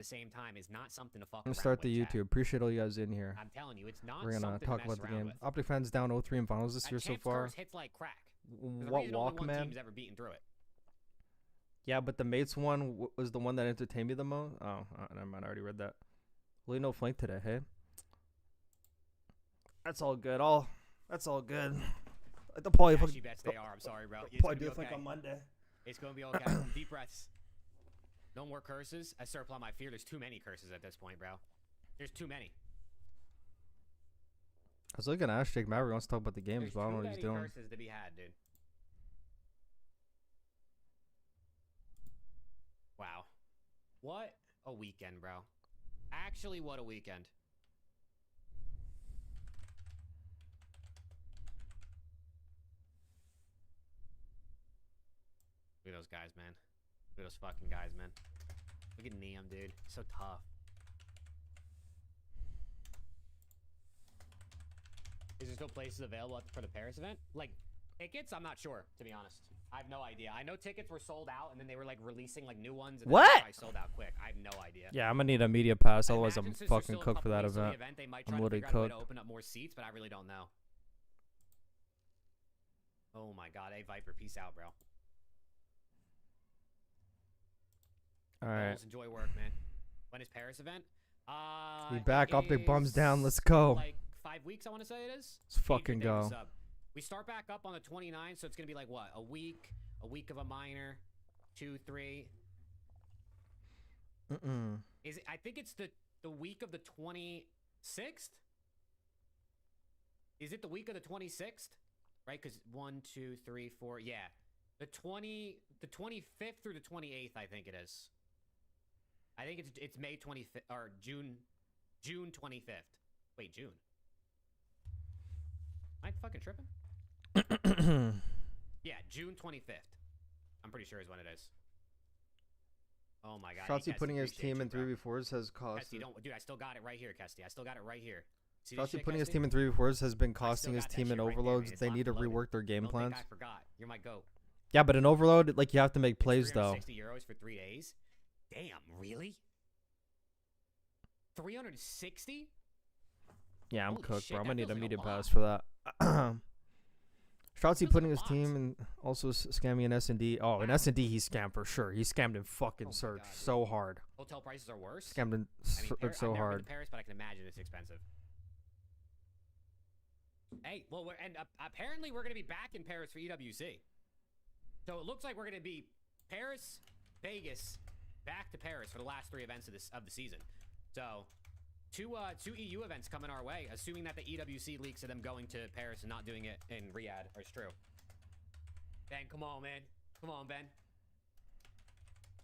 the same time is not something to fuck I'm around gonna start the with, YouTube. Appreciate all you guys in here. I'm telling you, it's not We're gonna something talk to mess about the around game. with. OpTic fans down 0-3 in finals this year so Champs far. curse hits like crack. There's a What reason only walk, one man? team's ever beaten through it. Yeah, but the mates one was the one that entertained me the most. Oh, never mind. I already read that. Really no flank today, hey? That's all good. That's all good. The probably Actually, bets they are. I'm sorry, bro. It's probably gonna do be think okay. on Monday. It's gonna be okay. Deep breaths. No more curses. I start applying my fear. There's too many curses at this point, bro. There's too many. I was looking at Jake Maverick wants to talk about the games, There's but I don't know too what he's many doing. curses to be had, dude. Wow. What a weekend, bro. Actually, what a weekend. Look at those guys, man. Look at those fucking guys, man. Look at Neum, dude. So tough. Is there still places available for the Paris event? Like, tickets? I'm not sure, to be honest. I have no idea. I know tickets were sold out, and then they were, like, releasing, like, new ones. And What? Then they sold out quick. I have no idea. Yeah, I'm gonna need a media pass, I otherwise I'm imagine since there's fucking still a cooked for couple that weeks to the event. They might I'm try to literally figure out a way to cooked. open up more seats, but I really don't know. Oh my god, hey Viper, peace out, bro. Alright. Enjoy work, man. When is Paris event? We back, it OpTic bums is down, let's go. Like 5 weeks, I want to say it is. Let's fucking go. We start back up on the 29th, so it's gonna be like what? A week of a minor, 2, 3. Is it, I think it's the week of the 26th. Is it the week of the 26th? Right? Because 1, 2, 3, 4. Yeah, the 25th through the 28th. I think it is. I think it's May 25th or June 25th. Wait, June. Am I fucking tripping? Yeah, June 25th. I'm pretty sure is when it is. Oh my god. Shotzi Kesty, putting his appreciate team you, in bro. 3v4s has cost. Kesty, dude, I still got it right here, Kesty. I still got it right here. See this Shotzi shit, putting his Kesty? team in 3v4s has been I still costing his got that team shit in right there, overloads. man. It's They need to locked and rework their game Don't plans. think I forgot. You're my goat. Yeah, but in overload, like you have to make plays though. 360 euros for 3 days? Damn, really? 360? Yeah, I'm Holy cooked, shit, bro. I'm that gonna need feels a like a media lot. pass for that. Shotzi feels putting like his a lot. team and also scamming in S&D. Oh, in S&D he scammed for sure. He scammed in fucking Oh my Surge God, dude. so hard. Hotel prices are worse? Scammed in I mean, Surge so I've never hard. been to Paris, but I can imagine it's expensive. Hey, well, apparently we're going to be back in Paris for EWC. So it looks like we're going to be Paris, Vegas, back to Paris for the last 3 events of the season. So two EU events coming our way, assuming that the EWC leaks of them going to Paris and not doing it in Riyadh is true. Ben, come on, man. Come on, Ben.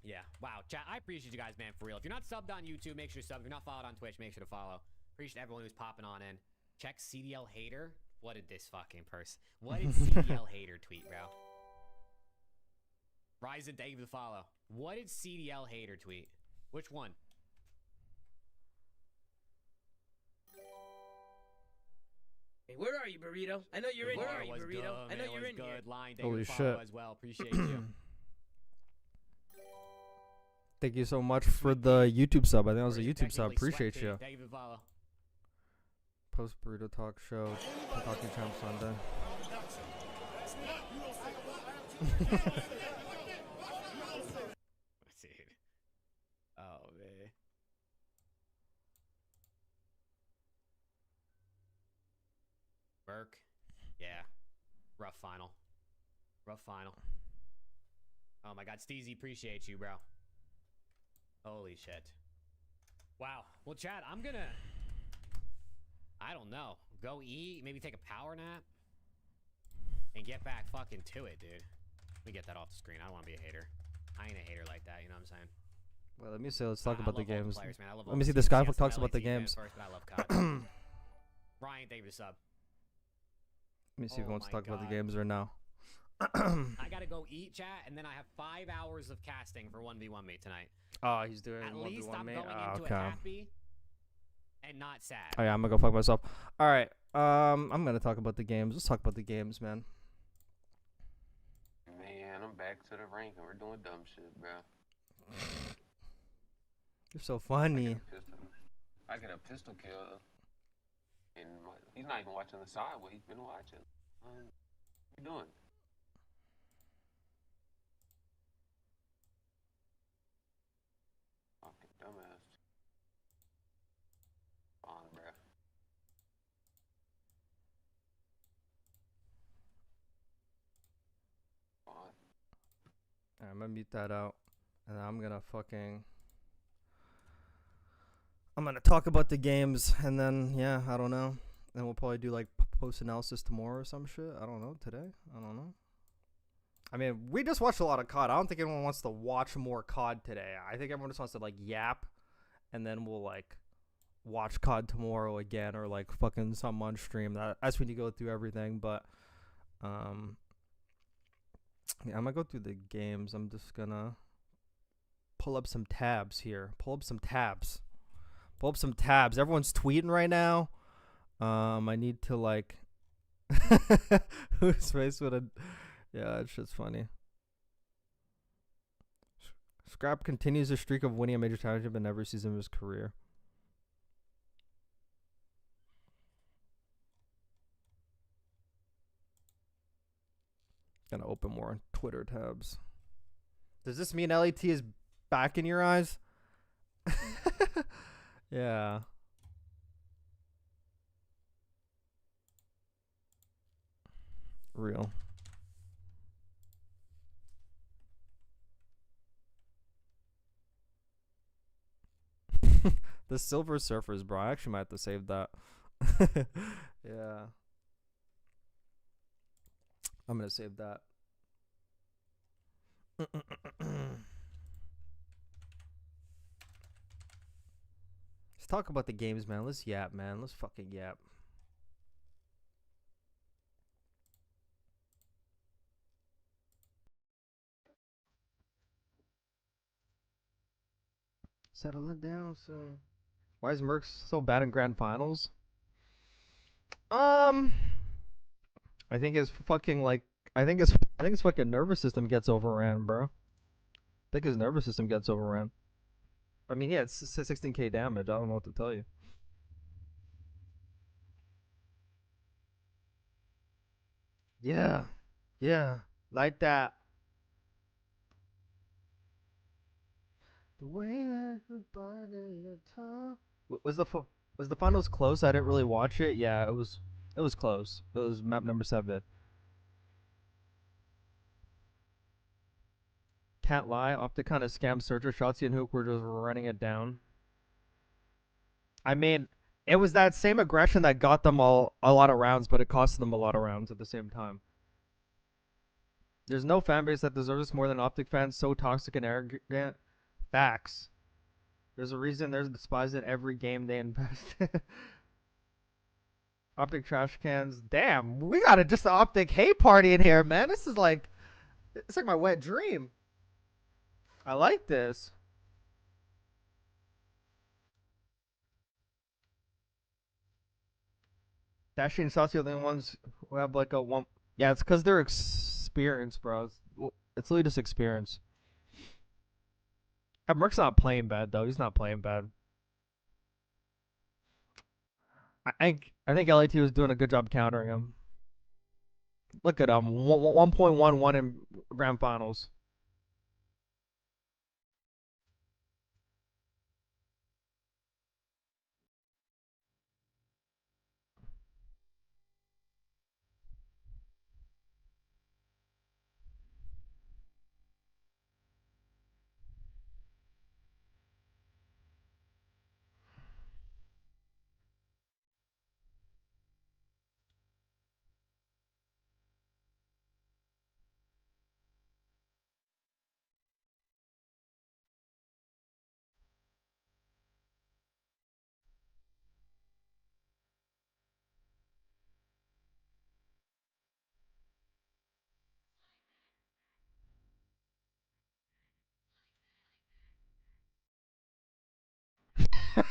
Yeah, wow. Chat, I appreciate you guys, man, for real. If you're not subbed on YouTube, make sure to sub. If you're not followed on Twitch, make sure to follow. Appreciate everyone who's popping on in. Check CDL Hater. What did this fucking person... What did CDL Hater tweet, bro? Ryzen, thank you for the follow. What did CDL Hater tweet? Which one? Hey, where are you, Burrito? I know you're in here. Where are you, Burrito? I know you're in here. Line, thank Holy you for the follow shit. as well. Appreciate you. Thank you so much for the YouTube sub. I think that was a YouTube sub. Technically Appreciate sweat you. pig. Thank you for the follow. Post Burrito Talk show. Talking Champ Sunday. Dude. Oh, man. Burke. Yeah. Rough final. Rough final. Oh my god, Steezy, appreciate you, bro. Holy shit. Wow. Well, Chad, I'm gonna... I don't know. Go eat, maybe take a power nap. And get back fucking to it, dude. Let me get that off the screen. I don't want to be a hater. I ain't a hater like that, you know what I'm saying? Well, let me say, let's talk I about the love all games. players, man. I love Let all me the see the teams. Skybook Yes, talks LA about the team fans games. First, but I love COD. Ryan, thank you for the sub. Let me see if he Oh wants to my talk about the God. games or no. I gotta go eat, chat, and then I have 5 hours of casting for 1v1 me tonight. Oh, he's doing At least 1v1 I'm mate. going Oh, into it okay. happy and not sad. Oh yeah, I'm gonna go fuck myself. All right. I'm gonna talk about the games. Let's talk about the games, man. Man, I'm back to the rank and we're doing dumb shit, bro. You're so I get funny. a pistol. I get a pistol kill, and he's not even watching the side where he's been watching. What you doing? Fucking dumbass. On, bruh. On. Alright, I'm gonna mute that out. And I'm gonna fucking. I'm gonna talk about the games, and then, yeah, I don't know. Then we'll probably do like post analysis tomorrow or some shit. I don't know. Today? I don't know. I mean, we just watched a lot of COD. I don't think anyone wants to watch more COD today. I think everyone just wants to like yap, and then we'll like watch COD tomorrow again, or like fucking some on stream. That's when you go through everything. But yeah, I'm gonna go through the games. I'm just gonna pull up some tabs here. Pull up some tabs. Everyone's tweeting right now. I need to like. Who's faced with a. Yeah, it's just funny. Scrap continues a streak of winning a major championship in every season of his career. Gonna open more Twitter tabs. Does this mean LAT is back in your eyes? Yeah. Real. The Silver Surfers, bro. I actually might have to save that. Yeah. I'm gonna save that. Let's talk about the games, man. Let's yap, man. Let's fucking yap. Settle it down, so. Why is Merc so bad in grand finals? I think his fucking like, I think his fucking nervous system gets overran, bro. I think his nervous system gets overran. I mean, yeah, it's 16k damage. I don't know what to tell you. Yeah, yeah, like that. The way that everybody talk. Was the finals close? I didn't really watch it. Yeah, it was. It was close. It was map number 7. Can't lie. OpTic kind of scam searcher. Shotzi and Hook were just running it down. I mean, it was that same aggression that got them a lot of rounds, but it cost them a lot of rounds at the same time. There's no fan base that deserves this more than OpTic fans. So toxic and arrogant. Facts. There's a reason they're despised in every game they invest. OpTic trash cans. Damn, we got just an OpTic hate party in here, man. This is like, it's like my wet dream. I like this. Dashi and Saucy are the only ones who have like a one. Yeah, it's because they're experienced, bro. It's literally just experience. Merc's not playing bad though. He's not playing bad. I think LAT was doing a good job countering him. Look at him, 1.11 in grand finals.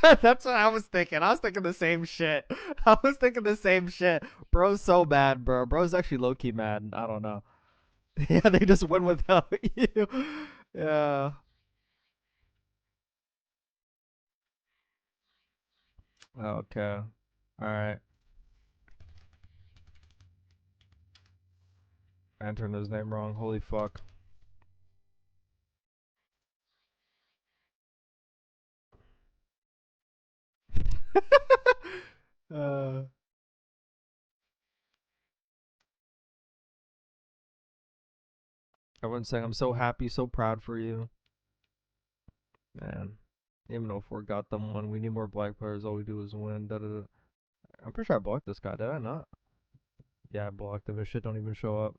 That's what I was thinking. I was thinking the same shit. I was thinking the same shit. Bro's so bad, bro. Bro's actually low key mad. I don't know. Yeah, they just win without you. Yeah. Okay. Alright. I entered his name wrong. Holy fuck. uh, Everyone's saying I'm so happy, so proud for you. Man. Even though 4 got them one, we need more black players. All we do is win. Da, da, da. I'm pretty sure I blocked this guy, did I not? Yeah, I blocked him. His shit don't even show up.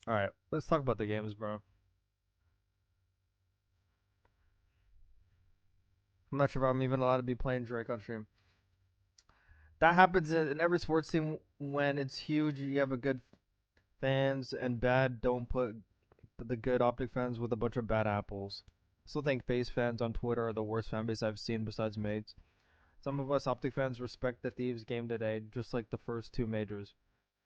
Alright, let's talk about the games, bro. I'm not sure if I'm even allowed to be playing Drake on stream. That happens in every sports team when it's huge. You have a good fans and bad. Don't put the good OpTic fans with a bunch of bad apples. I still think face fans on Twitter are the worst fan base I've seen besides mates. Some of us OpTic fans respect the Thieves game today, just like the first 2 majors.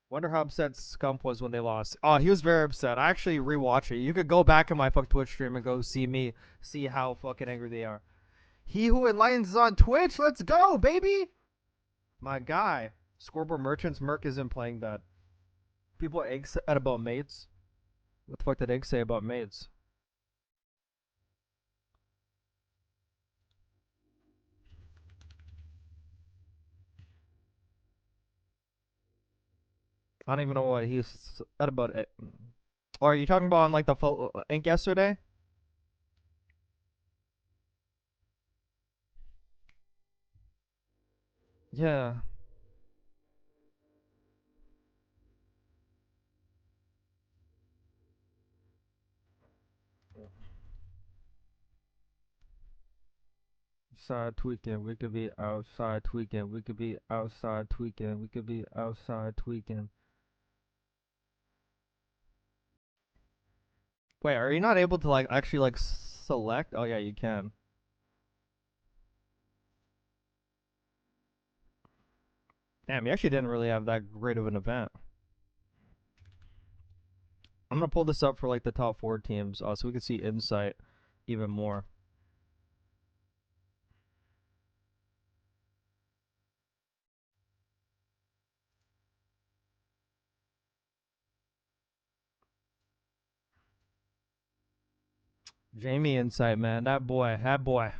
Wonder how upset Scump was when they lost. Oh, he was very upset. I actually rewatch it. You could go back in my fuck Twitch stream and go see how fucking angry they are. He who enlightens is on Twitch. Let's go, baby. My guy. Scoreboard Merchants Merc isn't playing that. People egg said about mates. What the fuck did egg say about mates? I don't even know what he said about it. Or are you talking about on like the ink yesterday? Yeah. Outside tweaking, we could be outside tweaking, we could be outside tweaking, we could be outside tweaking. Wait, are you not able to like actually like select? Oh yeah, you can. Damn, you actually didn't really have that great of an event. I'm gonna pull this up for like the top 4 teams, so we can see insight even more. Jamie insight, man, that boy, that boy.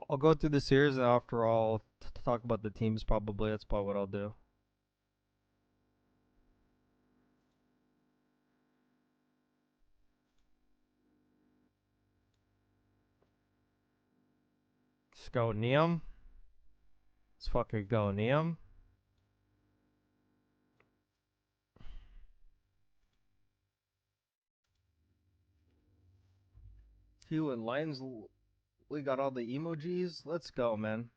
I'll go through the series and after I'll talk about the teams. Probably that's probably what I'll do. Let's go Neum. Let's fucking go Neum. Hugh and Lions, we got all the emojis. Let's go, man.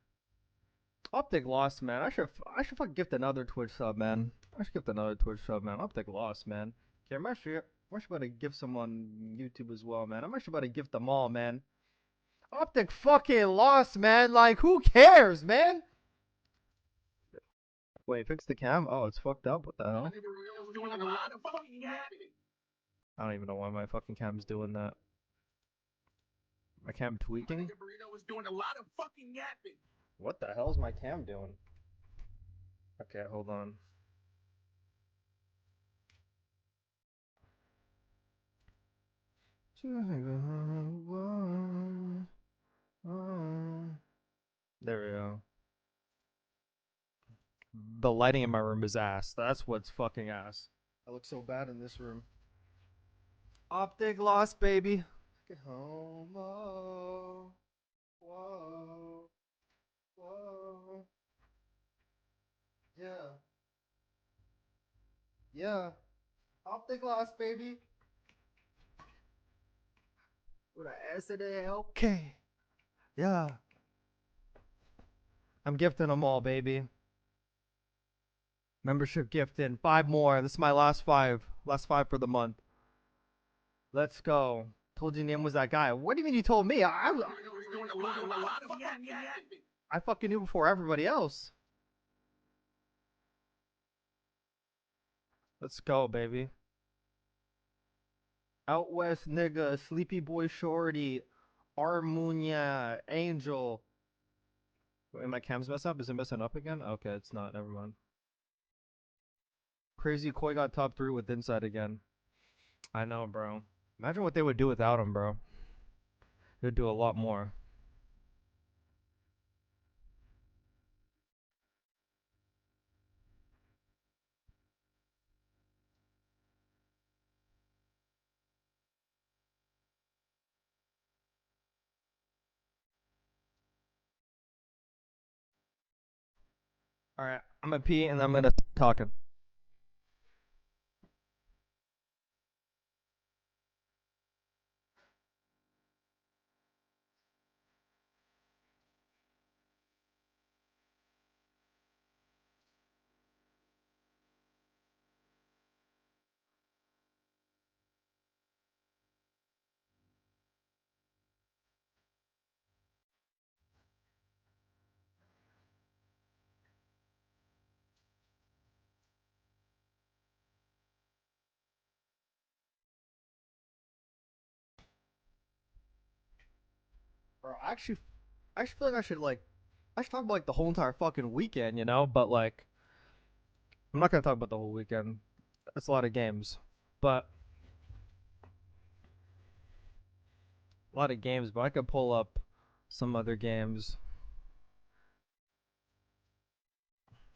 OpTic lost, man. I should fucking gift another Twitch sub, man. I should gift another Twitch sub, man. OpTic lost, man. Okay, I'm actually about to gift some on YouTube as well, man. I'm actually about to gift them all, man. OpTic fucking lost, man. Like, who cares, man? Wait, fix the cam? Oh, it's fucked up. What the hell? I don't even know why my fucking cam's doing that. My cam tweaking? What the hell is my cam doing? Okay, hold on. There we go. The lighting in my room is ass. That's what's fucking ass. I look so bad in this room. OpTic lost, baby. Get home. Oh. Whoa. Whoa. Yeah. Yeah. OpTic lost, baby. With an S and a okay. Yeah. I'm gifting them all, baby. Membership gifting. 5 more. This is my last 5. Last 5 for the month. Let's go. Told you Nim was that guy. What do you mean you told me? I fucking knew before everybody else. Let's go, baby. Out west, nigga. Sleepy boy, shorty. Armunia, Angel. Wait, my cam's messed up. Is it messing up again? Okay, it's not. Never mind. Crazy Koi got top 3 with Inside again. I know, bro. Imagine what they would do without him, bro. They'd do a lot more. Alright, I'm gonna pee and I'm gonna talking. Bro, I actually feel like I should talk about like the whole entire fucking weekend, you know? But like, I'm not gonna talk about the whole weekend. That's a lot of games. But a lot of games, but I could pull up some other games.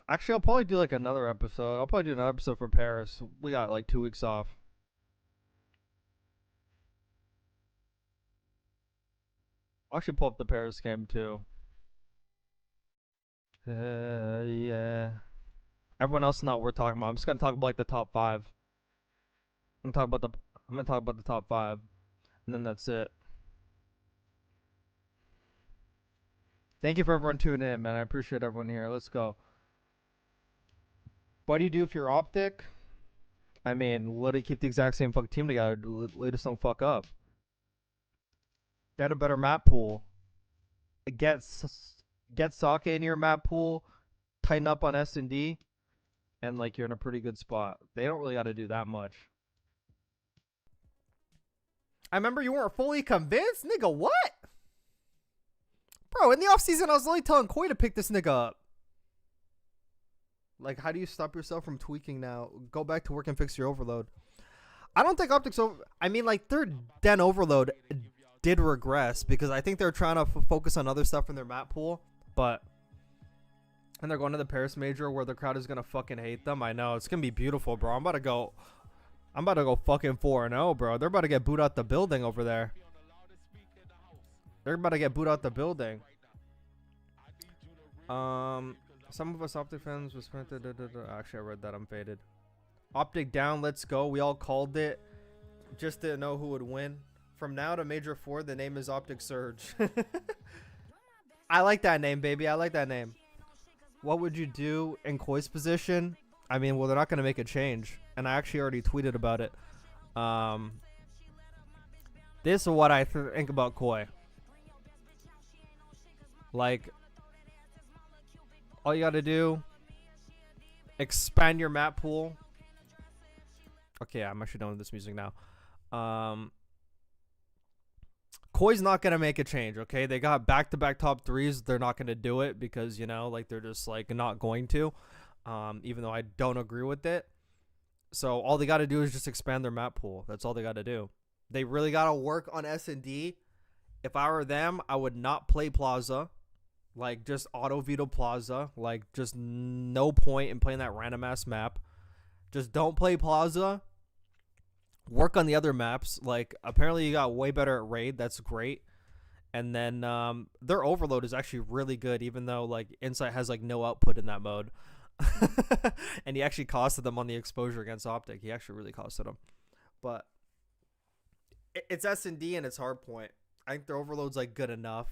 Actually, I'll probably do like another episode. I'll probably do another episode for Paris. We got like 2 weeks off. I should pull up the Paris game too. Yeah. Everyone else is not worth talking about. I'm just gonna talk about like the top 5. I'm gonna talk about the I'm gonna talk about the top 5, and then that's it. Thank you for everyone tuning in, man. I appreciate everyone here. Let's go. What do you do if you're Optic? I mean, literally keep the exact same fucking team together. Just don't fuck up. Get a better map pool. Get get Sokka in your map pool. Tighten up on S&D, and like you're in a pretty good spot. They don't really got to do that much. I remember you weren't fully convinced, nigga. What? Bro, in the offseason, I was only telling Koi to pick this nigga up. Like, how do you stop yourself from tweaking now? Go back to work and fix your overload. I don't think OpTic's over. I mean, like, their Den overload did regress because I think they're trying to focus on other stuff in their map pool. But, and they're going to the Paris Major where the crowd is going to fucking hate them. I know. It's going to be beautiful, bro. I'm about to go fucking 4-0, bro. They're about to get booed out the building over there. They're about to get booed out the building. Some of us OpTic fans was actually I read that. I'm faded. OpTic down. Let's go. We all called it. Just didn't know who would win. From now to Major 4, the name is OpTic Surge. I like that name, baby. I like that name. What would you do in Koi's position? I mean, well, they're not going to make a change. And I actually already tweeted about it. This is what I think about Koi. Like, all you got to do, expand your map pool. Okay, I'm actually done with this music now. Koi's not going to make a change, okay? They got back-to-back top 3s. They're not going to do it because, you know, like, they're just, like, not going to. Even though I don't agree with it. So all they got to do is just expand their map pool. That's all they got to do. They really got to work on S&D. If I were them, I would not play Plaza. Like, just auto veto Plaza. Like, just no point in playing that random ass map. Just don't play Plaza. Work on the other maps. Like, apparently you got way better at Raid. That's great. And then their overload is actually really good, even though like Insight has like no output in that mode. And he actually costed them on the exposure against OpTic. He actually really costed them. But it's S&D and it's hardpoint. I think their overload's like good enough.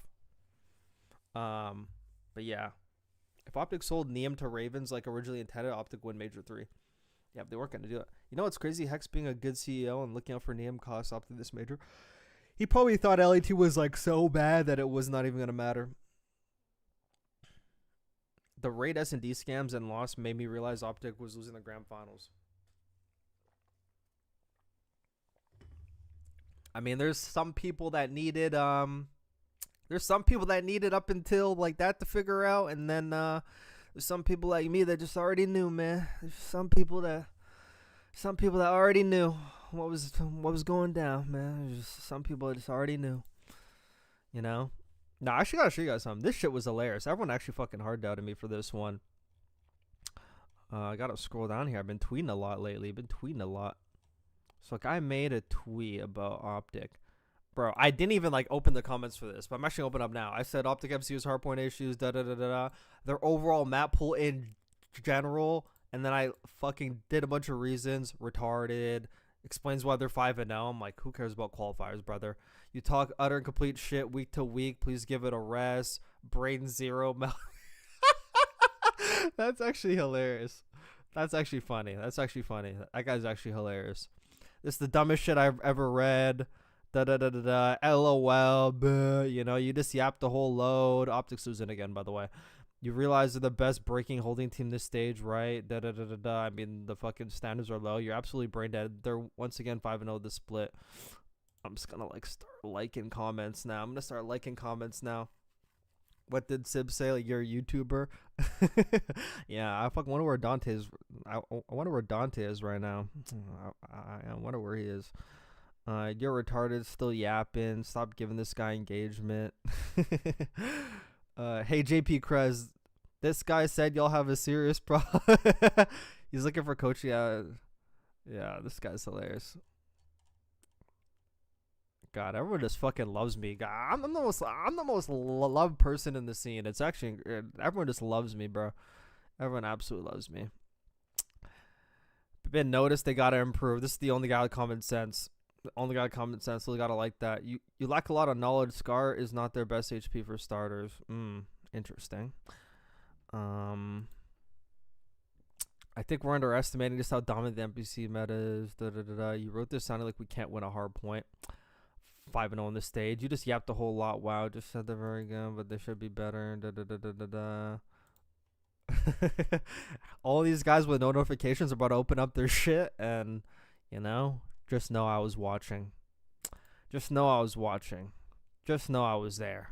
But yeah, if OpTic sold Neum to Ravens like originally intended, OpTic win Major 3. Yeah, they weren't gonna do it. You know what's crazy? Hex being a good CEO and looking out for Neum cost OpTic this major. He probably thought LAT was like so bad that it was not even gonna matter. The Raid S&D scams and loss made me realize OpTic was losing the grand finals. I mean, there's some people that needed up until like that to figure out, and then there's some people like me that just already knew, man. There's some people that already knew what was going down, man. There's just some people that just already knew, you know. Nah, I actually gotta show you guys something. This shit was hilarious. Everyone actually fucking hard doubted me for this one. I gotta scroll down here. I've been tweeting a lot lately. So a guy made a tweet about OpTic. Bro, I didn't even like open the comments for this, but I'm actually opening up now. I said OpTic MCU's hardpoint issues, their overall map pool in general, and then I fucking did a bunch of reasons, retarded, explains why they're 5-0. I'm like, who cares about qualifiers, brother? You talk utter and complete shit week to week. Please give it a rest. Brain zero. That's actually hilarious. That's actually funny. That guy's actually hilarious. This is the dumbest shit I've ever read. LOL. Bleh. You know, you just yapped the whole load. OpTic's losing again, by the way. You realize they're the best breaking holding team this stage, right? I mean, the fucking standards are low. You're absolutely brain dead. They're once again 5-0 this split. I'm just gonna like start liking comments now. What did Sib say? Like, you're a YouTuber? Yeah, I fucking wonder where Dante is. I wonder where Dante is right now. I wonder where he is. You're retarded, still yapping. Stop giving this guy engagement. Hey, JP Krez, this guy said y'all have a serious problem. He's looking for coaching. Yeah, this guy's hilarious. God, everyone just fucking loves me. God, I'm the most loved person in the scene. It's actually, everyone just loves me, bro. Everyone absolutely loves me. Been noticed, they gotta improve. This is the only guy with common sense. So they gotta like that. You lack a lot of knowledge. Scar is not their best HP for starters. Interesting. I think we're underestimating just how dominant the NPC meta is. You wrote this sounding like we can't win a hard point. 5-0 on the stage. You just yapped a whole lot. Wow, just said they're very good, but they should be better. All these guys with no notifications are about to open up their shit, and you know, just know I was watching. Just know I was there.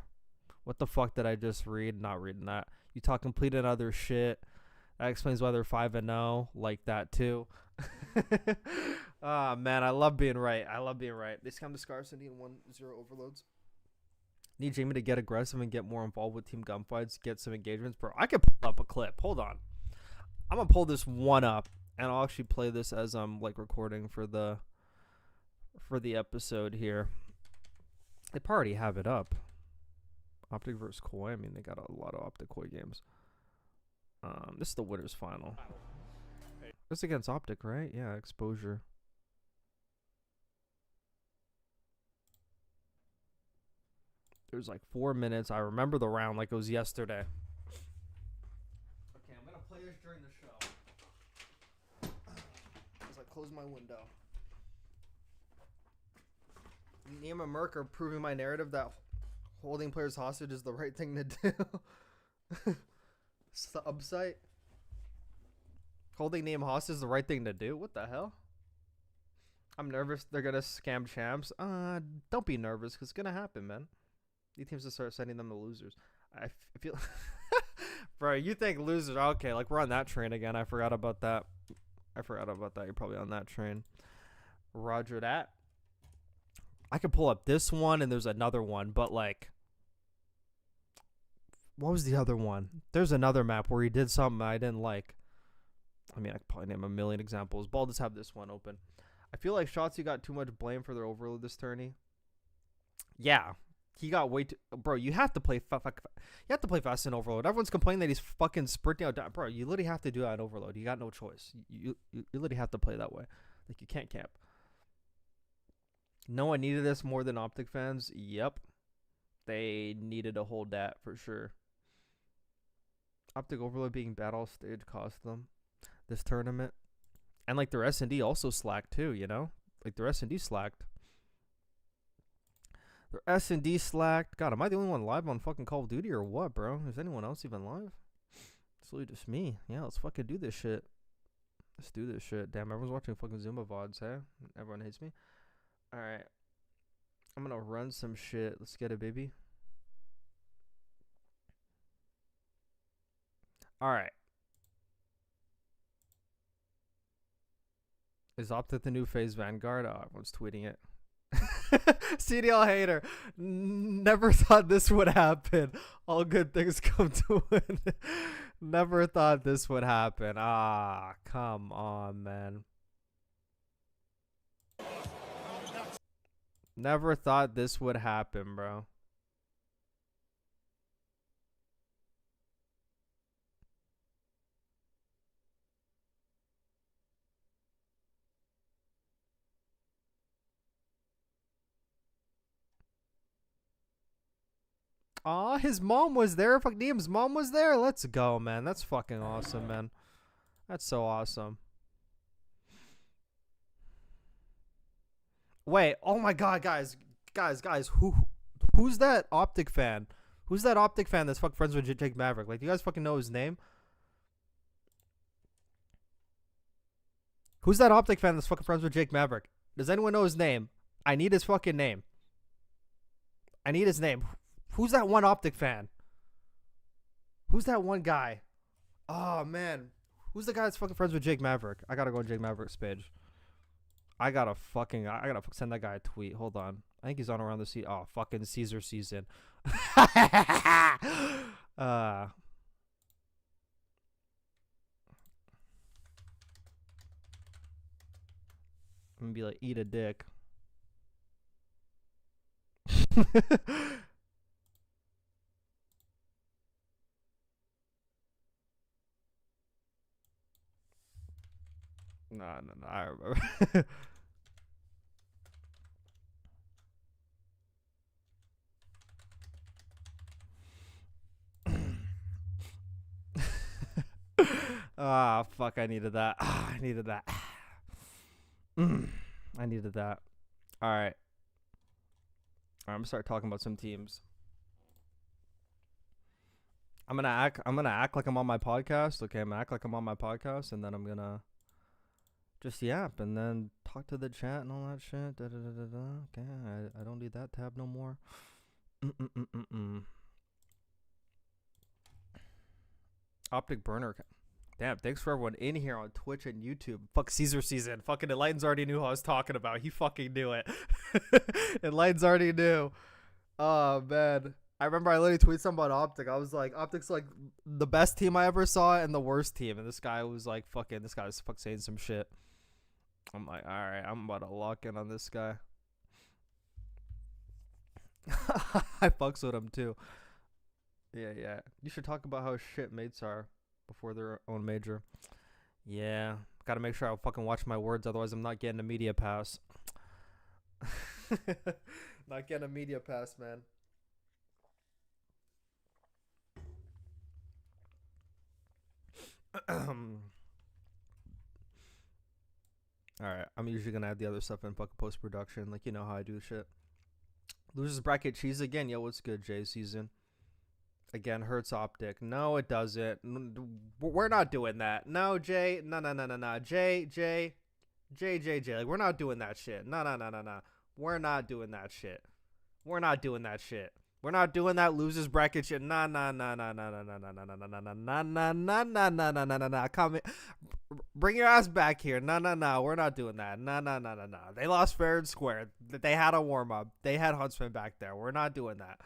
What the fuck did I just read? Not reading that. You talk complete and other shit. That explains why they're 5-0. Like that too. Oh man, I love being right. They scam the Scars and need 1-0 overloads. Need Jamie to get aggressive and get more involved with team gunfights, get some engagements. Bro, I could pull up a clip. Hold on. I'm gonna pull this one up, and I'll actually play this as I'm like recording for the episode here. They probably already have it up. OpTic versus Koi. I mean, they got a lot of OpTic Koi games. This is the winners final. This is against OpTic, right? Yeah, exposure. There's like 4 minutes. I remember the round like it was yesterday. Okay, I'm gonna play this during the show. As I close my window. Nima Merc are proving my narrative that holding players hostage is the right thing to do. Subsite. Holding name hostage is the right thing to do? What the hell? I'm nervous they're gonna scam champs. Don't be nervous, because it's gonna happen, man. These teams will start sending them to losers. I feel... Bro, you think losers... Okay, like we're on that train again. I forgot about that. You're probably on that train. Roger that. I could pull up this one, and there's another one, but like... What was the other one? There's another map where he did something I didn't like. I mean, I could probably name a million examples, but I'll just have this one open. I feel like Shotzi got too much blame for their overload this tourney. Yeah, he got way too... Bro, you have to play fast in overload. Everyone's complaining that he's fucking sprinting out. Bro, you literally have to do that in overload. You got no choice. You literally have to play that way. Like, you can't camp. No one needed this more than OpTic fans. Yep. They needed to hold that for sure. OpTic overload being battle stage cost them this tournament. And like their S&D also slacked too, you know? Like their S&D slacked. Their S&D slacked. God, am I the only one live on fucking Call of Duty or what, bro? Is anyone else even live? It's literally just me. Yeah, let's fucking do this shit. Damn, everyone's watching fucking Zuma VODs, hey? Everyone hates me. Alright. I'm gonna run some shit. Let's get it, baby. All right. Is OpTic the new phase Vanguard? Oh, everyone's tweeting it. CDL hater. Never thought this would happen. All good things come to an end. Never thought this would happen. Ah, come on, man. Never thought this would happen, bro. Aw, his mom was there. Fuck, Liam's mom was there. Let's go, man. That's fucking awesome, man. That's so awesome. Wait, oh my god, guys. Who's that OpTic fan? Who's that OpTic fan that's fucking friends with Jake Maverick? Like, do you guys fucking know his name? Who's that OpTic fan that's fucking friends with Jake Maverick? Does anyone know his name? I need his fucking name. I need his name. Who's that one OpTic fan? Who's that one guy? Oh, man. Who's the guy that's fucking friends with Jake Maverick? I gotta go on Jake Maverick's page. I gotta send that guy a tweet. Hold on. I think he's on around the oh, fucking Caesar season. I'm gonna be like, eat a dick. No, I remember. Ah, fuck, I needed that. I needed that. I needed that. All right. I'm gonna start talking about some teams. I'm gonna act like I'm on my podcast. Okay, I'm gonna act like I'm on my podcast, and then I'm gonna just yap and then talk to the chat and all that shit. Okay, I don't need that tab no more. OpTic burner. Damn, thanks for everyone in here on Twitch and YouTube. Fuck Caesar season. Fucking Enlighten's already knew who I was talking about. He fucking knew it. Enlighten's already knew. Oh, man. I remember I literally tweeted something about OpTic. I was like, OpTic's like the best team I ever saw and the worst team. And this guy was like, this guy was fucking saying some shit. I'm like, all right, I'm about to lock in on this guy. I fucks with him too. Yeah. You should talk about how shit mates are before their own major. Yeah. Gotta make sure I fucking watch my words, otherwise I'm not getting a media pass. Not getting a media pass, man. Alright, I'm usually gonna add the other stuff in fucking post-production. Like, you know how I do shit. Losers bracket cheese again. Yo, what's good, Jay season? Again, hurts OpTic. No, it doesn't. We're not doing that. No, Jay. No. Jay. Like, we're not doing that shit. No. We're not doing that shit. We're not doing that shit. We're not doing that losers bracket shit. Nah. Come bring your ass back here. No. We're not doing that. No. They lost fair and square. They had a warm up. They had Huntsman back there. We're not doing that.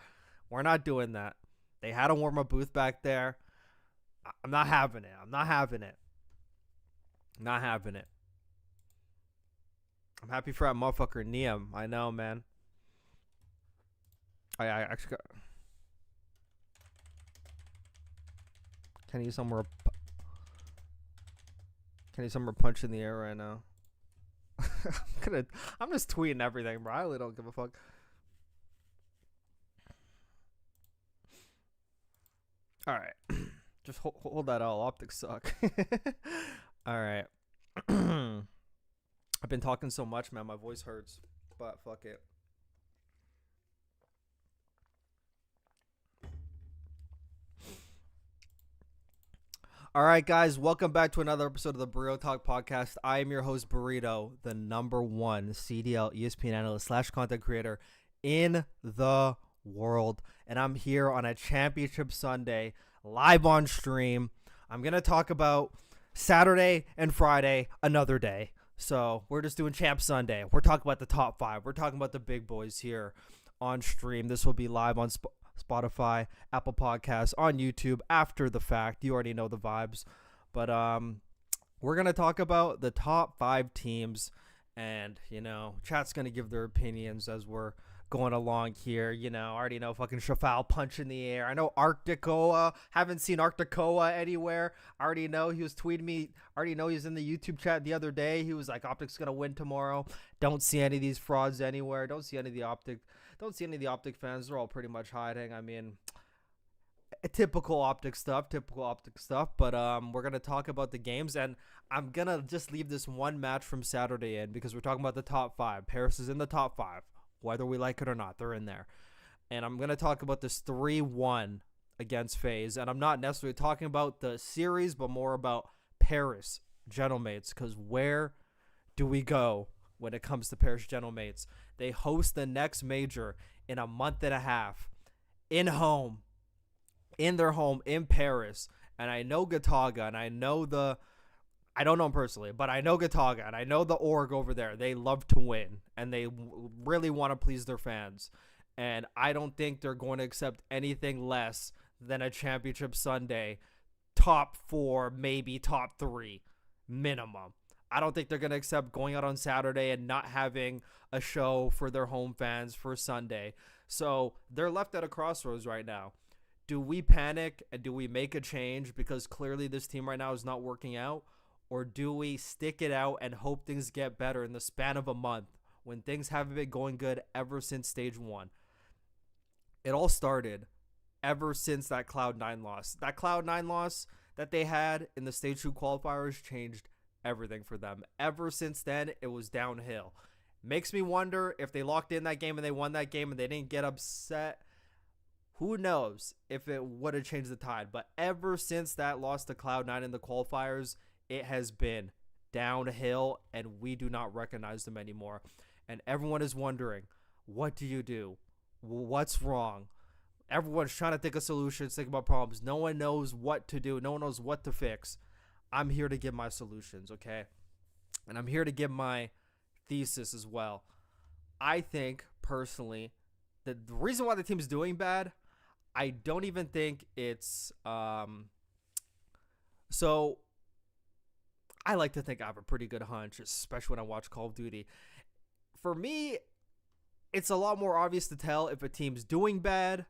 We're not doing that. They had a warm up booth back there. I'm not having it. I'm happy for that motherfucker Niam. I know, man. I actually got. Can I use some more punch in the air right now? I'm just tweeting everything, bro. I really don't give a fuck. All right, just hold that all. OpTic suck. All right. I've been talking so much, man. My voice hurts, but fuck it. All right, guys, welcome back to another episode of the Borito Talk podcast. I am your host, Borito, the #1 CDL ESPN analyst / content creator in the world. And I'm here on a championship Sunday, live on stream. I'm going to talk about Saturday and Friday another day. So we're just doing Champ Sunday. We're talking about the top 5. We're talking about the big boys here on stream. This will be live on Spotify, Apple Podcasts, on YouTube after the fact. You already know the vibes. But we're going to talk about the top 5 teams. And, chat's going to give their opinions as we're going along here. I already know fucking Shafal punch in the air. I know Arcticoa. Haven't seen Arcticoa anywhere. I already know he was tweeting me. I already know he was in the YouTube chat the other day. He was like, OpTic's going to win tomorrow. Don't see any of these frauds anywhere. Don't see any of the OpTic fans. They're all pretty much hiding. I mean, typical OpTic stuff. But we're going to talk about the games, and I'm going to just leave this one match from Saturday in because we're talking about the top 5. Paris is in the top 5. Whether we like it or not, they're in there. And I'm going to talk about this 3-1 against FaZe. And I'm not necessarily talking about the series, but more about Paris Gentlemates. Because where do we go when it comes to Paris Gentlemates? They host the next major in a month and a half in their home in Paris. And I know Gataga, and I don't know him personally, but I know Gataga, and I know the org over there. They love to win, and they really want to please their fans. And I don't think they're going to accept anything less than a championship Sunday, top 4, maybe top 3 minimum. I don't think they're going to accept going out on Saturday and not having a show for their home fans for Sunday. So they're left at a crossroads right now. Do we panic and do we make a change because clearly this team right now is not working out? Or do we stick it out and hope things get better in the span of a month when things haven't been going good ever since stage 1? It all started ever since that Cloud9 loss. That Cloud9 loss that they had in the stage 2 qualifiers changed everything for them. Ever since then, it was downhill. Makes me wonder if they locked in that game and they won that game and they didn't get upset. Who knows if it would have changed the tide. But ever since that loss to Cloud9 in the qualifiers, it has been downhill, and we do not recognize them anymore. And everyone is wondering, what do you do? What's wrong? Everyone's trying to think of solutions, think about problems. No one knows what to do. No one knows what to fix. I'm here to give my solutions, okay? And I'm here to give my thesis as well. I think, personally, that the reason why the team's doing bad, I don't even think it's... So... I like to think I have a pretty good hunch, especially when I watch Call of Duty. For me, it's a lot more obvious to tell if a team's doing bad,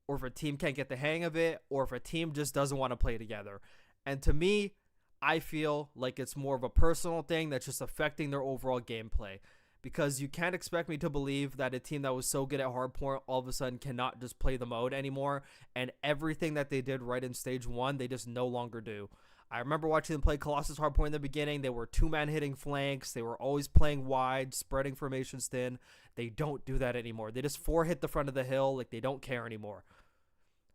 or if a team can't get the hang of it, or if a team just doesn't want to play together. And to me, I feel like it's more of a personal thing that's just affecting their overall gameplay. Because you can't expect me to believe that a team that was so good at hardpoint all of a sudden cannot just play the mode anymore. And everything that they did right in stage 1, they just no longer do. I remember watching them play Colossus hardpoint in the beginning. They were 2-man hitting flanks. They were always playing wide, spreading formations thin. They don't do that anymore. They just 4-hit the front of the hill. Like, they don't care anymore.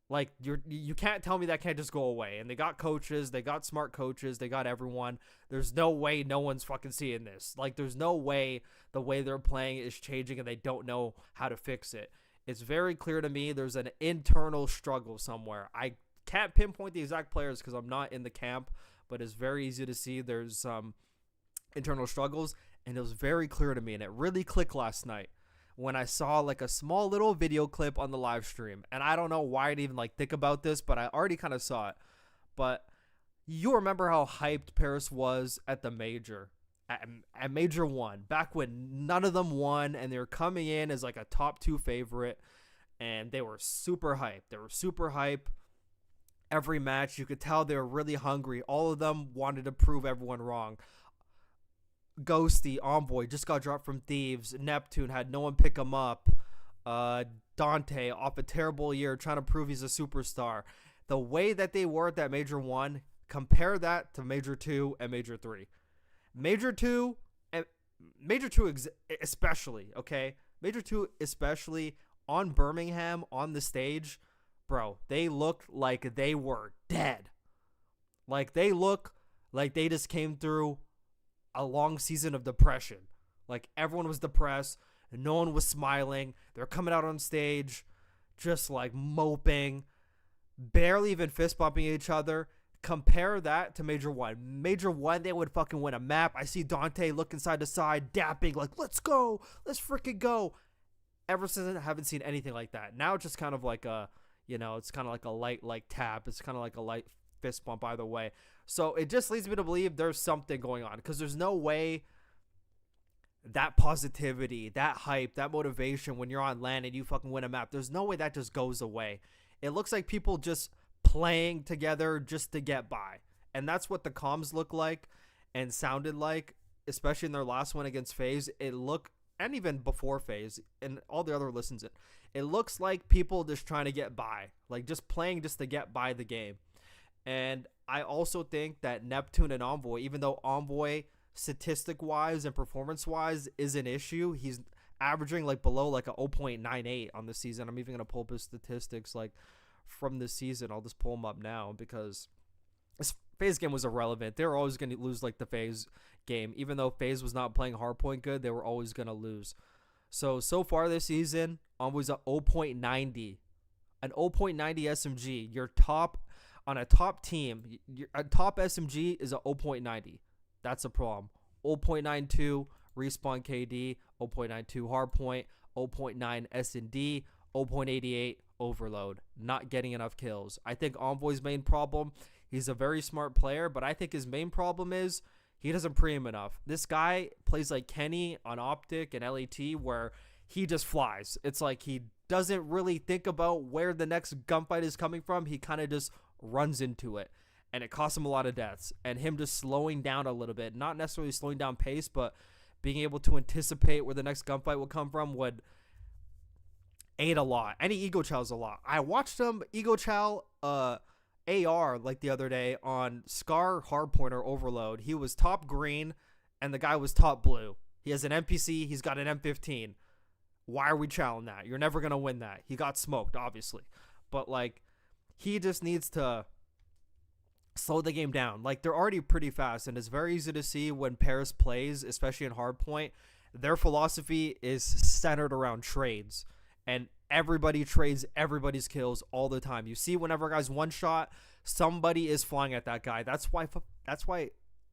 Like, you can't tell me that can't just go away. And they got coaches. They got smart coaches. They got everyone. There's no way no one's fucking seeing this. Like, there's no way the way they're playing is changing and they don't know how to fix it. It's very clear to me there's an internal struggle somewhere. I can't pinpoint the exact players because I'm not in the camp, but it's very easy to see there's some internal struggles, and it was very clear to me, and it really clicked last night when I saw like a small little video clip on the live stream. And I don't know why I'd even like think about this, but I already kind of saw it. But you remember how hyped Paris was at the major, at Major 1, back when none of them won, and they were coming in as like a top 2 favorite, and they were super hype. Every match, you could tell they were really hungry. All of them wanted to prove everyone wrong. Ghosty, Envoy just got dropped from Thieves. Neptune had no one pick him up. Dante, off a terrible year, trying to prove he's a superstar. The way that they were at that Major 1, compare that to Major 2 and Major 3. Major 2 especially, okay? Major 2 especially, on Birmingham, on the stage, bro, they looked like they were dead. Like, they look like they just came through a long season of depression. Like, everyone was depressed. No one was smiling. They're coming out on stage just like moping, barely even fist bumping each other. Compare that to Major 1. Major 1, they would fucking win a map. I see Dante looking side to side, dapping like, let's go. Let's freaking go. Ever since then, I haven't seen anything like that. Now it's just kind of like a, it's kind of like a light like tap. It's kind of like a light fist bump either way. So it just leads me to believe there's something going on, because there's no way that positivity, that hype, that motivation when you're on LAN and you fucking win a map, there's no way that just goes away. It looks like people just playing together just to get by. And that's what the comms look like and sounded like, especially in their last one against FaZe. It looked, and even before FaZe and all the other listens, it looks like people just trying to get by, like just playing just to get by the game. And I also think that Neptune and Envoy, even though Envoy statistic wise and performance wise is an issue, he's averaging like below like a 0.98 on the season. I'm even gonna pull up his statistics like from this season. I'll just pull them up now because this FaZe game was irrelevant. They were always gonna lose like the FaZe game, even though FaZe was not playing hardpoint good. They were always gonna lose. So far this season, Envoy's a 0.90, an 0.90 SMG. You're top on a top team. A top SMG is a 0.90. That's a problem. 0.92 respawn KD, 0.92 hardpoint, 0.9 S&D, 0.88 overload. Not getting enough kills. I think Envoy's main problem, he's a very smart player, but I think his main problem is he doesn't pre-aim enough. This guy plays like Kenny on OpTic and LAT, where he just flies. It's like he doesn't really think about where the next gunfight is coming from. He kind of just runs into it. And it costs him a lot of deaths. And him just slowing down a little bit, not necessarily slowing down pace, but being able to anticipate where the next gunfight will come from would aid a lot. And he ego chows a lot. I watched him ego chow AR like the other day on Scar Hardpointer Overload. He was top green and the guy was top blue. He has an NPC. He's got an M15. Why are we chowing that? You're never going to win that. He got smoked, obviously. But like, he just needs to slow the game down. Like, they're already pretty fast, and it's very easy to see when Paris plays, especially in hardpoint, their philosophy is centered around trades, and everybody trades everybody's kills all the time. You see, whenever a guy's one shot, somebody is flying at that guy. That's why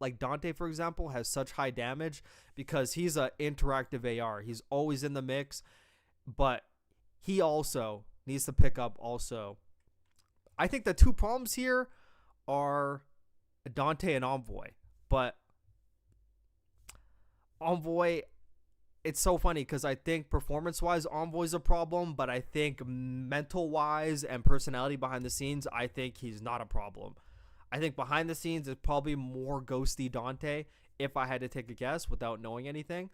like Dante, for example, has such high damage, because he's an interactive AR. He's always in the mix, but he also needs to pick up also. I think the two problems here are Dante and Envoy, but Envoy, it's so funny because I think performance-wise Envoy's a problem, but I think mental-wise and personality behind the scenes, I think he's not a problem. I think behind the scenes it's probably more ghosty Dante, if I had to take a guess without knowing anything.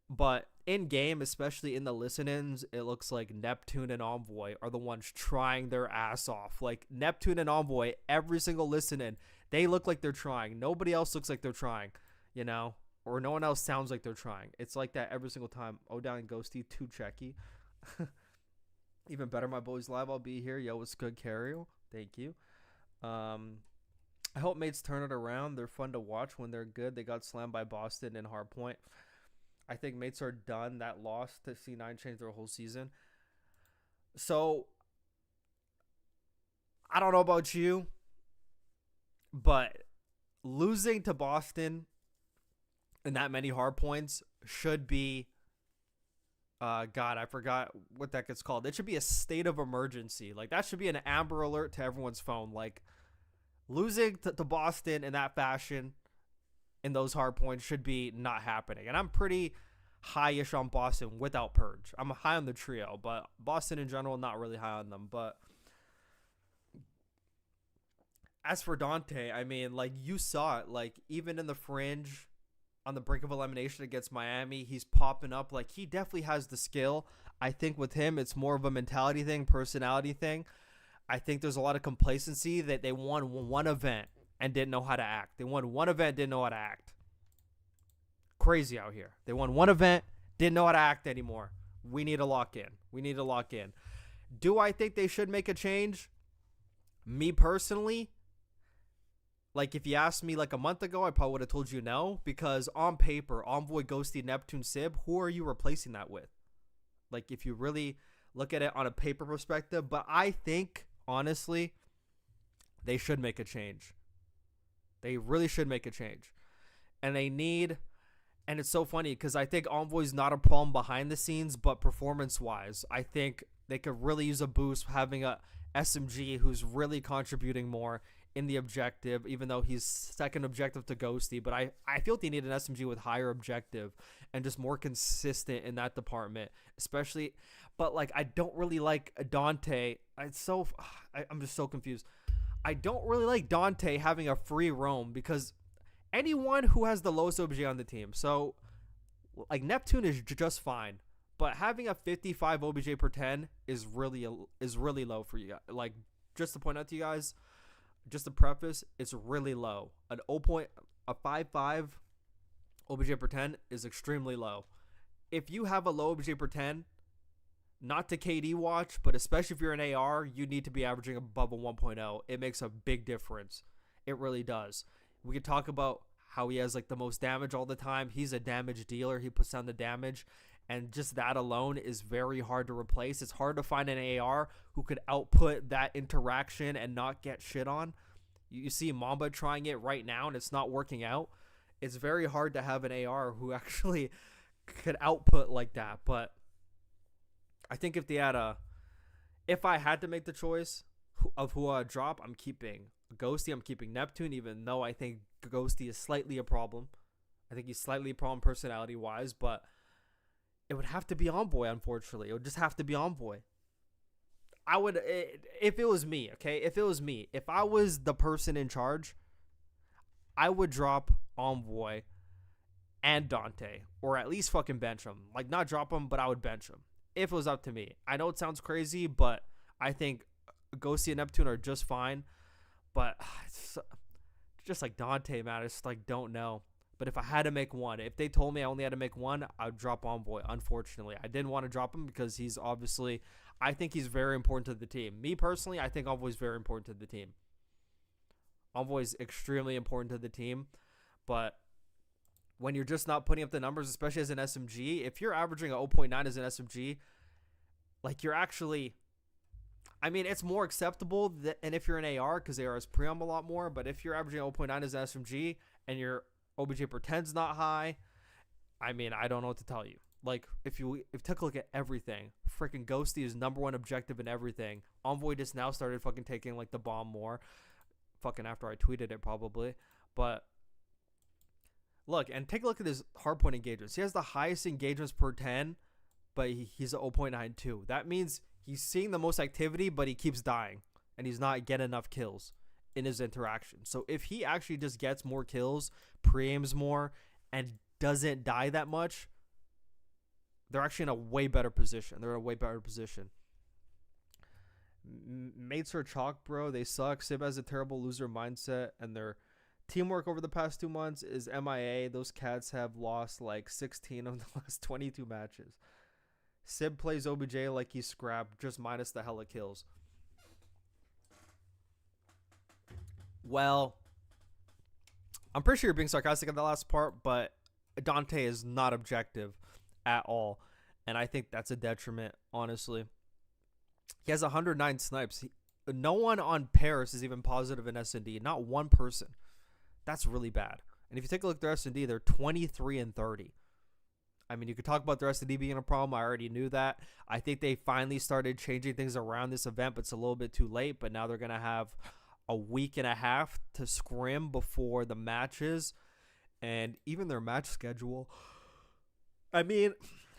But in game, especially in the listen-ins, it looks like Neptune and Envoy are the ones trying their ass off. Like Neptune and Envoy, every single listen-in, they look like they're trying. Nobody else looks like they're trying, or no one else sounds like they're trying. It's like that every single time. Odown and Ghosty, too checky. Even better, my boys live. I'll be here. Yo, what's good, Carriel? Thank you. I hope mates turn it around. They're fun to watch when they're good. They got slammed by Boston in hardpoint. I think mates are done. That loss to C9 changed their whole season. So, I don't know about you, but losing to Boston in that many hard points should be, God, I forgot what that gets called. It should be a state of emergency. Like, that should be an Amber Alert to everyone's phone. Like, losing to Boston in that fashion in those hard points should be not happening. And I'm pretty high-ish on Boston without Purge. I'm high on the trio, but Boston in general, not really high on them. But as for Dante, I mean, like, you saw it. Like, even in the fringe, on the brink of elimination against Miami, he's popping up. Like, he definitely has the skill. I think with him, it's more of a mentality thing, personality thing. I think there's a lot of complacency that they won one event and didn't know how to act. They won one event, didn't know how to act. Crazy out here. They won one event, didn't know how to act anymore. We need to lock in. We need to lock in. Do I think they should make a change? Me personally, Like, if you asked me like a month ago, I probably would have told you no, because on paper, Envoy, Ghosty, Neptune, Sib, who are you replacing that with? Like, if you really look at it on a paper perspective. But I think, honestly, they should make a change. They really should make a change. And they need, and it's so funny because I think Envoy's not a problem behind the scenes, but performance-wise, I think they could really use a boost having a SMG who's really contributing more in the objective, even though he's second objective to Ghosty. But I feel they need an SMG with higher objective and just more consistent in that department, especially. But like, I don't really like Dante. I'm just so confused. I don't really like Dante having a free roam because anyone who has the lowest OBJ on the team, so like Neptune is just fine, but having a 55 OBJ per 10 is really low for you guys. Like, just to point out to you guys, just to preface, it's really low. A 5.5 OBJ per 10 is extremely low. If you have a low OBJ per 10, not to KD watch, but especially if you're an AR, you need to be averaging above a 1.0. It makes a big difference. It really does. We could talk about how he has like the most damage all the time. He's a damage dealer. He puts down the damage. And just that alone is very hard to replace. It's hard to find an AR who could output that interaction and not get shit on. You see Mamba trying it right now and it's not working out. It's very hard to have an AR who actually could output like that. But I think if I had to make the choice of who I'd drop, I'm keeping Ghosty. I'm keeping Neptune, even though I think Ghosty is slightly a problem. I think he's slightly a problem personality-wise, but it would have to be Envoy, unfortunately. It would just have to be Envoy. If it was me, okay? If I was the person in charge, I would drop Envoy and Dante, or at least fucking bench him. Like, not drop him, but I would bench him if it was up to me. I know it sounds crazy, but I think Ghosty and Neptune are just fine. But it's just like Dante, man. I just like don't know. But if I had to make one, if they told me I only had to make one, I would drop Envoy. Unfortunately, I didn't want to drop him because he's obviously, I think he's very important to the team. Me personally, I think Envoy is very important to the team. Envoy is extremely important to the team. But when you're just not putting up the numbers, especially as an SMG, if you're averaging a 0.9 as an SMG, like you're actually, I mean, it's more acceptable and if you're an AR, because AR is pre-om a lot more, but if you're averaging 0.9 as an SMG and your OBJ per 10's not high, I mean, I don't know what to tell you. Like, if you take a look at everything, freaking Ghosty is number one objective in everything. Envoy just now started fucking taking, like, the bomb more. Fucking after I tweeted it, probably. But look, and take a look at his hardpoint engagements. He has the highest engagements per 10, but he's at 0.92. That means he's seeing the most activity, but he keeps dying, and he's not getting enough kills in his interaction. So if he actually just gets more kills, pre-aims more, and doesn't die that much, they're actually in a way better position. Mates are chalk, bro. They suck. Sib has a terrible loser mindset, and their teamwork over the past 2 months is MIA. Those cats have lost like 16 of the last 22 matches. Sib plays OBJ like he's scrap, just minus the hella kills. Well, I'm pretty sure you're being sarcastic in the last part, but Dante is not objective at all, and I think that's a detriment, honestly. He has 109 snipes. No one on Paris is even positive in S&D. Not one person. That's really bad. And if you take a look at their S&D, they're 23 and 30. I mean, you could talk about their S&D being a problem. I already knew that. I think they finally started changing things around this event, but it's a little bit too late. But now they're going to have a week and a half to scrim before the matches. And even their match schedule, I mean,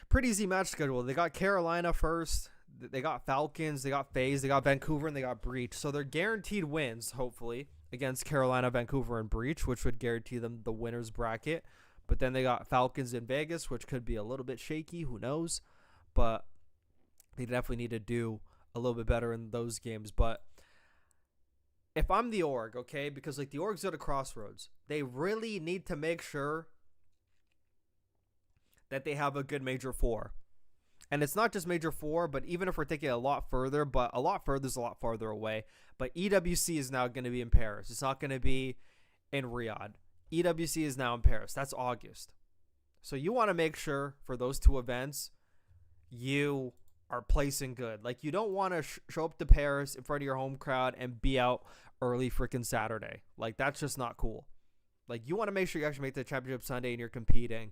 pretty easy match schedule. They got Carolina first. They got Falcons. They got FaZe. They got Vancouver. And they got Breach. So they're guaranteed wins, hopefully, against Carolina, Vancouver, and Breach, which would guarantee them the winner's bracket. But then they got Falcons in Vegas, which could be a little bit shaky. Who knows? But they definitely need to do a little bit better in those games. But if I'm the org, okay, because like the org's at a crossroads, they really need to make sure that they have a good Major 4. And it's not just Major 4, but even if we're taking it a lot further, but a lot further is a lot farther away. But EWC is now going to be in Paris. It's not going to be in Riyadh. EWC is now in Paris. That's August. So you want to make sure for those two events, you are placing good. Like, you don't want to show up to Paris in front of your home crowd and be out early freaking Saturday. Like, that's just not cool. Like, you want to make sure you actually make the championship Sunday and you're competing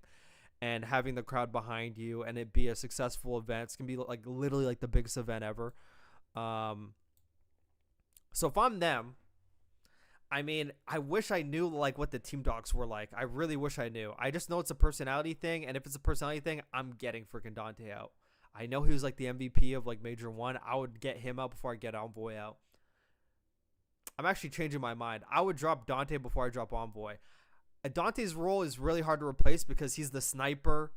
and having the crowd behind you and it be a successful event. It's going to be like literally like the biggest event ever. So if I'm them, I mean, I wish I knew like what the team docs were like. I really wish I knew. I just know it's a personality thing, and if it's a personality thing, I'm getting freaking Dante out. I know he was like the MVP of like Major 1. I would get him out before I get Envoy out. I'm actually changing my mind. I would drop Dante before I drop Envoy. Dante's role is really hard to replace because he's the sniper.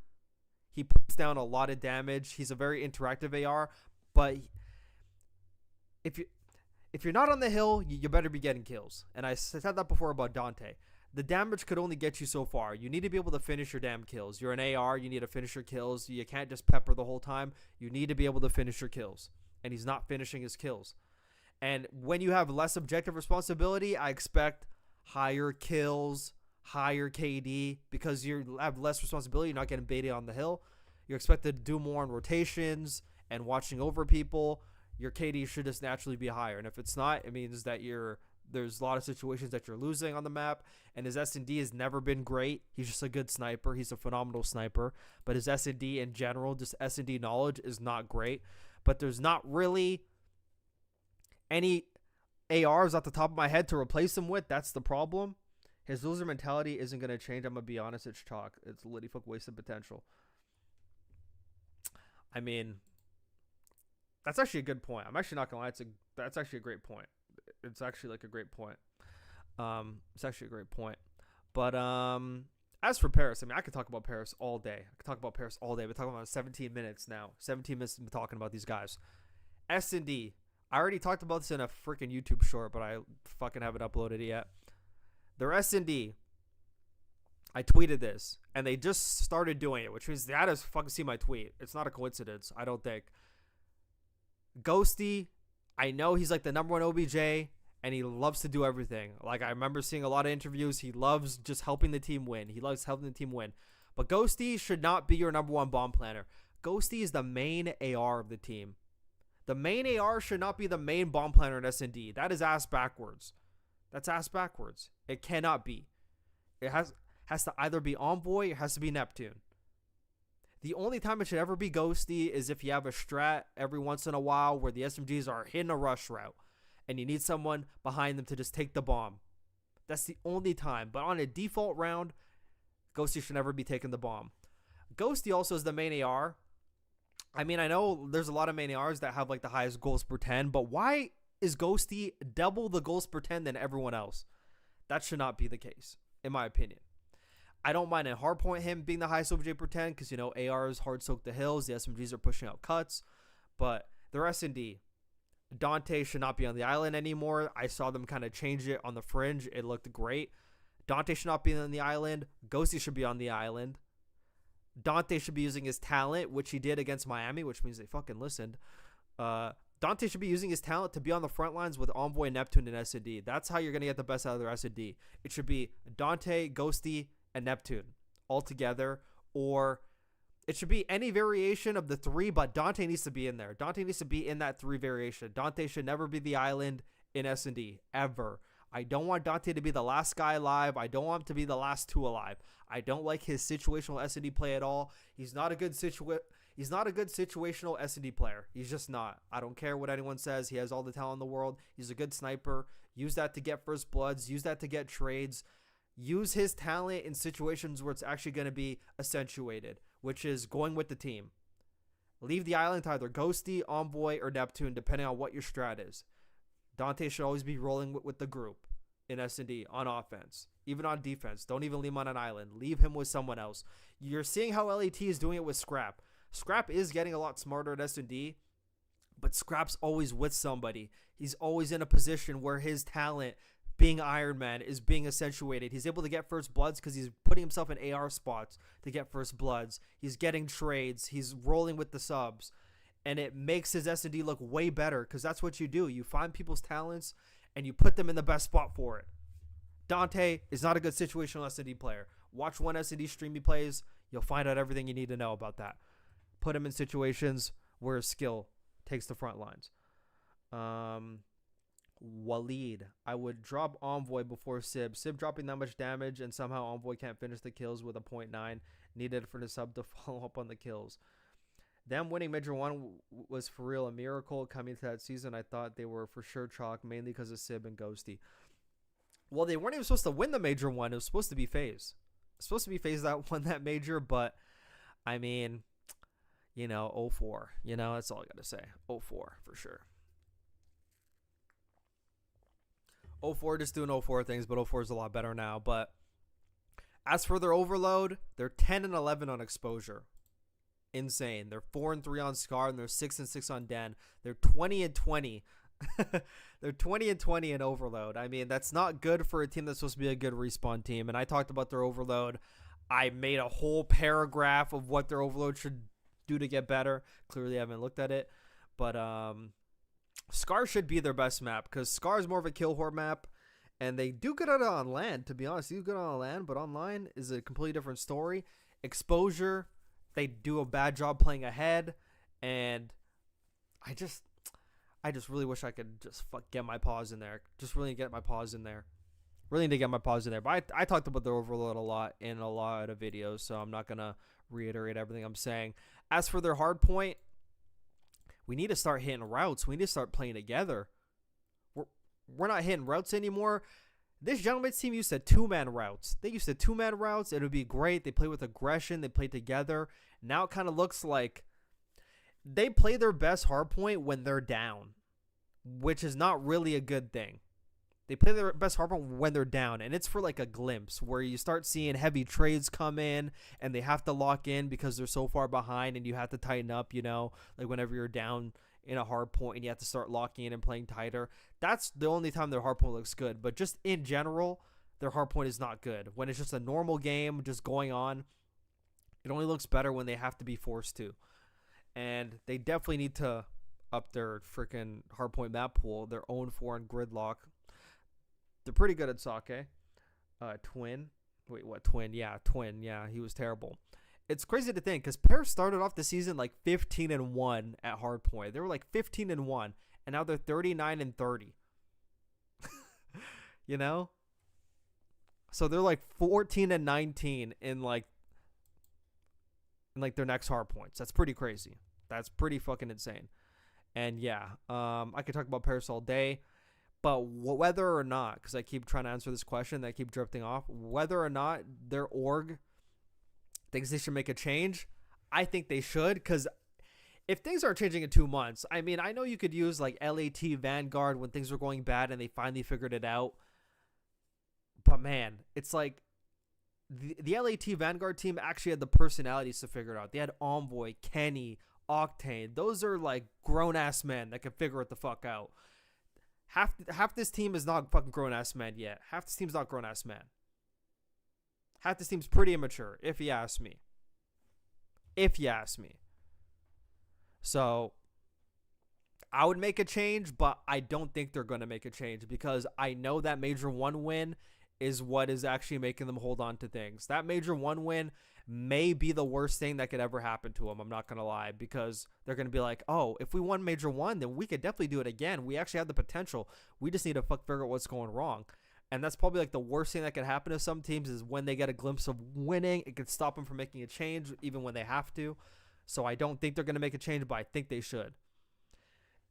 He puts down a lot of damage. He's a very interactive AR, but if you're not on the hill, you better be getting kills. And I said that before about Dante. The damage could only get you so far. You need to be able to finish your damn kills. You're an AR. You need to finish your kills. You can't just pepper the whole time. You need to be able to finish your kills. And he's not finishing his kills. And when you have less objective responsibility, I expect higher kills, higher KD, because you have less responsibility. You're not getting baited on the hill. You're expected to do more on rotations and watching over people. Your KD should just naturally be higher. And if it's not, it means that there's a lot of situations that you're losing on the map. And his S&D has never been great. He's just a good sniper. He's a phenomenal sniper. But his S&D in general, just S&D knowledge is not great. But there's not really any ARs off the top of my head to replace him with. That's the problem. His loser mentality isn't going to change. I'm going to be honest. It's chalk. It's litty fuck wasted potential. I mean, that's actually a good point. I'm actually not going to lie. That's actually a great point. It's actually like a great point. It's actually a great point. But as for Paris, I mean, I could talk about Paris all day. I've been talking about 17 minutes now. 17 minutes of talking about these guys. S&D. I already talked about this in a freaking YouTube short, but I fucking haven't uploaded it yet. Their S&D. I tweeted this, and they just started doing it, which means they had to fucking see my tweet. It's not a coincidence, I don't think. Ghosty, I know he's like the number one OBJ, and he loves to do everything. Like, I remember seeing a lot of interviews. He loves just helping the team win. But Ghosty should not be your number one bomb planner. Ghosty is the main AR of the team. The main AR should not be the main bomb planner in S&D. That is ass backwards. That's ass backwards. It cannot be. It has to either be Envoy or it has to be Neptune. The only time it should ever be Ghosty is if you have a strat every once in a while where the SMGs are hitting a rush route and you need someone behind them to just take the bomb. That's the only time. But on a default round, Ghosty should never be taking the bomb. Ghosty also is the main AR. I mean, I know there's a lot of main ARs that have like the highest goals per 10, but why is Ghosty double the goals per 10 than everyone else? That should not be the case, in my opinion. I don't mind a hardpoint him being the highest OBJ per 10 because, you know, ARs hard soak the hills. The SMGs are pushing out cuts. But their S&D, Dante should not be on the island anymore. I saw them kind of change it on the fringe. It looked great. Dante should not be on the island. Ghosty should be on the island. Dante should be using his talent, which he did against Miami, which means they fucking listened. Dante should be using his talent to be on the front lines with Envoy, Neptune, and S&D. That's how you're going to get the best out of their S&D. It should be Dante, Ghosty, and Neptune all together, or it should be any variation of the three, but Dante needs to be in there. Dante needs to be in that three variation. Dante should never be the island in S&D, ever. I don't want Dante to be the last guy alive. I don't want him to be the last two alive. I don't like his situational S&D play at all. He's not a good situational S&D player. He's just not. I don't care what anyone says. He has all the talent in the world. He's a good sniper. Use that to get first bloods. Use that to get trades. Use his talent in situations where it's actually going to be accentuated, which is going with the team. Leave the island to either Ghosty, Envoy, or Neptune, depending on what your strat is. Dante should always be rolling with the group in S&D on offense, even on defense. Don't even leave him on an island. Leave him with someone else. You're seeing how LAT is doing it with Scrap. Scrap is getting a lot smarter at S&D, but Scrap's always with somebody. He's always in a position where his talent, being Iron Man, is being accentuated. He's able to get first bloods because he's putting himself in AR spots to get first bloods. He's getting trades. He's rolling with the subs. And it makes his S&D look way better because that's what you do. You find people's talents and you put them in the best spot for it. Dante is not a good situational S&D player. Watch one S&D stream he plays. You'll find out everything you need to know about that. Put him in situations where his skill takes the front lines. Waleed, I would drop Envoy before Sib. Sib dropping that much damage, and somehow Envoy can't finish the kills with a .9 needed for the sub to follow up on the kills. Them winning Major 1 was for real a miracle. Coming to that season, I thought they were for sure chalk, mainly because of Sib and Ghosty. Well, they weren't even supposed to win the Major 1. It was supposed to be FaZe. It's supposed to be FaZe that won that Major, but, I mean, 0-4. That's all I got to say. 0-4 for sure. 0-4 just doing 0-4 things, but 0-4 is a lot better now. But as for their overload, they're 10-11 on exposure. Insane. They're 4-3 on Scar, and they're 6-6 on Den. They're 20-20. They're 20-20 in overload. I mean, that's not good for a team that's supposed to be a good respawn team. And I talked about their overload. I made a whole paragraph of what their overload should do to get better. Clearly, I haven't looked at it. But Scar should be their best map, because Scar is more of a kill whore map, and they do good at it on land, to be honest. They do good on land, but online is a completely different story. Exposure, they do a bad job playing ahead, and I just really wish I could just get my paws in there. Just really get my paws in there. Really need to get my paws in there. But I talked about their overload a lot in a lot of videos, so I'm not going to reiterate everything I'm saying. As for their hard point, we need to start hitting routes. We need to start playing together. We're not hitting routes anymore. This gentleman's team used to 2-man routes. They used to 2-man routes. It would be great. They play with aggression. They play together. Now it kind of looks like they play their best hardpoint when they're down, which is not really a good thing. They play their best hardpoint when they're down, and it's for like a glimpse where you start seeing heavy trades come in, and they have to lock in because they're so far behind, and you have to tighten up, like whenever you're down in a hard point and you have to start locking in and playing tighter. That's the only time their hard point looks good. But just in general, their hard point is not good. When it's just a normal game just going on, it only looks better when they have to be forced to. And they definitely need to up their freaking hardpoint map pool. Their own 4 in Gridlock. They're pretty good at Sake. Twin. Wait, what? Twin. Yeah, Twin. Yeah, he was terrible. It's crazy to think, because Paris started off the season like 15-1 at hardpoint. They were like 15-1, and now they're 39-30. So they're like 14-19 in like their next hardpoints. That's pretty crazy. That's pretty fucking insane. And yeah, I could talk about Paris all day, but whether or not, because I keep trying to answer this question, I keep drifting off, whether or not their org thinks they should make a change, I think they should, because if things are changing in 2 months, I mean, I know you could use like LAT Vanguard when things were going bad and they finally figured it out, but man, it's like the LAT Vanguard team actually had the personalities to figure it out. They had Envoy, Kenny, Octane. Those are like grown-ass men that can figure it the fuck out. Half this team is not fucking grown-ass men yet. Half this team's not grown-ass men. Half this team's pretty immature, if you ask me. So, I would make a change, but I don't think they're going to make a change, because I know that Major 1 win is what is actually making them hold on to things. That Major 1 win may be the worst thing that could ever happen to them, I'm not going to lie, because they're going to be like, oh, if we won Major 1, then we could definitely do it again. We actually have the potential. We just need to figure out what's going wrong. And that's probably like the worst thing that could happen to some teams, is when they get a glimpse of winning, it could stop them from making a change even when they have to. So I don't think they're going to make a change, but I think they should.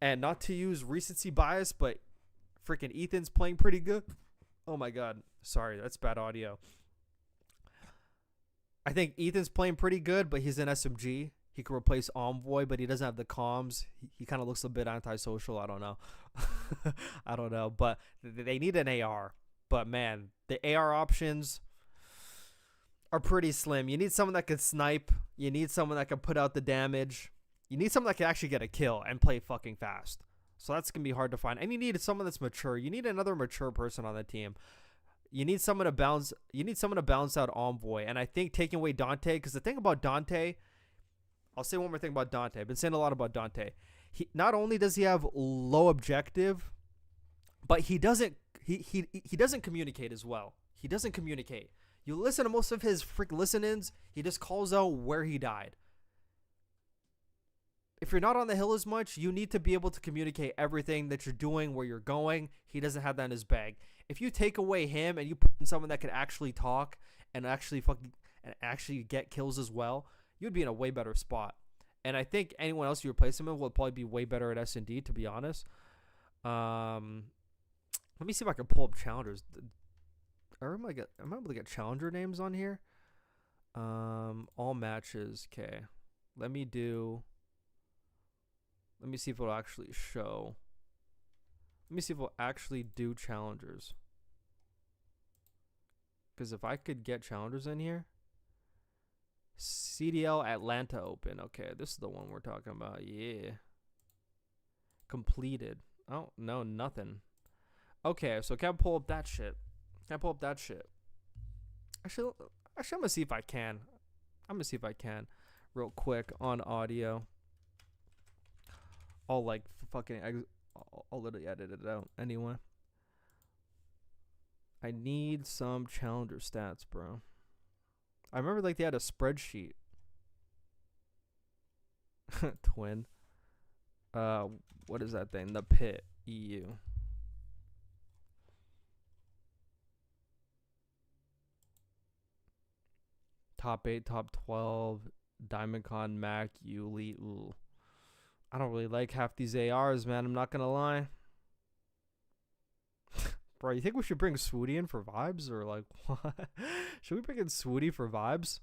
And not to use recency bias, but freaking Ethan's playing pretty good. Oh my God. Sorry, that's bad audio. I think Ethan's playing pretty good, but he's an SMG. He could replace Envoy, but he doesn't have the comms. He kind of looks a bit antisocial. I don't know. I don't know. But they need an AR. But, man, the AR options are pretty slim. You need someone that can snipe. You need someone that can put out the damage. You need someone that can actually get a kill and play fucking fast. So that's going to be hard to find. And you need someone that's mature. You need another mature person on the team. You need someone to balance. You need someone to balance out Envoy. And I think taking away Dante, because the thing about Dante, I'll say one more thing about Dante. I've been saying a lot about Dante. He not only does he have low objective, but he doesn't he doesn't communicate as well. He doesn't communicate. You listen to most of his freak listen-ins, he just calls out where he died. If you're not on the hill as much, you need to be able to communicate everything that you're doing, where you're going. He doesn't have that in his bag. If you take away him and you put in someone that could actually talk and actually get kills as well, you'd be in a way better spot. And I think anyone else you replace him with will probably be way better at S&D, to be honest. Let me see if I can pull up challengers. Am I able to get challenger names on here? All matches. Okay. Let me see if it'll actually show. Let me see if it'll actually do challengers. Because if I could get challengers in here. CDL Atlanta Open. Okay, this is the one we're talking about. Yeah. Completed. Oh, no, nothing. Okay, so can I pull up that shit? Actually, I'm going to see if I can. Real quick on audio. I'll literally edit it out anyway. I need some challenger stats, bro. I remember they had a spreadsheet. Twin. What is that thing? The Pit EU. Top 8, top 12, DiamondCon, Mac, Yuli. Ooh. I don't really like half these ARs, man. I'm not gonna lie. Bro, you think we should bring Swooty in for vibes? Or like, what? Should we bring in Swooty for vibes?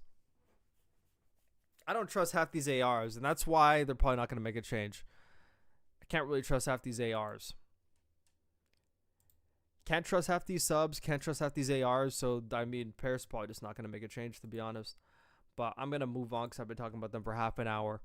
I don't trust half these ARs, and that's why they're probably not gonna make a change. I can't really trust half these ARs. Can't trust half these subs, can't trust half these ARs, so, I mean, Paris probably just not going to make a change, to be honest. But I'm going to move on because I've been talking about them for half an hour.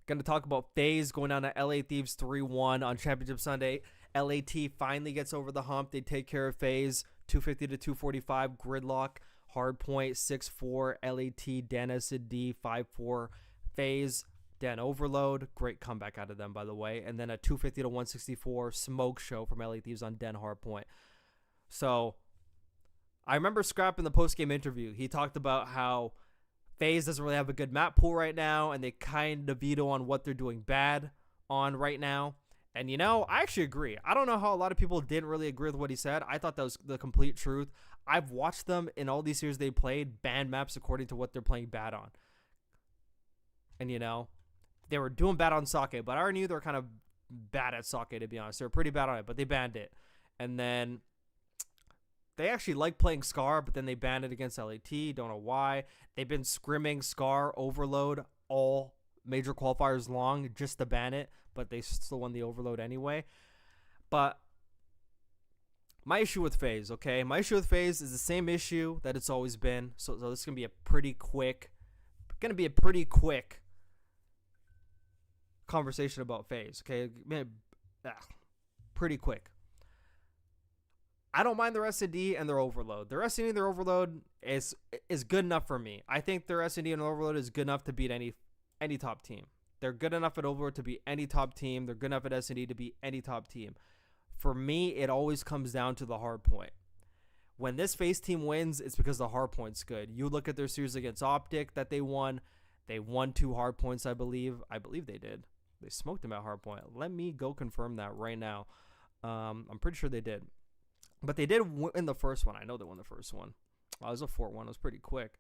Going to talk about FaZe going down to LA Thieves 3-1 on Championship Sunday. LAT finally gets over the hump. They take care of FaZe, 250 to 245, gridlock, hardpoint, 6-4, LAT, Dan S&D, 5-4, FaZe, Dan Overload, great comeback out of them, by the way. And then a 250 to 164 smoke show from LA Thieves on Den Hardpoint. So I remember Scrap in the post-game interview. He talked about how FaZe doesn't really have a good map pool right now, and they kind of veto on what they're doing bad on right now. And, you know, I actually agree. I don't know how a lot of people didn't really agree with what he said. I thought that was the complete truth. I've watched them in all these series they played ban maps according to what they're playing bad on. And, you know, they were doing bad on Sake, but I already knew they were kind of bad at Sake, to be honest. They were pretty bad on it, but they banned it. And then they actually like playing Scar, but then they banned it against LAT. Don't know why. They've been scrimming Scar Overload all major qualifiers long just to ban it, but they still won the Overload anyway. But my issue with FaZe, okay? My issue with FaZe is the same issue that it's always been. So this is going to be a pretty quick conversation about FaZe, okay? Pretty quick. I don't mind their S&D and their Overload. Their S&D and their Overload is good enough for me. I think their S&D and Overload is good enough to beat any top team. They're good enough at Overload to beat any top team. They're good enough at S&D to beat any top team. For me, it always comes down to the hard point. When this FaZe team wins, it's because the hard point's good. You look at their series against OpTic that they won. They won 2 hard points, I believe. I believe they did. They smoked them at hardpoint. Let me go confirm that right now. I'm pretty sure they did. But they did win the first one. I know they won the first one. It was a 4-1. It was pretty quick.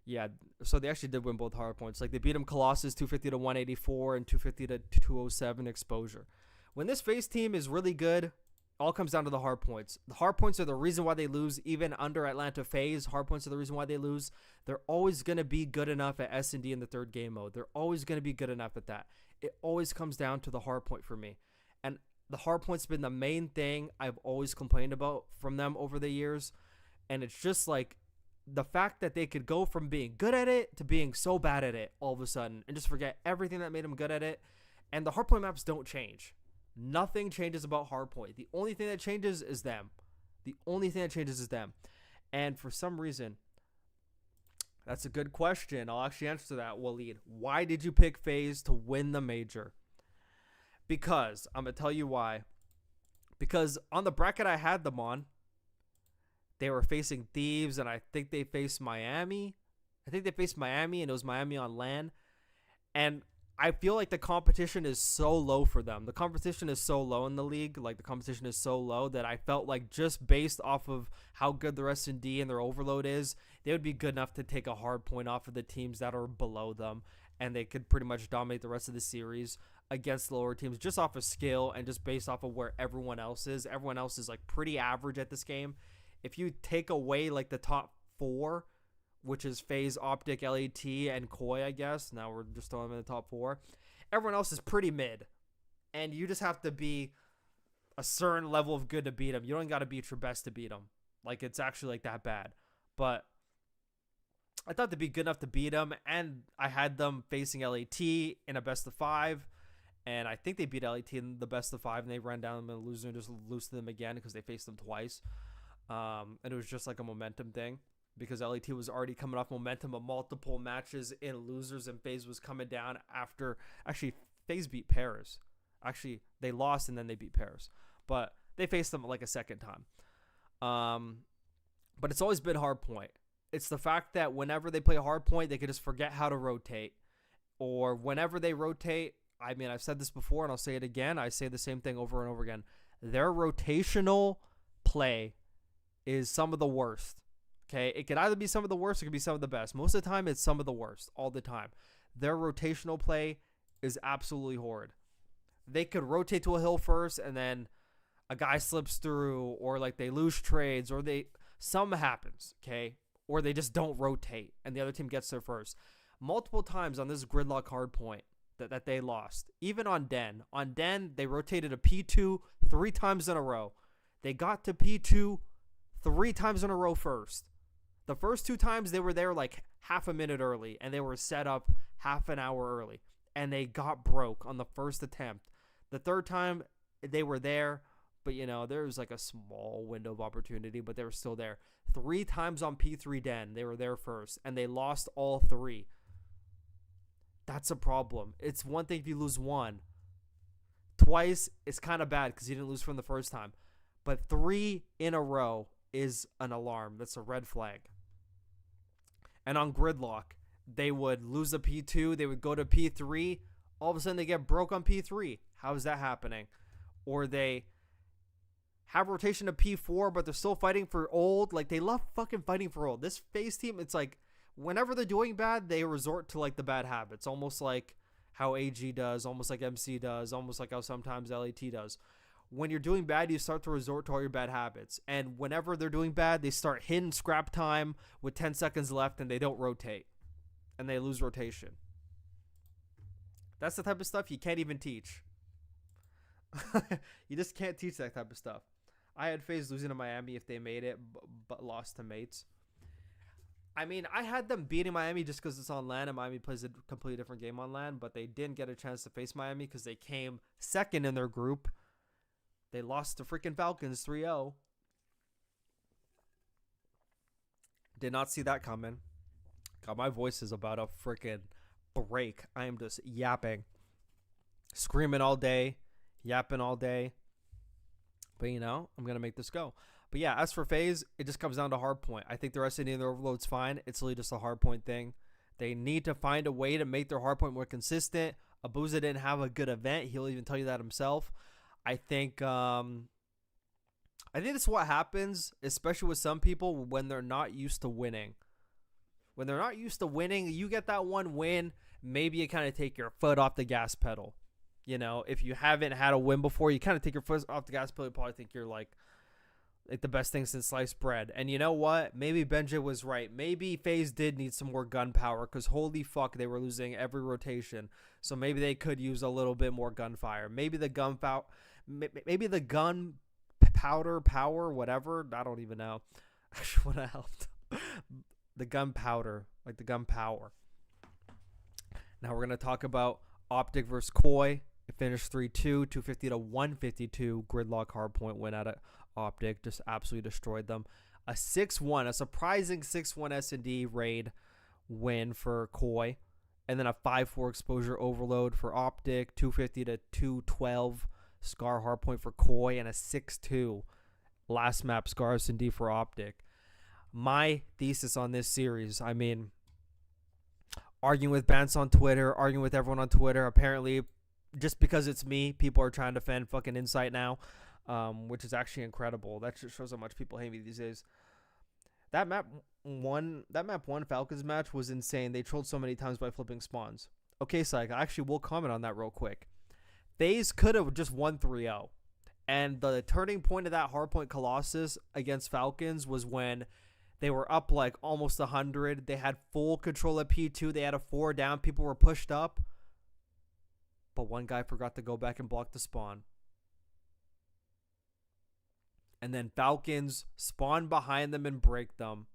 Yeah, so they actually did win both hardpoints. Like, they beat them Colossus 250 to 184 and 250 to 207 exposure. When this FaZe team is really good, all comes down to the hardpoints. The hardpoints are the reason why they lose. Even under Atlanta FaZe, hardpoints are the reason why they lose. They're always going to be good enough at S&D in the third game mode. They're always going to be good enough at that. It always comes down to the hardpoint for me. And the hardpoint's been the main thing I've always complained about from them over the years. And it's just like the fact that they could go from being good at it to being so bad at it all of a sudden and just forget everything that made them good at it. And the hardpoint maps don't change. Nothing changes about hardpoint. The only thing that changes is them. And for some reason, that's a good question. I'll actually answer that, Waleed. Why did you pick FaZe to win the major? Because I'm going to tell you why. Because on the bracket I had them on, they were facing Thieves, and I think they faced Miami. I think they faced Miami, and it was Miami on LAN. And I feel like the competition is so low for them. The competition is so low in the league. Like, the competition is so low that I felt like just based off of how good their S&D and their overload is, they would be good enough to take a hard point off of the teams that are below them. And they could pretty much dominate the rest of the series against lower teams just off of skill and just based off of where everyone else is. Everyone else is, like, pretty average at this game. If you take away, like, the top 4, which is FaZe, OpTic, LAT, and Koi, I guess. Now we're just throwing them in the top 4. Everyone else is pretty mid. And you just have to be a certain level of good to beat them. You don't got to beat your best to beat them. Like, it's actually, like, that bad. But I thought they'd be good enough to beat them. And I had them facing LAT in a best of 5. And I think they beat LAT in the best of 5. And they ran down them and loser and just lose to them again because they faced them twice. And it was just like a momentum thing. Because LAT was already coming off momentum of multiple matches in losers, and FaZe was coming down after. Actually, FaZe beat Paris. Actually, they lost and then they beat Paris, but they faced them like a second time. But it's always been hardpoint. It's the fact that whenever they play hardpoint, they can just forget how to rotate, or whenever they rotate. I mean, I've said this before and I'll say it again. I say the same thing over and over again. Their rotational play is some of the worst. Okay, it could either be some of the worst or it could be some of the best. Most of the time, it's some of the worst all the time. Their rotational play is absolutely horrid. They could rotate to a hill first, and then a guy slips through, or like they lose trades, or something happens, okay? Or they just don't rotate, and the other team gets there first. Multiple times on this gridlock hard point that they lost. Even on Den. On Den, they rotated a P2 3 times in a row. They got to P2 3 times in a row first. The first 2 times they were there like half a minute early, and they were set up half an hour early, and they got broke on the first attempt. The third time they were there, but there was like a small window of opportunity, but they were still there. 3 times on P3 Den, they were there first, and they lost all 3. That's a problem. It's one thing if you lose 1. Twice, it's kind of bad because you didn't lose from the first time. But 3 in a row is an alarm. That's a red flag. And on gridlock, they would lose a P2. They would go to P3. All of a sudden, they get broke on P3. How is that happening? Or they have rotation to P4, but they're still fighting for old. Like, they love fucking fighting for old. This FaZe team, it's like, whenever they're doing bad, they resort to, like, the bad habits. Almost like how AG does. Almost like MC does. Almost like how sometimes LAT does. When you're doing bad, you start to resort to all your bad habits. And whenever they're doing bad, they start hitting scrap time with 10 seconds left, and they don't rotate. And they lose rotation. That's the type of stuff you can't even teach. You just can't teach that type of stuff. I had FaZe losing to Miami if they made it, but lost to mates. I mean, I had them beating Miami just because it's on LAN, and Miami plays a completely different game on LAN, but they didn't get a chance to face Miami because they came second in their group. They lost to freaking Falcons 3-0. Did not see that coming. God, my voice is about to freaking break. I am just yapping. Screaming all day. Yapping all day. But, I'm going to make this go. But, yeah, as for FaZe, it just comes down to hard point. I think the rest of their overload's fine. It's really just a hard point thing. They need to find a way to make their hard point more consistent. Abuza didn't have a good event. He'll even tell you that himself. I think this is what happens, especially with some people, when they're not used to winning. When they're not used to winning, you get that one win, maybe you kind of take your foot off the gas pedal. If you haven't had a win before, you kind of take your foot off the gas pedal. You probably think you're like the best thing since sliced bread. And you know what? Maybe Benja was right. Maybe FaZe did need some more gunpowder because holy fuck, they were losing every rotation. So maybe they could use a little bit more gunfire. Maybe the gunpowder power, whatever. I don't even know. Actually, would have helped. The gunpowder, like the gunpower. Now we're going to talk about OpTic versus Koi. It finished 3-2, 250 to 152. Gridlock hardpoint win out of OpTic. Just absolutely destroyed them. A 6-1, a surprising 6-1 S&D raid win for Koi. And then a 5-4 exposure overload for OpTic. 250 to 212 Scar hardpoint for Koi, and a 6-2 last map Scar S&D for OpTic. My thesis on this series, I mean, arguing with Bance on Twitter, arguing with everyone on Twitter. Apparently, just because it's me, people are trying to defend fucking Insight now, which is actually incredible. That just shows how much people hate me these days. That map one Falcons match was insane. They trolled so many times by flipping spawns. Okay, Psych, I actually will comment on that real quick. FaZe could have just won 3-0. And the turning point of that hardpoint Colossus against Falcons was when they were up like almost 100. They had full control at P2. They had a 4 down. People were pushed up. But one guy forgot to go back and block the spawn. And then Falcons spawned behind them and break them.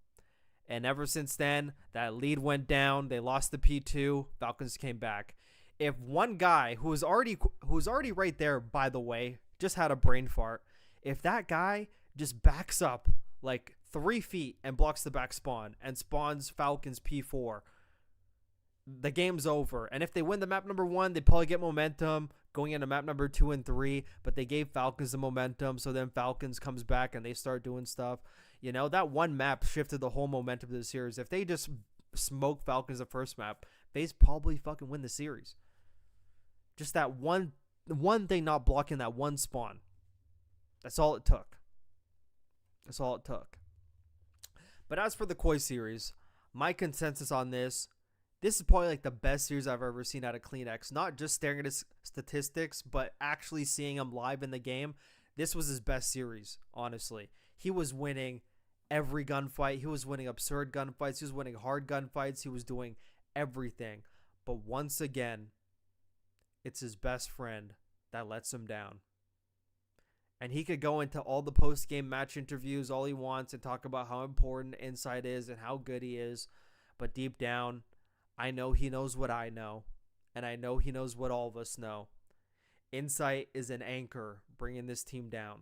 And ever since then, that lead went down. They lost the P2. Falcons came back. If one guy who was already right there, by the way, just had a brain fart, if that guy just backs up like 3 feet and blocks the back spawn and spawns Falcons P4, the game's over. And if they win the map number 1, they probably get momentum going into map number 2 and 3, but they gave Falcons the momentum, so then Falcons comes back and they start doing stuff. You know, that one map shifted the whole momentum of the series. If they just smoke Falcons the first map, FaZe probably fucking win the series. Just that one thing not blocking that one spawn. That's all it took. That's all it took. But as for the Koi series, my consensus on this is probably like the best series I've ever seen out of CleanX. Not just staring at his statistics, but actually seeing him live in the game. This was his best series, honestly. He was winning every gunfight. He was winning absurd gunfights. He was winning hard gunfights. He was doing everything. But once again, it's his best friend that lets him down. And he could go into all the post-game match interviews all he wants and talk about how important Insight is and how good he is. But deep down, I know he knows what I know. And I know he knows what all of us know. Insight is an anchor bringing this team down.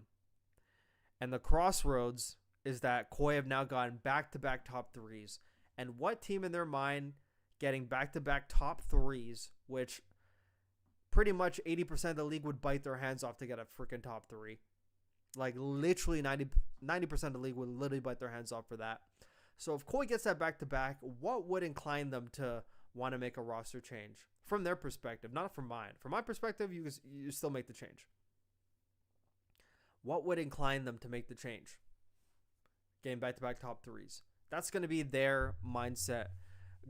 And the crossroads is that Koi have now gotten back-to-back top 3s. And what team in their mind getting back-to-back top 3s, which pretty much 80% of the league would bite their hands off to get a freaking top 3. Like literally 90% of the league would literally bite their hands off for that. So if Koi gets that back-to-back, what would incline them to want to make a roster change? From their perspective, not from mine. From my perspective, you still make the change. What would incline them to make the change? Getting back-to-back top 3s. That's going to be their mindset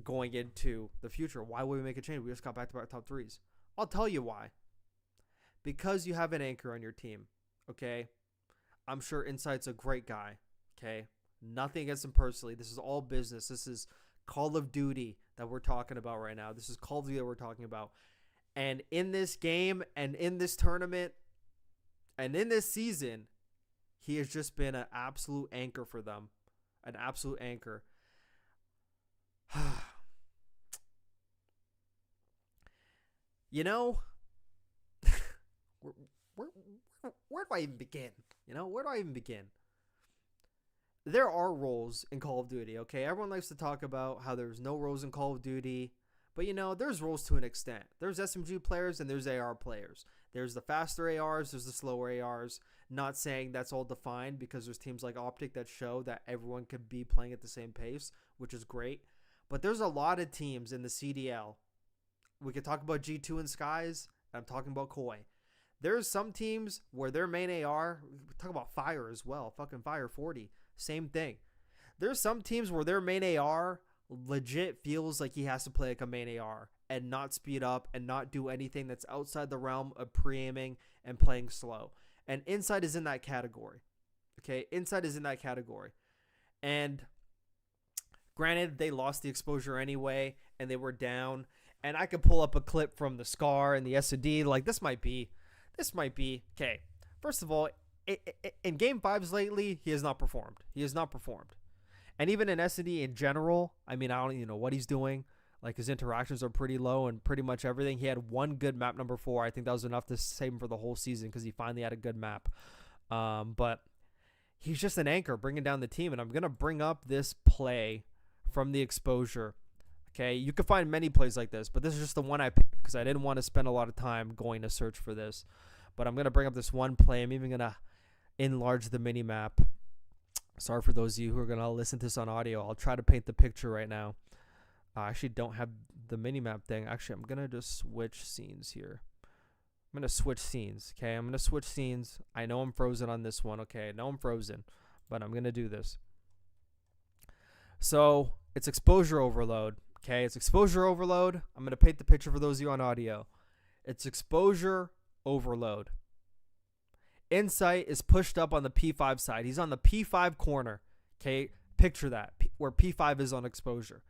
going into the future. Why would we make a change? We just got back-to-back top 3s. I'll tell you why. Because you have an anchor on your team, okay? I'm sure Insight's a great guy, okay? Nothing against him personally. This is all business. This is Call of Duty that we're talking about right now. This is Call of Duty that we're talking about. And in this game and in this tournament and in this season, he has just been an absolute anchor for them. An absolute anchor. You know, where do I even begin? You know, where do I even begin? There are roles in Call of Duty, okay? Everyone likes to talk about how there's no roles in Call of Duty. But, you know, there's roles to an extent. There's SMG players and there's AR players. There's the faster ARs, there's the slower ARs. Not saying that's all defined because there's teams like OpTic that show that everyone could be playing at the same pace, which is great. But there's a lot of teams in the CDL. We could talk about G2 and Skies. I'm talking about Koi. There's some teams where their main AR, we talk about Fire as well. Fucking Fire 40. Same thing. There's some teams where their main AR legit feels like he has to play like a main AR and not speed up and not do anything that's outside the realm of pre-aiming and playing slow. And Insight is in that category. Okay? Insight is in that category. And granted, they lost the exposure anyway and they were down. And I could pull up a clip from the Scar and the S&D. Like, this might be. Okay, first of all, in Game 5s lately, he has not performed. And even in S&D in general, I mean, I don't even know what he's doing. Like, his interactions are pretty low and pretty much everything. He had one good map number 4. I think that was enough to save him for the whole season because he finally had a good map. But he's just an anchor bringing down the team. And I'm going to bring up this play from the exposure. Okay, you can find many plays like this, but this is just the one I picked because I didn't want to spend a lot of time going to search for this. But I'm going to bring up this one play. I'm even going to enlarge the mini map. Sorry for those of you who are going to listen to this on audio. I'll try to paint the picture right now. I actually don't have the mini map thing. Actually, I'm going to just switch scenes here. I'm going to switch scenes, okay? I'm going to switch scenes. I know I'm frozen on this one, okay? I know I'm frozen, but I'm going to do this. So, it's exposure overload, okay? It's exposure overload. I'm going to paint the picture for those of you on audio. It's exposure overload. Insight is pushed up on the P5 side. He's on the P5 corner, okay? Picture that, where P5 is on exposure.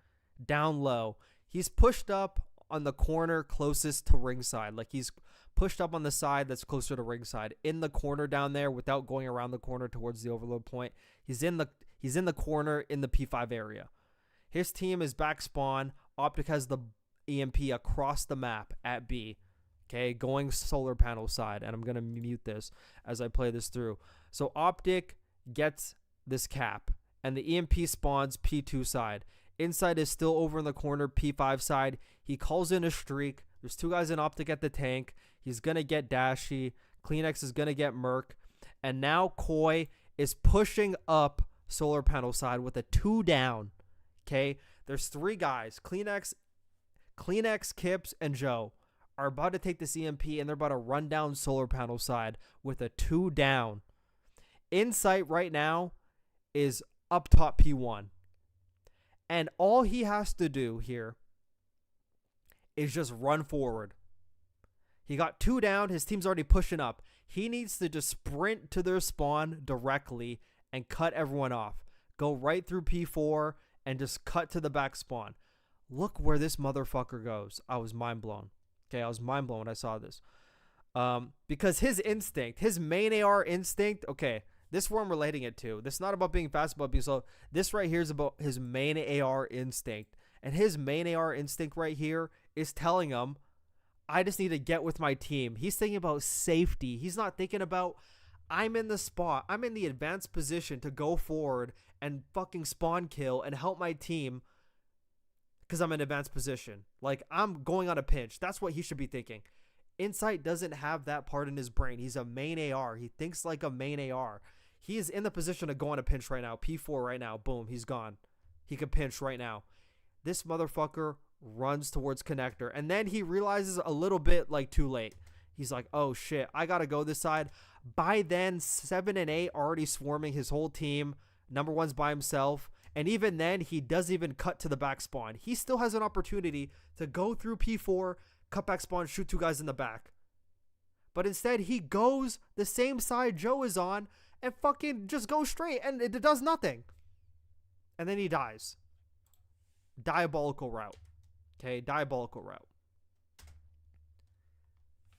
Down low. He's pushed up on the corner closest to ringside. Like he's pushed up on the side that's closer to ringside. In the corner down there without going around the corner towards the overload point. He's in the corner in the P5 area. His team is back spawn. OpTic has the EMP across the map at B. Okay, going solar panel side. And I'm going to mute this as I play this through. So OpTic gets this cap. And the EMP spawns P2 side. Insight is still over in the corner, P5 side. He calls in a streak. There's two guys in OpTic at the tank. He's going to get Dashy. Kleenex is going to get Merc. And now Koi is pushing up solar panel side with a 2 down. Okay, there's 3 guys. Kleenex, Kips, and Joe are about to take this EMP, and they're about to run down solar panel side with a 2 down. Insight right now is up top P1. And all he has to do here is just run forward. He got 2 down. His team's already pushing up. He needs to just sprint to their spawn directly and cut everyone off. Go right through P4 and just cut to the back spawn. Look where this motherfucker goes. I was mind blown. Okay, I was mind blown when I saw this. Because his instinct, his main AR instinct, okay, this is where I'm relating it to. This is not about being fast, about being slow. This right here is about his main AR instinct. And his main AR instinct right here is telling him, I just need to get with my team. He's thinking about safety. He's not thinking about, I'm in the spot. I'm in the advanced position to go forward and fucking spawn kill and help my team because I'm in advanced position. Like, I'm going on a pinch. That's what he should be thinking. Insight doesn't have that part in his brain. He's a main AR. He thinks like a main AR. He is in the position to go on a pinch right now. P4 right now. Boom, he's gone. He could pinch right now. This motherfucker runs towards connector. And then he realizes a little bit like too late. He's like, oh shit, I gotta go this side. By then, 7 and 8 already swarming his whole team. Number 1's by himself. And even then, he doesn't even cut to the back spawn. He still has an opportunity to go through P4, cut back spawn, shoot 2 guys in the back. But instead, he goes the same side Joe is on and fucking just goes straight. And it does nothing. And then he dies. Diabolical route. Okay, diabolical route.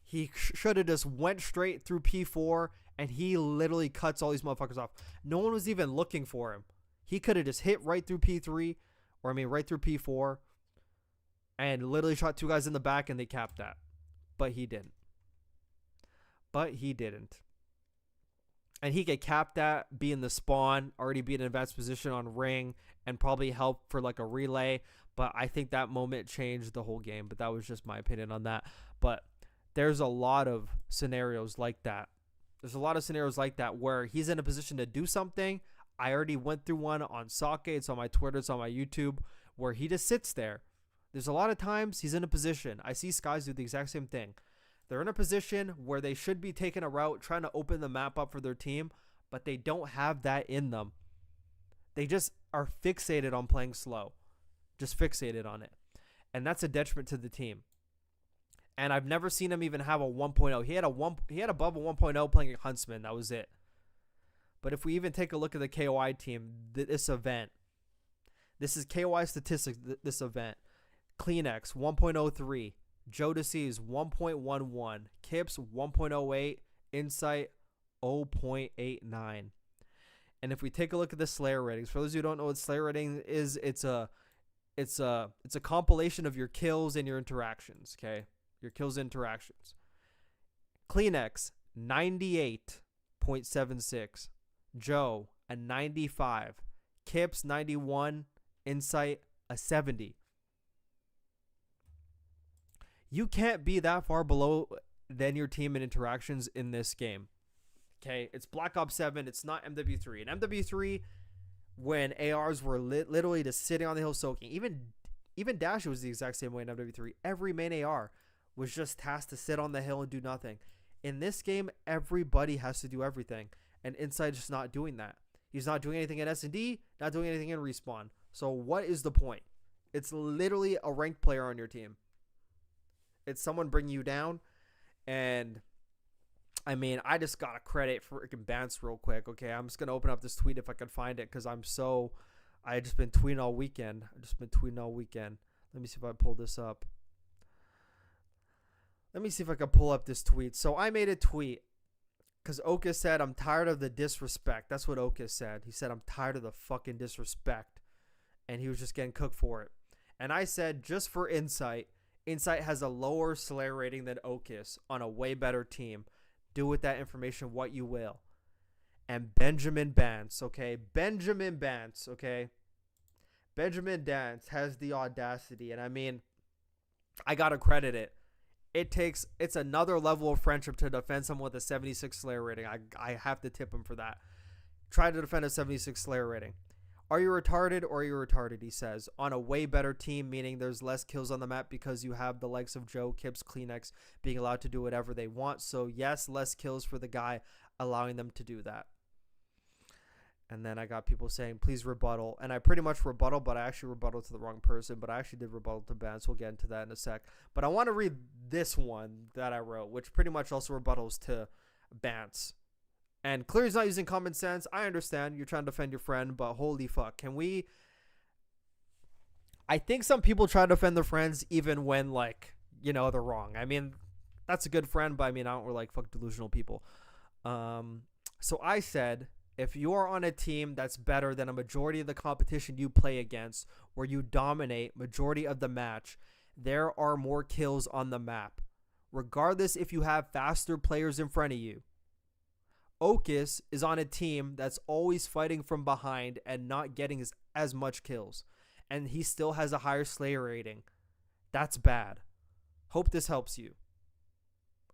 He should have just went straight through P4, and he literally cuts all these motherfuckers off. No one was even looking for him. He could have just hit right through P3, or I mean right through P4, and literally shot 2 guys in the back, and they capped that. But he didn't. And he could cap that, be in the spawn, already be in an advanced position on ring, and probably help for like a relay. But I think that moment changed the whole game. But that was just my opinion on that. But there's a lot of scenarios like that. There's a lot of scenarios like that where he's in a position to do something. I already went through one on Sake. It's on my Twitter. It's on my YouTube, where he just sits there. There's a lot of times he's in a position. I see Skies do the exact same thing. They're in a position where they should be taking a route, trying to open the map up for their team, but they don't have that in them. They just are fixated on playing slow. Just fixated on it. And that's a detriment to the team. And I've never seen him even have a 1.0. He had above a 1.0 playing Huntsman. That was it. But if we even take a look at the KOI team, this event, this is KOI statistics, this event. Kleenex, 1.03. Jodeci's 1.11. Kips, 1.08. Insight, 0.89. And if we take a look at the Slayer ratings, for those who don't know what Slayer rating is, it's a compilation of your kills and your interactions, okay? Your kills and interactions. Kleenex, 98.76. Joe, a 95. Kips, 91. Insight, a 70. You can't be that far below than your team in interactions in this game. Okay, it's Black Ops 7. It's not MW3. In MW3, when ARs were literally just sitting on the hill soaking, even Dash was the exact same way in MW3. Every main AR was just tasked to sit on the hill and do nothing. In this game, everybody has to do everything, and Inside's just not doing that. He's not doing anything in S&D, not doing anything in Respawn. So what is the point? It's literally a ranked player on your team. It's someone bringing you down, and I mean, I just got to credit freaking Bance real quick, okay? I'm just going to open up this tweet if I can find it because I just been tweeting all weekend. Let me see if I pull this up. Let me see if I can pull up this tweet. So I made a tweet because Oka said, I'm tired of the disrespect. That's what Oka said. He said, I'm tired of the fucking disrespect. And he was just getting cooked for it. And I said, just for Insight has a lower Slayer rating than Okus on a way better team. Do with that information what you will. And Benjamin Bance, okay? Benjamin Bance has the audacity. And I mean, I got to credit it. It's another level of friendship to defend someone with a 76 Slayer rating. I have to tip him for that. Try to defend a 76 Slayer rating. Are you retarded or are you retarded, he says. On a way better team, meaning there's less kills on the map because you have the likes of Joe, Kips, Kleenex being allowed to do whatever they want. So yes, less kills for the guy, allowing them to do that. And then I got people saying, please rebuttal. And I pretty much rebuttal, but I actually rebuttal to the wrong person. But I actually did rebuttal to Bance. We'll get into that in a sec. But I want to read this one that I wrote, which pretty much also rebuttals to Bance. And clearly he's not using common sense. I understand you're trying to defend your friend, but holy fuck. Can we... I think some people try to defend their friends even when, like, you know, they're wrong. I mean, that's a good friend, but I mean, I don't really like fuck delusional people. So I said... if you are on a team that's better than a majority of the competition you play against, where you dominate majority of the match, there are more kills on the map, regardless if you have faster players in front of you. Okus is on a team that's always fighting from behind and not getting as much kills, and he still has a higher Slayer rating. That's bad. Hope this helps you.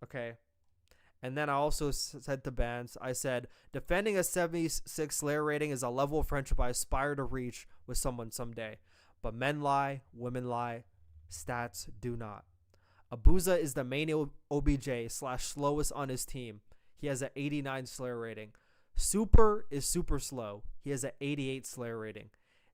Okay? And then I also said to Bance, I said, defending a 76 Slayer rating is a level of friendship I aspire to reach with someone someday. But men lie, women lie, stats do not. Abuza is the main OBJ / slowest on his team. He has an 89 Slayer rating. Super is super slow. He has an 88 Slayer rating.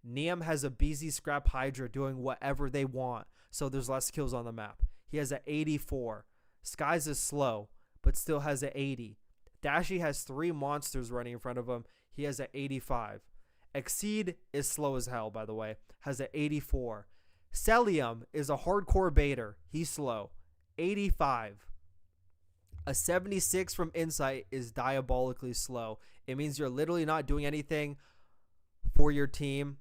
Niam has a BZ Scrap Hydra doing whatever they want, so there's less kills on the map. He has an 84. Skies is slow, but still has an 80. Dashi has 3 monsters running in front of him. He has an 85. Exceed is slow as hell, by the way. Has an 84. Celium is a hardcore baiter. He's slow. 85. A 76 from Insight is diabolically slow. It means you're literally not doing anything for your team.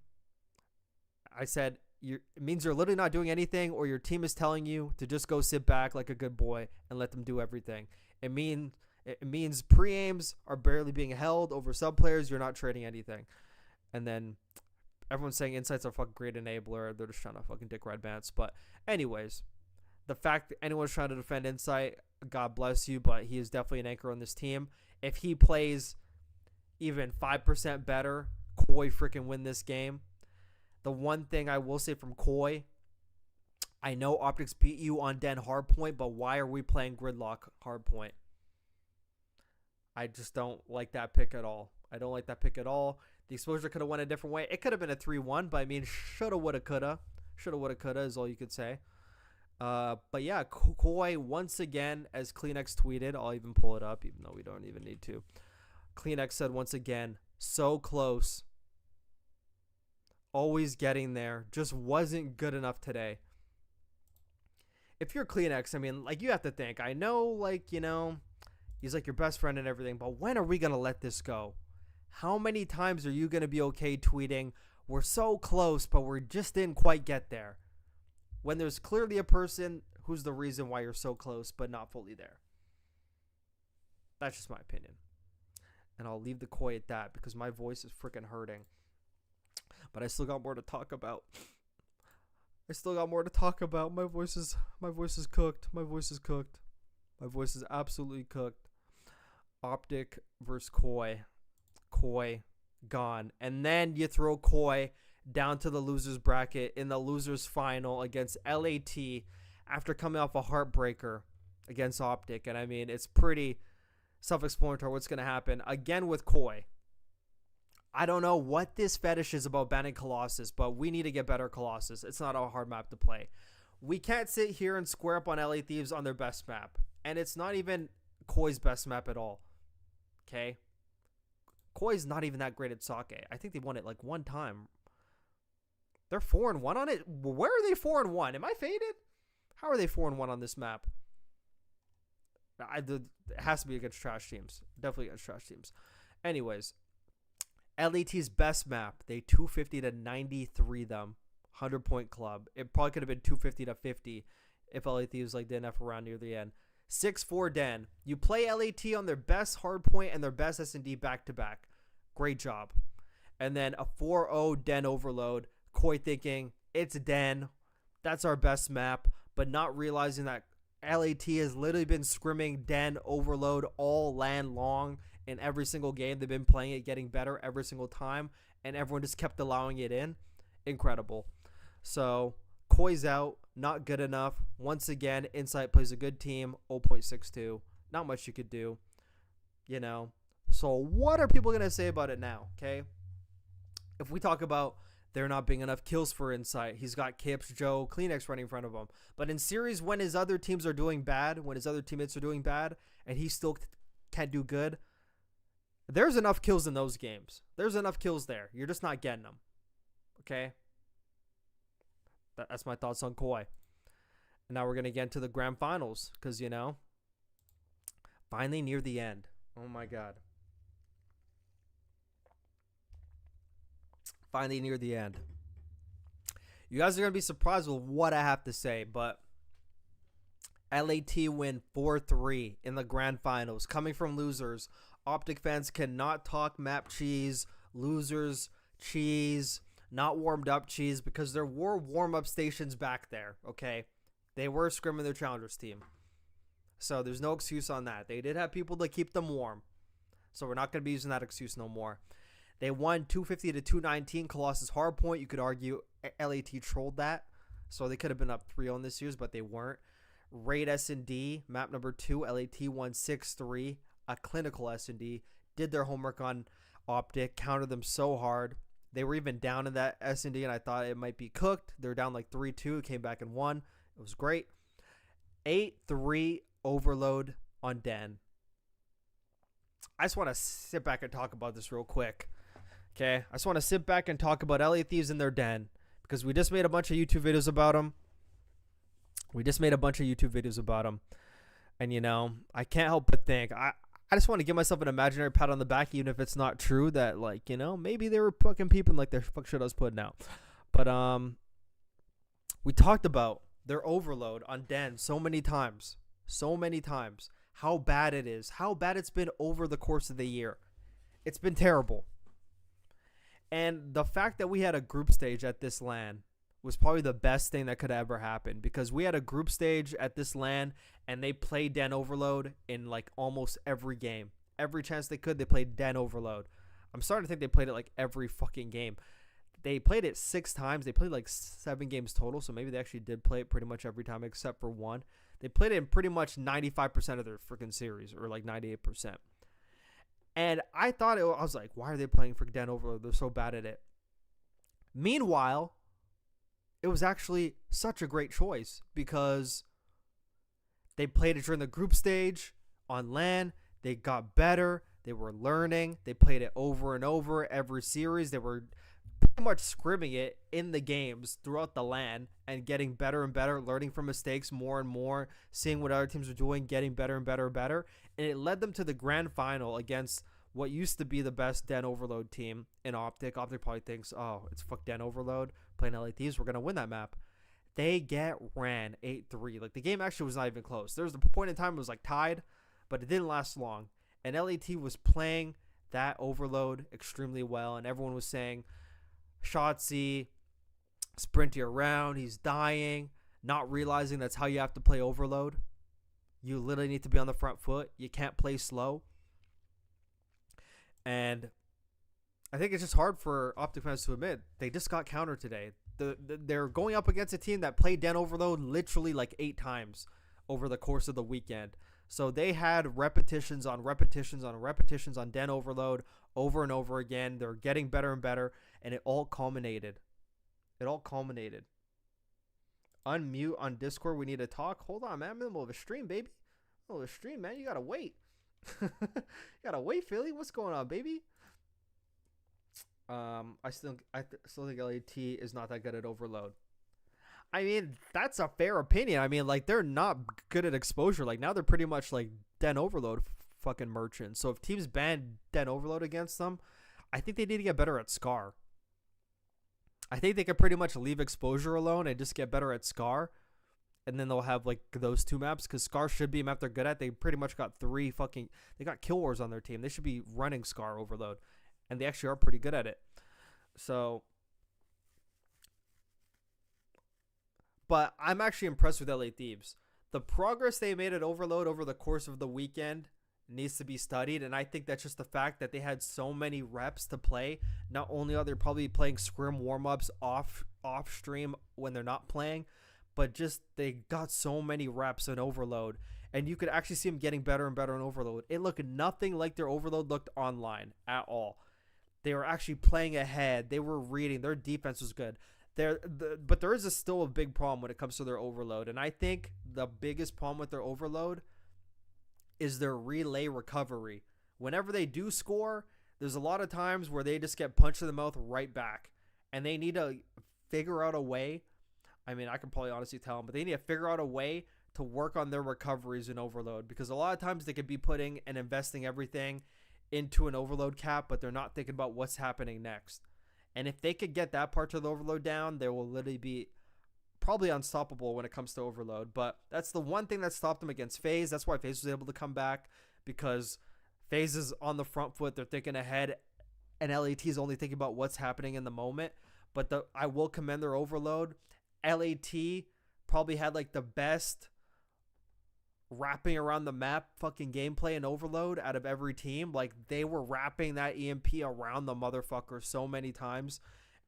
I said it means you're literally not doing anything, or your team is telling you to just go sit back like a good boy and let them do everything. It means pre-aims are barely being held over sub players. You're not trading anything. And then everyone's saying Insight's a fucking great enabler. They're just trying to fucking dick ride Bance. But anyways, the fact that anyone's trying to defend Insight, God bless you, but he is definitely an anchor on this team. If he plays even 5% better, Koi freaking win this game. The one thing I will say from Koi, I know OpTics beat you on Den Hardpoint, but why are we playing Gridlock Hardpoint? I just don't like that pick at all. I don't like that pick at all. The exposure could have went a different way. It could have been a 3-1, but I mean, shoulda, woulda, coulda. Shoulda, woulda, coulda is all you could say. But yeah, Koi once again, as Kleenex tweeted, I'll even pull it up, even though we don't even need to. Kleenex said once again, so close. Always getting there. Just wasn't good enough today. If you're Kleenex, I mean, like, you have to think. I know, like, you know, he's like your best friend and everything, but when are we going to let this go? How many times are you going to be okay tweeting, we're so close, but we just didn't quite get there? When there's clearly a person who's the reason why you're so close, but not fully there. That's just my opinion. And I'll leave the Koi at that because my voice is freaking hurting. But I still got more to talk about. My voice is cooked. My voice is absolutely cooked. OpTic versus Koi. Koi gone. And then you throw Koi down to the losers bracket in the losers final against LAT after coming off a heartbreaker against OpTic. And I mean, it's pretty self-explanatory what's going to happen. Again with Koi. I don't know what this fetish is about banning Colossus, but we need to get better Colossus. It's not a hard map to play. We can't sit here and square up on LA Thieves on their best map. And it's not even Koi's best map at all. Okay? Koi's not even that great at sake. I think they won it like one time. They're 4-1 on it. Where are they 4-1? Am I faded? How are they 4-1 on this map? It has to be against trash teams. Definitely against trash teams. Anyways, LAT's best map. They 250 to 93 them. 100-point club. It probably could have been 250 to 50 if LAT was like DNF around near the end. 6-4 Den. You play LAT on their best hardpoint and their best S&D back-to-back. Great job. And then a 4-0 Den overload. Koi thinking, it's Den. That's our best map. But not realizing that LAT has literally been scrimming Den overload all LAN long in every single game. They've been playing it, getting better every single time. And everyone just kept allowing it in. Incredible. So, Koi's out. Not good enough. Once again, Insight plays a good team. 0.62. Not much you could do. You know. So, what are people going to say about it now? Okay. If we talk about there not being enough kills for Insight, he's got Kips, Joe, Kleenex running in front of him. But in series, when his other teams are doing bad, when his other teammates are doing bad, and he still can't do good, there's enough kills in those games. There's enough kills there. You're just not getting them. Okay? That's my thoughts on Koi. And now we're going to get into the grand finals because, you know, finally near the end. Oh, my God. Finally near the end. You guys are going to be surprised with what I have to say, but LAT win 4-3 in the grand finals. Coming from losers, OpTic fans cannot talk map cheese, losers cheese, not warmed up cheese, because there were warm-up stations back there, okay? They were scrimming their challengers team. So there's no excuse on that. They did have people to keep them warm. So we're not going to be using that excuse no more. They won 250 to 219. Colossus hardpoint. You could argue LAT trolled that. So they could have been up 3-0 in this series, but they weren't. Raid S&D, map number 2. LAT won 6-3. A clinical S&D. Did their homework on OpTic. Countered them so hard. They were even down in that S&D, and I thought it might be cooked. They were down like 3-2. Came back and won. It was great. 8-3 overload on Den. I just want to sit back and talk about this real quick. Okay? I just want to sit back and talk about LA Thieves in their Den, because we just made a bunch of YouTube videos about them. And, you know, I can't help but think. I just want to give myself an imaginary pat on the back, even if it's not true, that, like, you know, maybe they were fucking peeping like their fuck shit I was putting out. But, we talked about their overload on Den so many times. How bad it is. How bad it's been over the course of the year. It's been terrible. And the fact that we had a group stage at this LAN was probably the best thing that could ever happen, because we had a group stage at this LAN and they played Den Overload in like almost every game. Every chance they could, they played Den Overload. I'm starting to think they played it like every fucking game. They played it 6 times. They played like 7 games total, so maybe they actually did play it pretty much every time except for one. They played it in pretty much 95% of their freaking series, or like 98%. And I thought, I was like, why are they playing for Den Overload? They're so bad at it. Meanwhile, it was actually such a great choice, because they played it during the group stage on LAN. They got better. They were learning. They played it over and over every series. They were pretty much scrimming it in the games throughout the LAN and getting better and better, learning from mistakes more and more, seeing what other teams are doing, getting better and better and better. And it led them to the grand final against what used to be the best Den Overload team in OpTic. OpTic probably thinks, oh, it's fuck Den Overload, playing LA Thieves, we're going to win that map. They get ran 8-3. Like, the game actually was not even close. There was a point in time it was like tied, but it didn't last long. And LAT was playing that Overload extremely well, and everyone was saying, Shotzi, sprint you around, he's dying, not realizing that's how you have to play Overload. You literally need to be on the front foot. You can't play slow. And I think it's just hard for OpTic fans to admit. They just got countered today. They're going up against a team that played Den Overload literally like 8 times over the course of the weekend. So they had repetitions on repetitions on repetitions on Den Overload over and over again. They're getting better and better, and it all culminated. Unmute on Discord. We need to talk. Hold on, man. I'm in the middle of a stream, baby. Middle of a stream, man. You gotta wait. You gotta wait, Philly. What's going on, baby? I still think LAT is not that good at overload. I mean, that's a fair opinion. I mean, like, they're not good at exposure. Like, now they're pretty much like Den Overload fucking merchants. So if teams ban Den Overload against them, I think they need to get better at Scar. I think they could pretty much leave exposure alone and just get better at Scar. And then they'll have, like, those 2 maps. Because Scar should be a map they're good at. They pretty much got 3 fucking... They got Kill Wars on their team. They should be running Scar Overload. And they actually are pretty good at it. So... But I'm actually impressed with LA Thieves. The progress they made at Overload over the course of the weekend needs to be studied. And I think that's just the fact that they had so many reps to play. Not only are they probably playing scrim warm-ups off stream when they're not playing, but just they got so many reps in Overload. And you could actually see them getting better and better in Overload. It looked nothing like their Overload looked online at all. They were actually playing ahead. They were reading. Their defense was good. But there is still a big problem when it comes to their Overload. And I think the biggest problem with their Overload is their relay recovery. Whenever they do score, there's a lot of times where they just get punched in the mouth right back. And they need to figure out a way. I mean, I can probably honestly tell them, but they need to figure out a way to work on their recoveries in Overload. Because a lot of times they could be putting and investing everything into an Overload cap, but they're not thinking about what's happening next. And if they could get that part to the Overload down, they will literally be probably unstoppable when it comes to Overload. But that's the one thing that stopped them against FaZe. That's why FaZe was able to come back, because FaZe is on the front foot. They're thinking ahead, and LAT is only thinking about what's happening in the moment. But I will commend their Overload. LAT probably had like the best wrapping around the map fucking gameplay and Overload out of every team. Like, they were wrapping that EMP around the motherfucker so many times,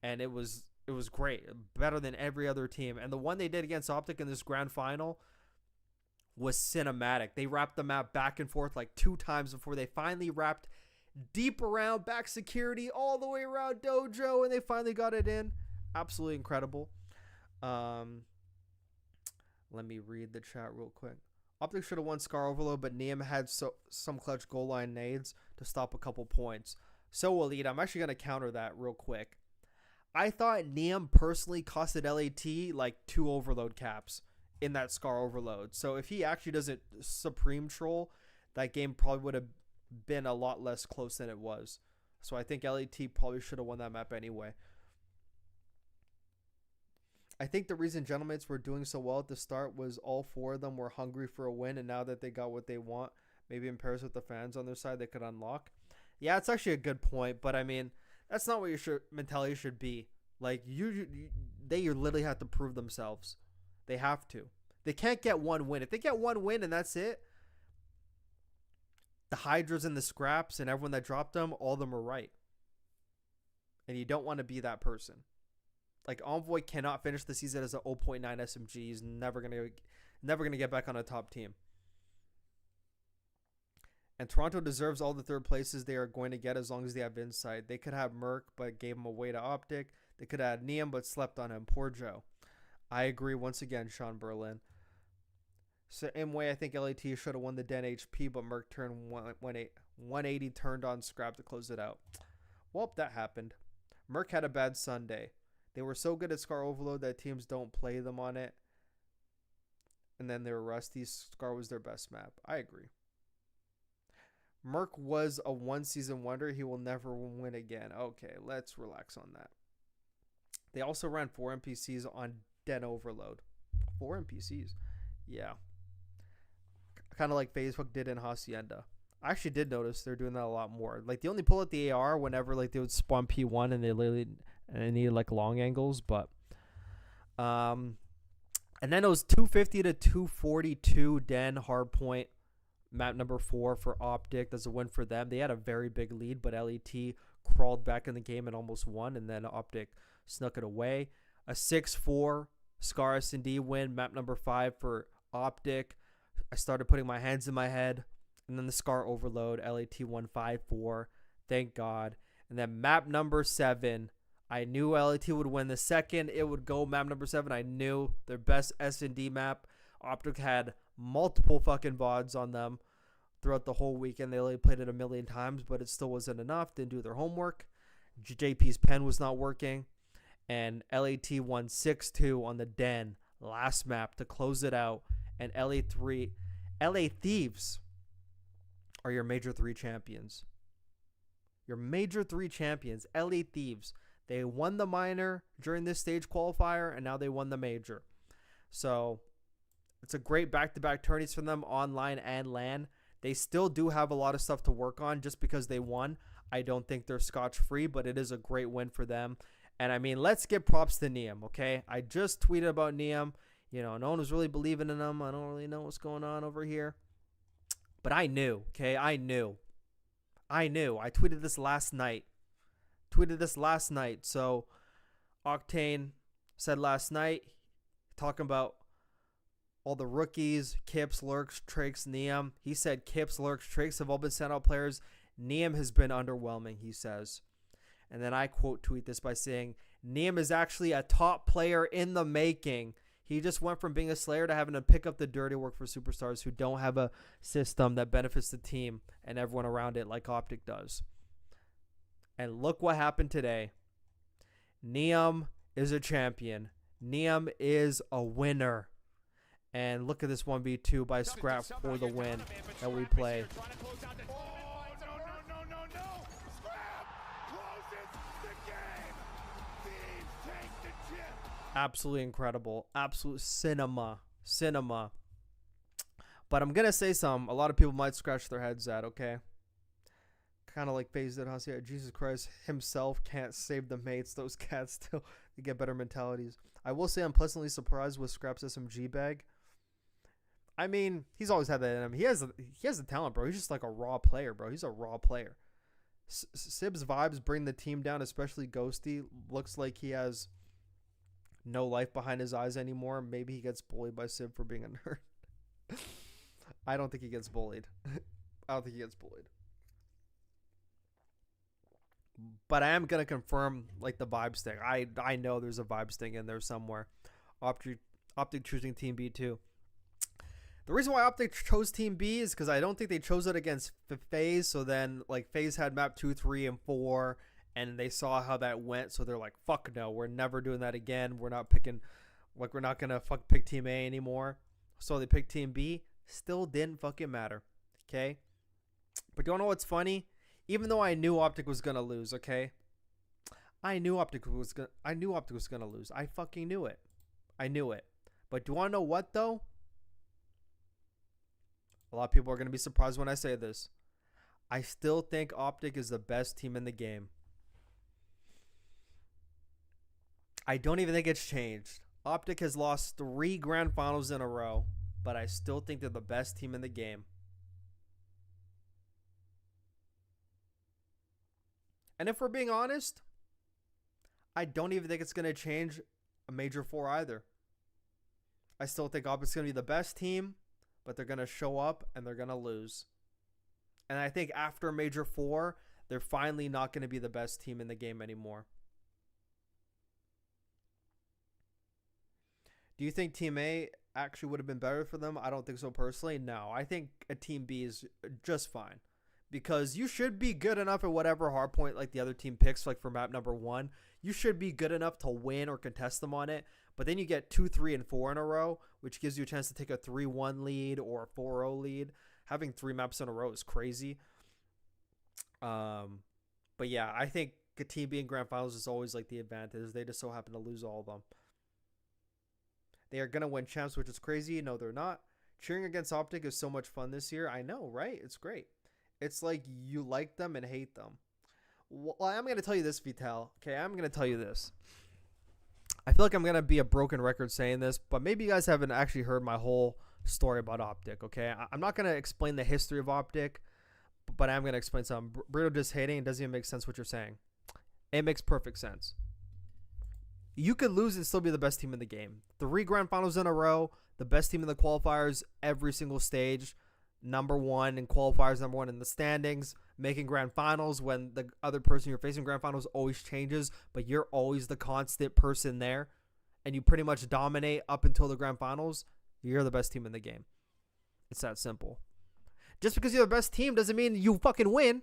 and it was great, better than every other team. And the one they did against OpTic in this grand final was cinematic. They wrapped the map back and forth like 2 times before they finally wrapped deep around back security all the way around Dojo, and they finally got it in. Absolutely incredible. Let me read the chat real quick. OpTic should have won Scar Overload, but Neum had some clutch goal line nades to stop a couple points. So, Elite, I'm actually going to counter that real quick. I thought Neum personally costed LAT like 2 Overload caps in that Scar Overload. So, if he actually doesn't Supreme Troll, that game probably would have been a lot less close than it was. So, I think LAT probably should have won that map anyway. I think the reason Gentlemen's were doing so well at the start was all 4 of them were hungry for a win, and now that they got what they want, maybe in pairs with the fans on their side, they could unlock. Yeah, it's actually a good point, but I mean, that's not what your mentality should be. Like, they literally have to prove themselves. They have to. They can't get 1 win. If they get 1 win and that's it, the Hydras and the Scraps and everyone that dropped them, all of them are right. And you don't want to be that person. Like, Envoy cannot finish the season as a 0.9 SMG. He's never gonna get back on a top team. And Toronto deserves all the 3rd places they are going to get as long as they have insight. They could have Merc, but gave him away to OpTic. They could have Neum, but slept on him. Poor Joe. I agree once again, Sean Berlin. Same way, I think LAT should have won the Den HP, but Merc turned 180 turned on Scrap to close it out. Well, that happened. Merc had a bad Sunday. They were so good at Scar Overload that teams don't play them on it. And then they were rusty. Scar was their best map. I agree. Merc was a 1-season wonder. He will never win again. Okay, let's relax on that. They also ran 4 NPCs on Den Overload. 4 NPCs? Yeah. Kind of like Facebook did in Hacienda. I actually did notice they're doing that a lot more. Like, they only pull out the AR whenever like they would spawn P1 and they literally... and they needed like long angles, but I And then it was 250 to 242 Den hardpoint. Map number 4 for OpTic. That's a win for them. They had a very big lead, but LET crawled back in the game and almost won, and then OpTic snuck it away. A 6-4 Scar S&D win. Map number 5 for OpTic. I started putting my hands in my head. And then the Scar overload. LAT won 5-4. Thank God. And then map number 7. I knew LAT would win the second. It would go map number 7. I knew their best S&D map. OpTic had multiple fucking VODs on them throughout the whole weekend. They only played it a million times, but it still wasn't enough. Didn't do their homework. JP's pen was not working. And LAT won 6-2 on the Den last map to close it out. And LA Thieves are your Major 3 champions. Your Major 3 champions, LA Thieves. They won the minor during this stage qualifier, and now they won the major. So it's a great back-to-back tourneys for them, online and LAN. They still do have a lot of stuff to work on just because they won. I don't think they're scotch-free, but it is a great win for them. And, I mean, let's give props to Neum, okay? I just tweeted about Neum. You know, no one was really believing in him. I don't really know what's going on over here. But I knew, okay? I knew. I tweeted this last night. So, Octane said last night, talking about all the rookies, Kips, Lurks, Trix, Neum. He said Kips, Lurks, Trix have all been sent out players. Neum has been underwhelming, he says. And then I quote tweet this by saying, Neum is actually a top player in the making. He just went from being a slayer to having to pick up the dirty work for superstars who don't have a system that benefits the team and everyone around it like OpTic does. And look what happened today. Neum is a champion. Neum is a winner. And look at this 1v2 by Scrap for the win that we play. Absolutely incredible. Absolute cinema. But I'm going to say something a lot of people might scratch their heads at, okay? Kind of like FaZe did, huh? Yeah, Jesus Christ himself can't save the mates. Those cats still they get better mentalities. I will say I'm pleasantly surprised with Scrap's SMG bag. I mean, he's always had that in him. He has the talent, bro. He's just like a raw player, bro. He's a raw player. Sib's vibes bring the team down, especially Ghosty. Looks like he has no life behind his eyes anymore. Maybe he gets bullied by Sib for being a nerd. I don't think he gets bullied. But I am going to confirm like the vibe sting. I know there's a vibe sting in there somewhere. OpTic choosing Team B too. The reason why OpTic chose Team B is because I don't think they chose it against FaZe. So then like FaZe had map 2, 3, and 4. And they saw how that went. So they're like, fuck no, we're never doing that again. We're not picking, like we're not going to pick Team A anymore. So they picked Team B. Still didn't fucking matter. Okay. But you know what's funny? Even though I knew OpTic was going to lose, okay? I knew OpTic was going to lose. I fucking knew it. I knew it. But do you want to know what, though? A lot of people are going to be surprised when I say this. I still think OpTic is the best team in the game. I don't even think it's changed. OpTic has lost 3 grand finals in a row, but I still think they're the best team in the game. And if we're being honest, I don't even think it's going to change a Major 4 either. I still think OpTic's going to be the best team, but they're going to show up and they're going to lose. And I think after Major 4, they're finally not going to be the best team in the game anymore. Do you think Team A actually would have been better for them? I don't think so personally. No, I think a Team B is just fine. Because you should be good enough at whatever hardpoint like the other team picks, like for map number 1. You should be good enough to win or contest them on it. But then you get 2, 3, and 4 in a row, which gives you a chance to take a 3-1 lead or a 4-0 lead. Having 3 maps in a row is crazy. But yeah, I think a Team B in Grand Finals is always like the advantage. They just so happen to lose all of them. They are going to win champs, which is crazy. No, they're not. Cheering against OpTic is so much fun this year. I know, right? It's great. It's like you like them and hate them. Well, I'm going to tell you this, Vital. Okay, I'm going to tell you this. I feel like I'm gonna be a broken record saying this, but maybe you guys haven't actually heard my whole story about OpTic. Okay, I'm not gonna explain the history of OpTic, but I'm gonna explain something. Burrito just hating. It doesn't even make sense what you're saying. It makes perfect sense. You could lose and still be the best team in the game. 3 grand finals in a row, the best team in the qualifiers every single stage, number 1 in qualifiers, number 1 in the standings, making grand finals when the other person you're facing grand finals always changes, but you're always the constant person there, and you pretty much dominate up until the grand finals. You're the best team in the game. It's that simple. Just because you're the best team doesn't mean you fucking win.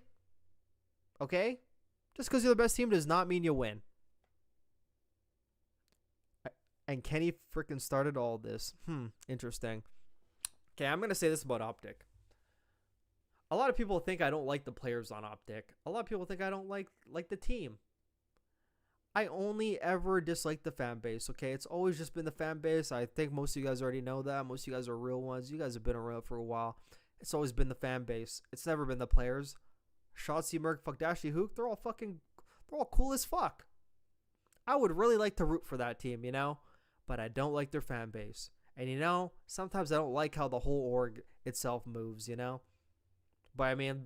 Okay? Just because you're the best team does not mean you win. And Kenny freaking started all this. Interesting. Okay, I'm going to say this about OpTic. A lot of people think I don't like the players on OpTic. A lot of people think I don't like the team. I only ever dislike the fan base, okay? It's always just been the fan base. I think most of you guys already know that. Most of you guys are real ones. You guys have been around for a while. It's always been the fan base. It's never been the players. Shotzi, Merc, Fuck Dashy, Hook, they're all cool as fuck. I would really like to root for that team, you know? But I don't like their fan base. And you know, sometimes I don't like how the whole org itself moves, you know? But I mean,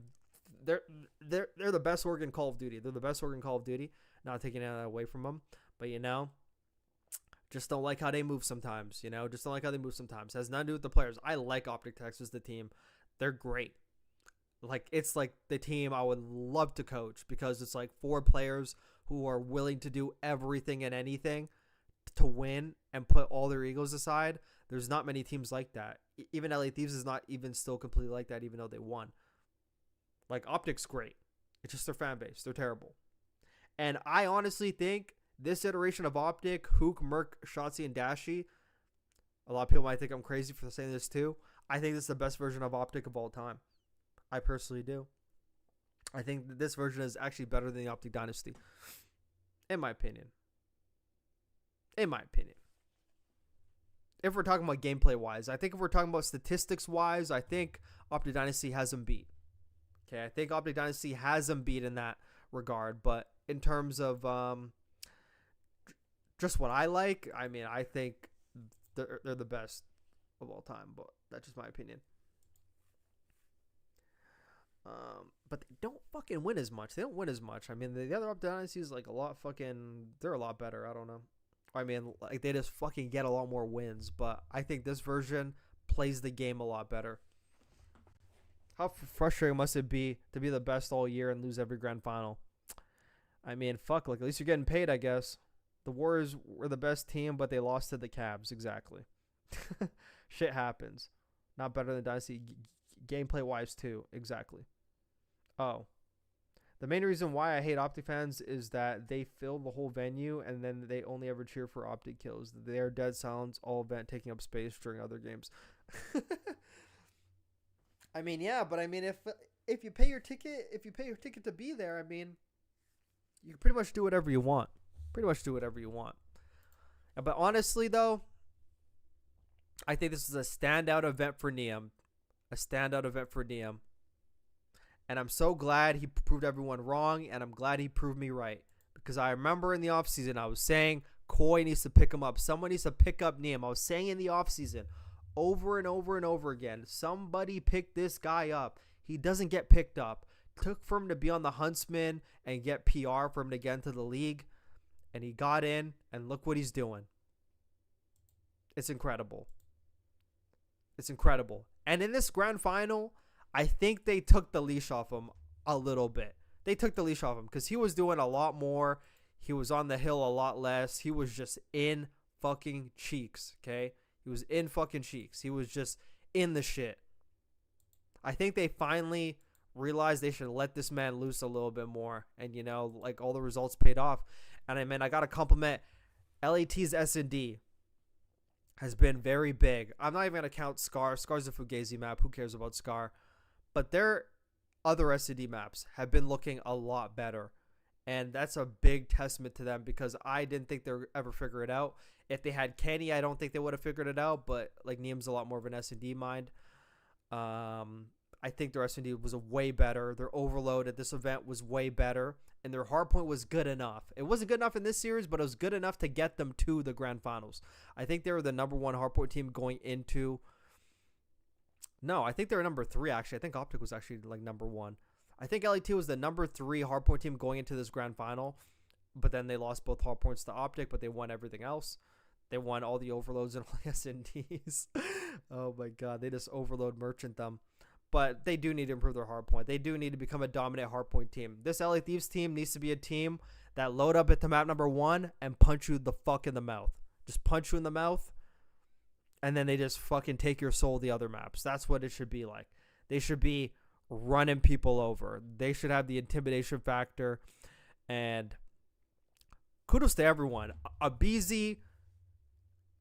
they're the best org in Call of Duty. They're the best org in Call of Duty. Not taking that away from them. But you know, just don't like how they move sometimes, you know? Just don't like how they move sometimes. It has nothing to do with the players. I like OpTic Texas, the team. They're great. Like, it's like the team I would love to coach because it's like 4 players who are willing to do everything and anything to win and put all their egos aside. There's not many teams like that. Even LA Thieves is not even still completely like that, even though they won. Like, OpTic's great. It's just their fan base. They're terrible. And I honestly think this iteration of OpTic, Hook, Merc, Shotzi, and Dashy, a lot of people might think I'm crazy for saying this too. I think this is the best version of OpTic of all time. I personally do. I think that this version is actually better than the OpTic Dynasty. In my opinion. In my opinion. If we're talking about gameplay wise, I think if we're talking about statistics wise, I think OpTic Dynasty has them beat. Okay, I think OpTic Dynasty has them beat in that regard. But in terms of just what I like, I mean, I think they're the best of all time. But that's just my opinion. But they don't fucking win as much. They don't win as much. I mean, the other OpTic Dynasty is like a lot fucking. They're a lot better. I don't know. I mean, like, they just fucking get a lot more wins. But I think this version plays the game a lot better. How frustrating must it be to be the best all year and lose every grand final? I mean, fuck. Like, at least you're getting paid, I guess. The Warriors were the best team, but they lost to the Cavs. Exactly. Shit happens. Not better than Dynasty. Gameplay-wise, too. Exactly. Oh. The main reason why I hate OpTic fans is that they fill the whole venue and then they only ever cheer for OpTic kills. They are dead silence all event, taking up space during other games. I mean, yeah, but I mean, if you pay your ticket to be there, I mean, you can pretty much do whatever you want. Pretty much do whatever you want. But honestly, though, I think this is a standout event for Neum. A standout event for Neum. And I'm so glad he proved everyone wrong, and I'm glad he proved me right. Because I remember in the offseason, I was saying, Koi needs to pick him up. Someone needs to pick up Neum. I was saying in the offseason, over and over and over again, somebody pick this guy up. He doesn't get picked up. Took for him to be on the Huntsman and get PR for him to get into the league. And he got in, and look what he's doing. It's incredible. It's incredible. And in this grand final, I think they took the leash off him a little bit. They took the leash off him because he was doing a lot more. He was on the hill a lot less. He was just in fucking cheeks, okay? He was in fucking cheeks. He was just in the shit. I think they finally realized they should let this man loose a little bit more. And, you know, like, all the results paid off. And I mean, I got to compliment LAT's S&D. Has been very big. I'm not even going to count Scar. Scar's a Fugazi map. Who cares about Scar? But their other S&D maps have been looking a lot better. And that's a big testament to them because I didn't think they would ever figure it out. If they had Kenny, I don't think they would have figured it out. But, like, Neum's a lot more of an S&D mind. I think their S&D was way better. Their overload at this event was way better. and their hardpoint was good enough. It wasn't good enough in this series, but it was good enough to get them to the grand finals. I think they were the number 1 hardpoint team going into. No, I think they were number 3 actually. I think OpTic was actually like number 1. I think LAT was the number 3 hardpoint team going into this grand final, but then they lost both hardpoints to OpTic, but they won everything else. They won all the overloads and all the SNDs. Oh my god, they just overload merchant them. But they do need to improve their hardpoint. They do need to become a dominant hardpoint team. This LA Thieves team needs to be a team that load up at the map number 1 and punch you the fuck in the mouth. Just punch you in the mouth, and then they just fucking take your soul the other maps. That's what it should be like. They should be running people over. They should have the intimidation factor. And kudos to everyone. Abizi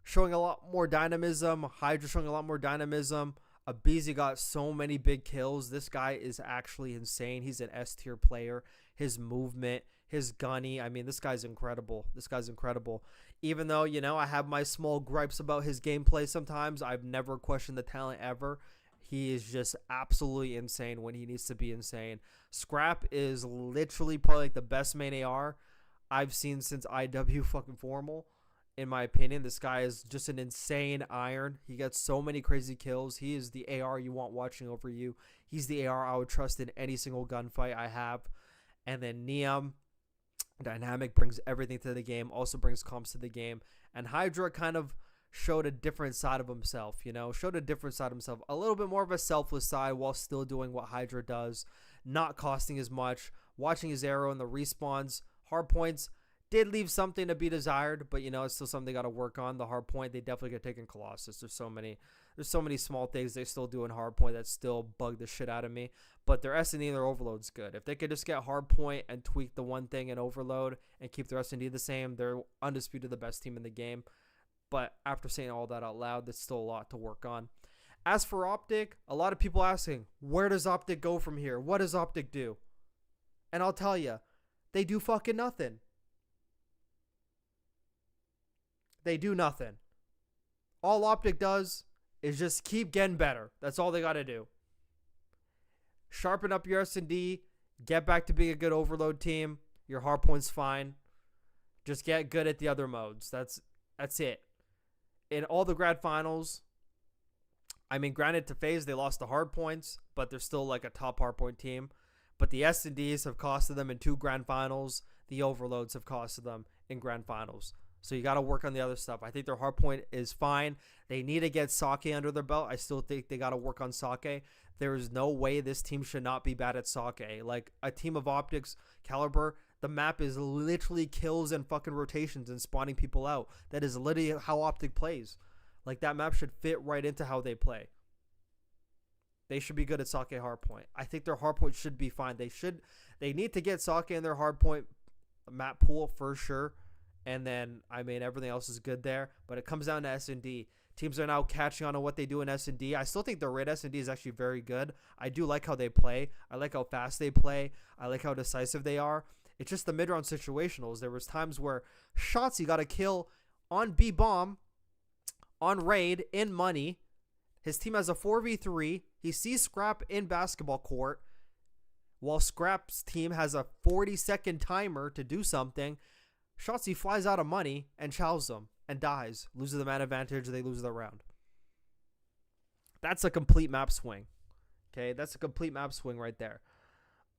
showing a lot more dynamism. Hydra showing a lot more dynamism. Abizi got so many big kills. This guy is actually insane. He's an S tier player. His movement, his gunny. I mean, this guy's incredible. This guy's incredible. Even though, you know, I have my small gripes about his gameplay sometimes, I've never questioned the talent ever. He is just absolutely insane when he needs to be insane. Scrap is literally probably like the best main AR I've seen since IW fucking Formal. In my opinion, this guy is just an insane iron. He gets so many crazy kills. He is the AR you want watching over you. He's the AR I would trust in any single gunfight I have. And then Neum, dynamic, brings everything to the game, also brings comps to the game. And Hydra kind of showed a different side of himself, you know, showed a different side of himself. A little bit more of a selfless side while still doing what Hydra does, not costing as much, watching his arrow and the respawns, hard points. Did leave something to be desired, but you know, it's still something they got to work on. The hard point, they definitely get taken Colossus. There's so many small things they still do in hard point that still bug the shit out of me. But their S&D and their overload's good. If they could just get hard point and tweak the one thing in overload and keep their S&D the same, they're undisputed the best team in the game. But after saying all that out loud, there's still a lot to work on. As for OpTic, a lot of people asking, where does OpTic go from here? What does OpTic do? And I'll tell you, they do fucking nothing. They do nothing. All OpTic does is just keep getting better. That's all they got to do. Sharpen up your S&D. Get back to being a good overload team. Your hardpoint's fine. Just get good at the other modes. That's it. In all the grad finals, I mean, granted to FaZe, they lost the hardpoints, but they're still like a top hardpoint team. But the S&Ds have costed them in 2 grand finals. The overloads have costed them in grand finals. So you got to work on the other stuff. I think their hardpoint is fine. They need to get Sake under their belt. I still think they got to work on Sake. There is no way this team should not be bad at Sake. Like a team of OpTic's caliber, the map is literally kills and fucking rotations and spawning people out. That is literally how OpTic plays. Like that map should fit right into how they play. They should be good at Sake hardpoint. I think their hardpoint should be fine. They need to get Sake in their hardpoint map pool for sure. And then, I mean, everything else is good there. But it comes down to S&D. Teams are now catching on to what they do in S&D. I still think their raid S&D is actually very good. I do like how they play. I like how fast they play. I like how decisive they are. It's just the mid-round situationals. There was times where Shotzi got a kill on B-Bomb, on raid, in money. His team has a 4v3. He sees Scrap in basketball court, while Scrap's team has a 40-second timer to do something. Shotzi flies out of money and chows them and dies. Loses the man advantage. They lose the round. That's a complete map swing. Okay, that's a complete map swing right there.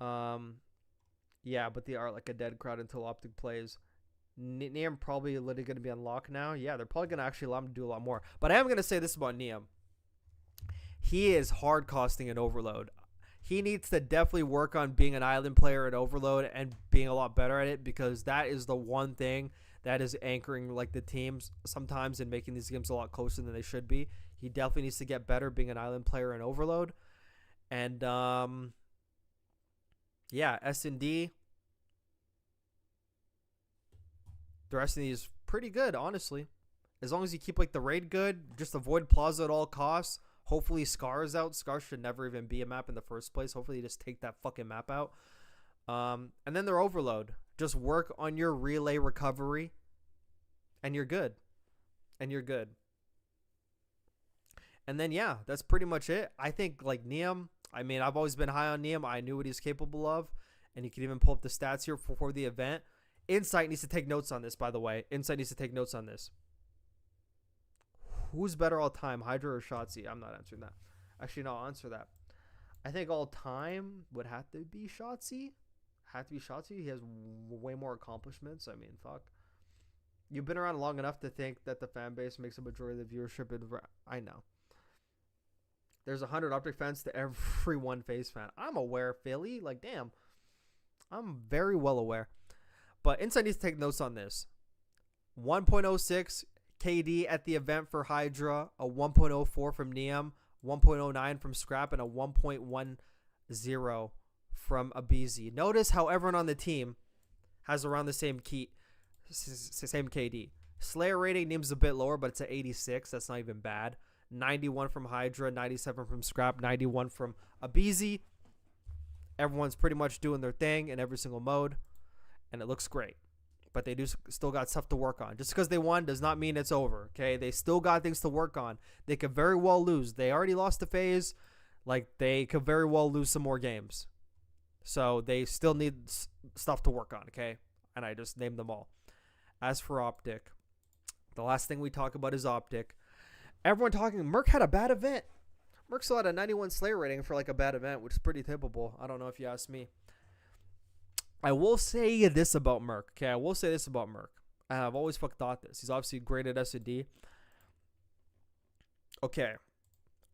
Yeah, but they are like a dead crowd until OpTic plays. Neum probably literally going to be unlocked now. Yeah, they're probably going to actually allow him to do a lot more. But I am going to say this about Neum. He is hard costing an overload. He needs to definitely work on being an island player at overload and being a lot better at it, because that is the one thing that is anchoring like the teams sometimes and making these games a lot closer than they should be. He definitely needs to get better being an island player in overload. And yeah, S&D. The S&D is pretty good, honestly. As long as you keep like the raid good, just avoid Plaza at all costs. Hopefully Scar is out. Scar should never even be a map in the first place. Hopefully you just take that fucking map out. And then their overload. Just work on your relay recovery. And you're good. And you're good. And then, yeah, that's pretty much it. I think, like, Neum, I mean, I've always been high on Neum. I knew what he's capable of. and you can even pull up the stats here for the event. Insight needs to take notes on this, by the way. Insight needs to take notes on this. Who's better all time, Hydra or Shotzi? I'm not answering that. Actually, no, I'll answer that. I think all time would have to be Shotzi. He has way more accomplishments. I mean, fuck. You've been around long enough to think that the fan base makes a majority of the viewership. I know. There's 100 OpTic fans to every one FaZe fan. I'm aware, Philly. Like, damn. I'm very well aware. But Insight needs to take notes on this. 1.06 KD at the event for Hydra. A 1.04 from Neum. 1.09 from Scrap. And a 1.10 from Abizi. Notice how everyone on the team has around the same KD. Slayer rating Neum's a bit lower, but it's at 86. That's not even bad. 91 from Hydra, 97 from Scrap, 91 from Abizi. Everyone's pretty much doing their thing in every single mode, and it looks great. But they still got stuff to work on. Just because they won does not mean it's over, okay? They still got things to work on. They could very well lose. They already lost to FaZe. Like, they could very well lose some more games. So they still need stuff to work on, okay? And I just named them all. As for OpTic, the last thing we talk about is OpTic. Everyone talking, Merc had a bad event. Merc still had a 91 Slayer rating for like a bad event, which is pretty typical. I don't know if you ask me. I will say this about Merc. Okay, I will say this about Merc. I've always thought this. He's obviously great at S&D. Okay.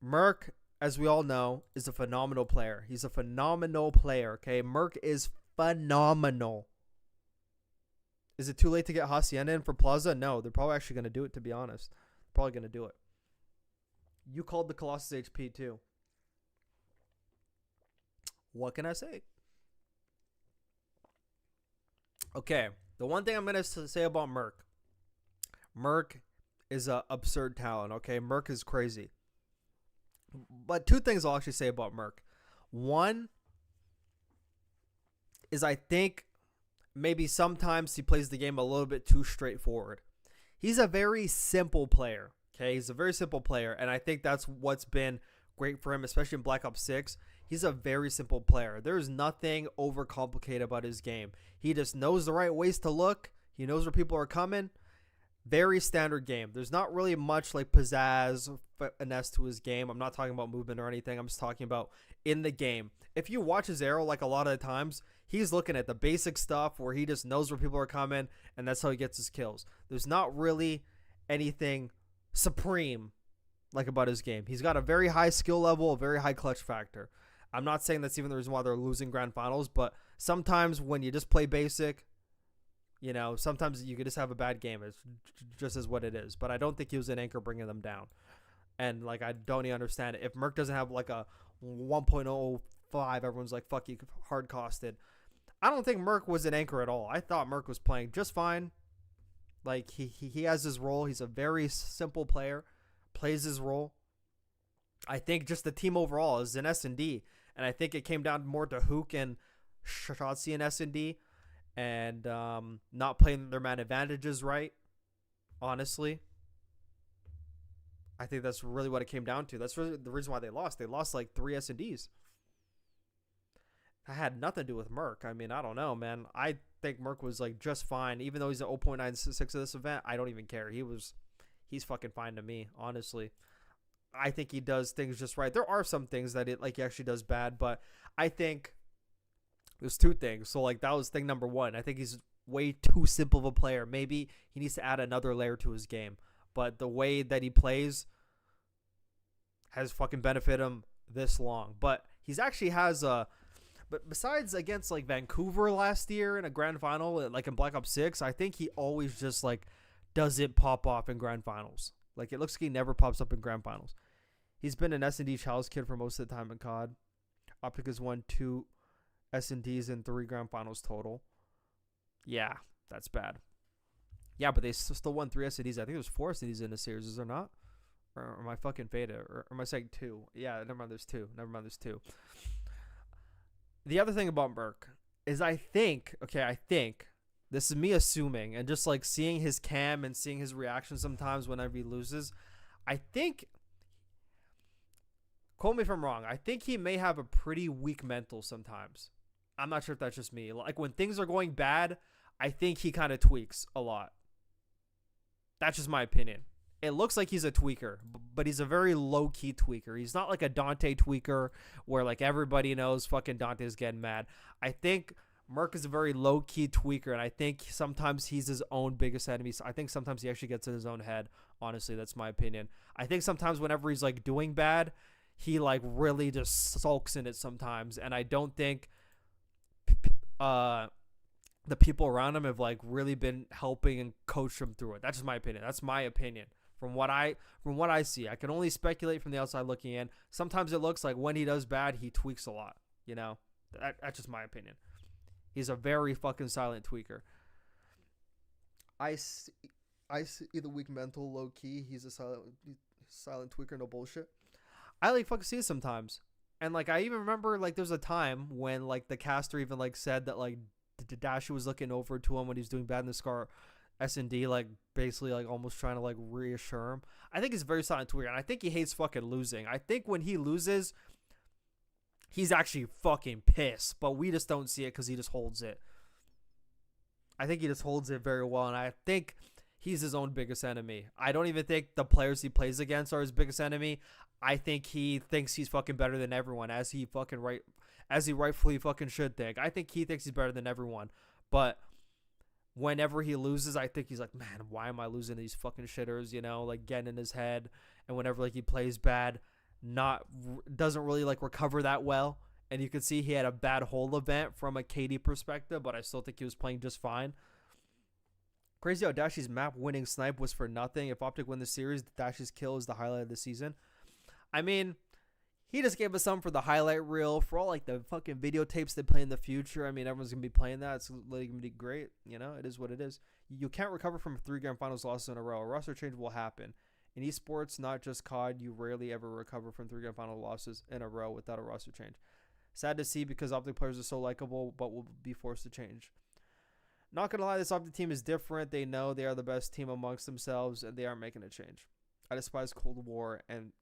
Merc, as we all know, is a phenomenal player. He's a phenomenal player. Okay, Merc is phenomenal. Is it too late to get Hacienda in for Plaza? No, they're probably actually going to do it, to be honest. Probably going to do it. You called the Colossus HP too. What can I say? Okay, the one thing I'm going to say about Merc. Merc is an absurd talent, okay? Merc is crazy. But two things I'll actually say about Merc. One is I think maybe sometimes he plays the game a little bit too straightforward. He's a very simple player, okay? He's a very simple player, and I think that's what's been great for him, especially in Black Ops 6. He's a very simple player. There's nothing overcomplicated about his game. He just knows the right ways to look. He knows where people are coming. Very standard game. There's not really much like pizzazz, finesse to his game. I'm not talking about movement or anything. I'm just talking about in the game. If you watch his arrow, like a lot of the times, he's looking at the basic stuff where he just knows where people are coming, and that's how he gets his kills. There's not really anything supreme like about his game. He's got a very high skill level, a very high clutch factor. I'm not saying that's even the reason why they're losing grand finals, but sometimes when you just play basic, you know, sometimes you could just have a bad game. It's just as what it is. But I don't think he was an anchor bringing them down. And, like, I don't even understand it. If Merc doesn't have, like, a 1.05, everyone's like, fuck, you hard costed. I don't think Merc was an anchor at all. I thought Merc was playing just fine. Like, he has his role. He's a very simple player. Plays his role. I think just the team overall is an S&D. And I think it came down more to Hook and Shotzi and S&D. And not playing their man advantages right. Honestly. I think that's really what it came down to. That's really the reason why they lost. They lost like 3 S&Ds. That had nothing to do with Merc. I mean, I don't know, man. I think Merc was like just fine. Even though he's at 0.96 of this event, I don't even care. He's fucking fine to me, honestly. I think he does things just right. There are some things that he actually does bad, but I think there's 2 things. So like that was thing number 1. I think he's way too simple of a player. Maybe he needs to add another layer to his game. But the way that he plays has fucking benefited him this long. But he's actually has a... But besides against like Vancouver last year in a grand final, like in Black Ops 6, I think he always just like doesn't pop off in grand finals. Like it looks like he never pops up in grand finals. He's been an S&D challenge kid for most of the time in COD. OpTic has won 2 S&Ds in 3 grand finals total. Yeah, that's bad. Yeah, but they still won 3 S&Ds. I think there's 4 S&Ds in the series, is there not? Or am I fucking faded? Or am I saying 2? Yeah, never mind, there's 2. The other thing about Merc is I think, this is me assuming, and just like seeing his cam and seeing his reaction sometimes whenever he loses, I think, quote me if I'm wrong, I think he may have a pretty weak mental sometimes. I'm not sure if that's just me. Like, when things are going bad, I think he kind of tweaks a lot. That's just my opinion. It looks like he's a tweaker, but he's a very low-key tweaker. He's not like a Dante tweaker where, like, everybody knows fucking Dante's getting mad. I think Merc is a very low-key tweaker, and I think sometimes he's his own biggest enemy. So I think sometimes he actually gets in his own head. Honestly, that's my opinion. I think sometimes whenever he's, like, doing bad, he, like, really just sulks in it sometimes, and I don't think the people around him have, like, really been helping and coach him through it. That's just my opinion. That's my opinion. From what I see, I can only speculate from the outside looking in. Sometimes it looks like when he does bad, he tweaks a lot. You know, that's just my opinion. He's a very fucking silent tweaker. I see the weak mental, low key. He's a silent tweaker, no bullshit. I like fucking see it sometimes, and like I even remember like there's a time when like the caster even like said that like Dashi was looking over to him when he was doing bad in the Scar S&D, like basically like almost trying to like reassure him. I think he's very silent tweaker, and I think he hates fucking losing. I think when he loses, he's actually fucking pissed, but we just don't see it because he just holds it. I think he just holds it very well, and I think he's his own biggest enemy. I don't even think the players he plays against are his biggest enemy. I think he thinks he's fucking better than everyone, as he rightfully fucking should think. I think he thinks he's better than everyone, but whenever he loses, I think he's like, man, why am I losing to these fucking shitters? You know, like getting in his head, and whenever like he plays bad, doesn't really like recover that well. And you could see he had a bad whole event from a KD perspective, but I still think he was playing just fine. Crazy how Dashi's map winning snipe was for nothing. If OpTic win the series, Dashi's kill is the highlight of the season. I mean, he just gave us some for the highlight reel. For all like the fucking videotapes they play in the future, I mean, everyone's going to be playing that. It's going to be great. You know, it is what it is. You can't recover from 3 grand finals losses in a row. A roster change will happen. In esports, not just COD, you rarely ever recover from 3 grand final losses in a row without a roster change. Sad to see because OpTic players are so likable, but will be forced to change. Not going to lie, this OpTic team is different. They know they are the best team amongst themselves, and they aren't making a change. I despise Cold War and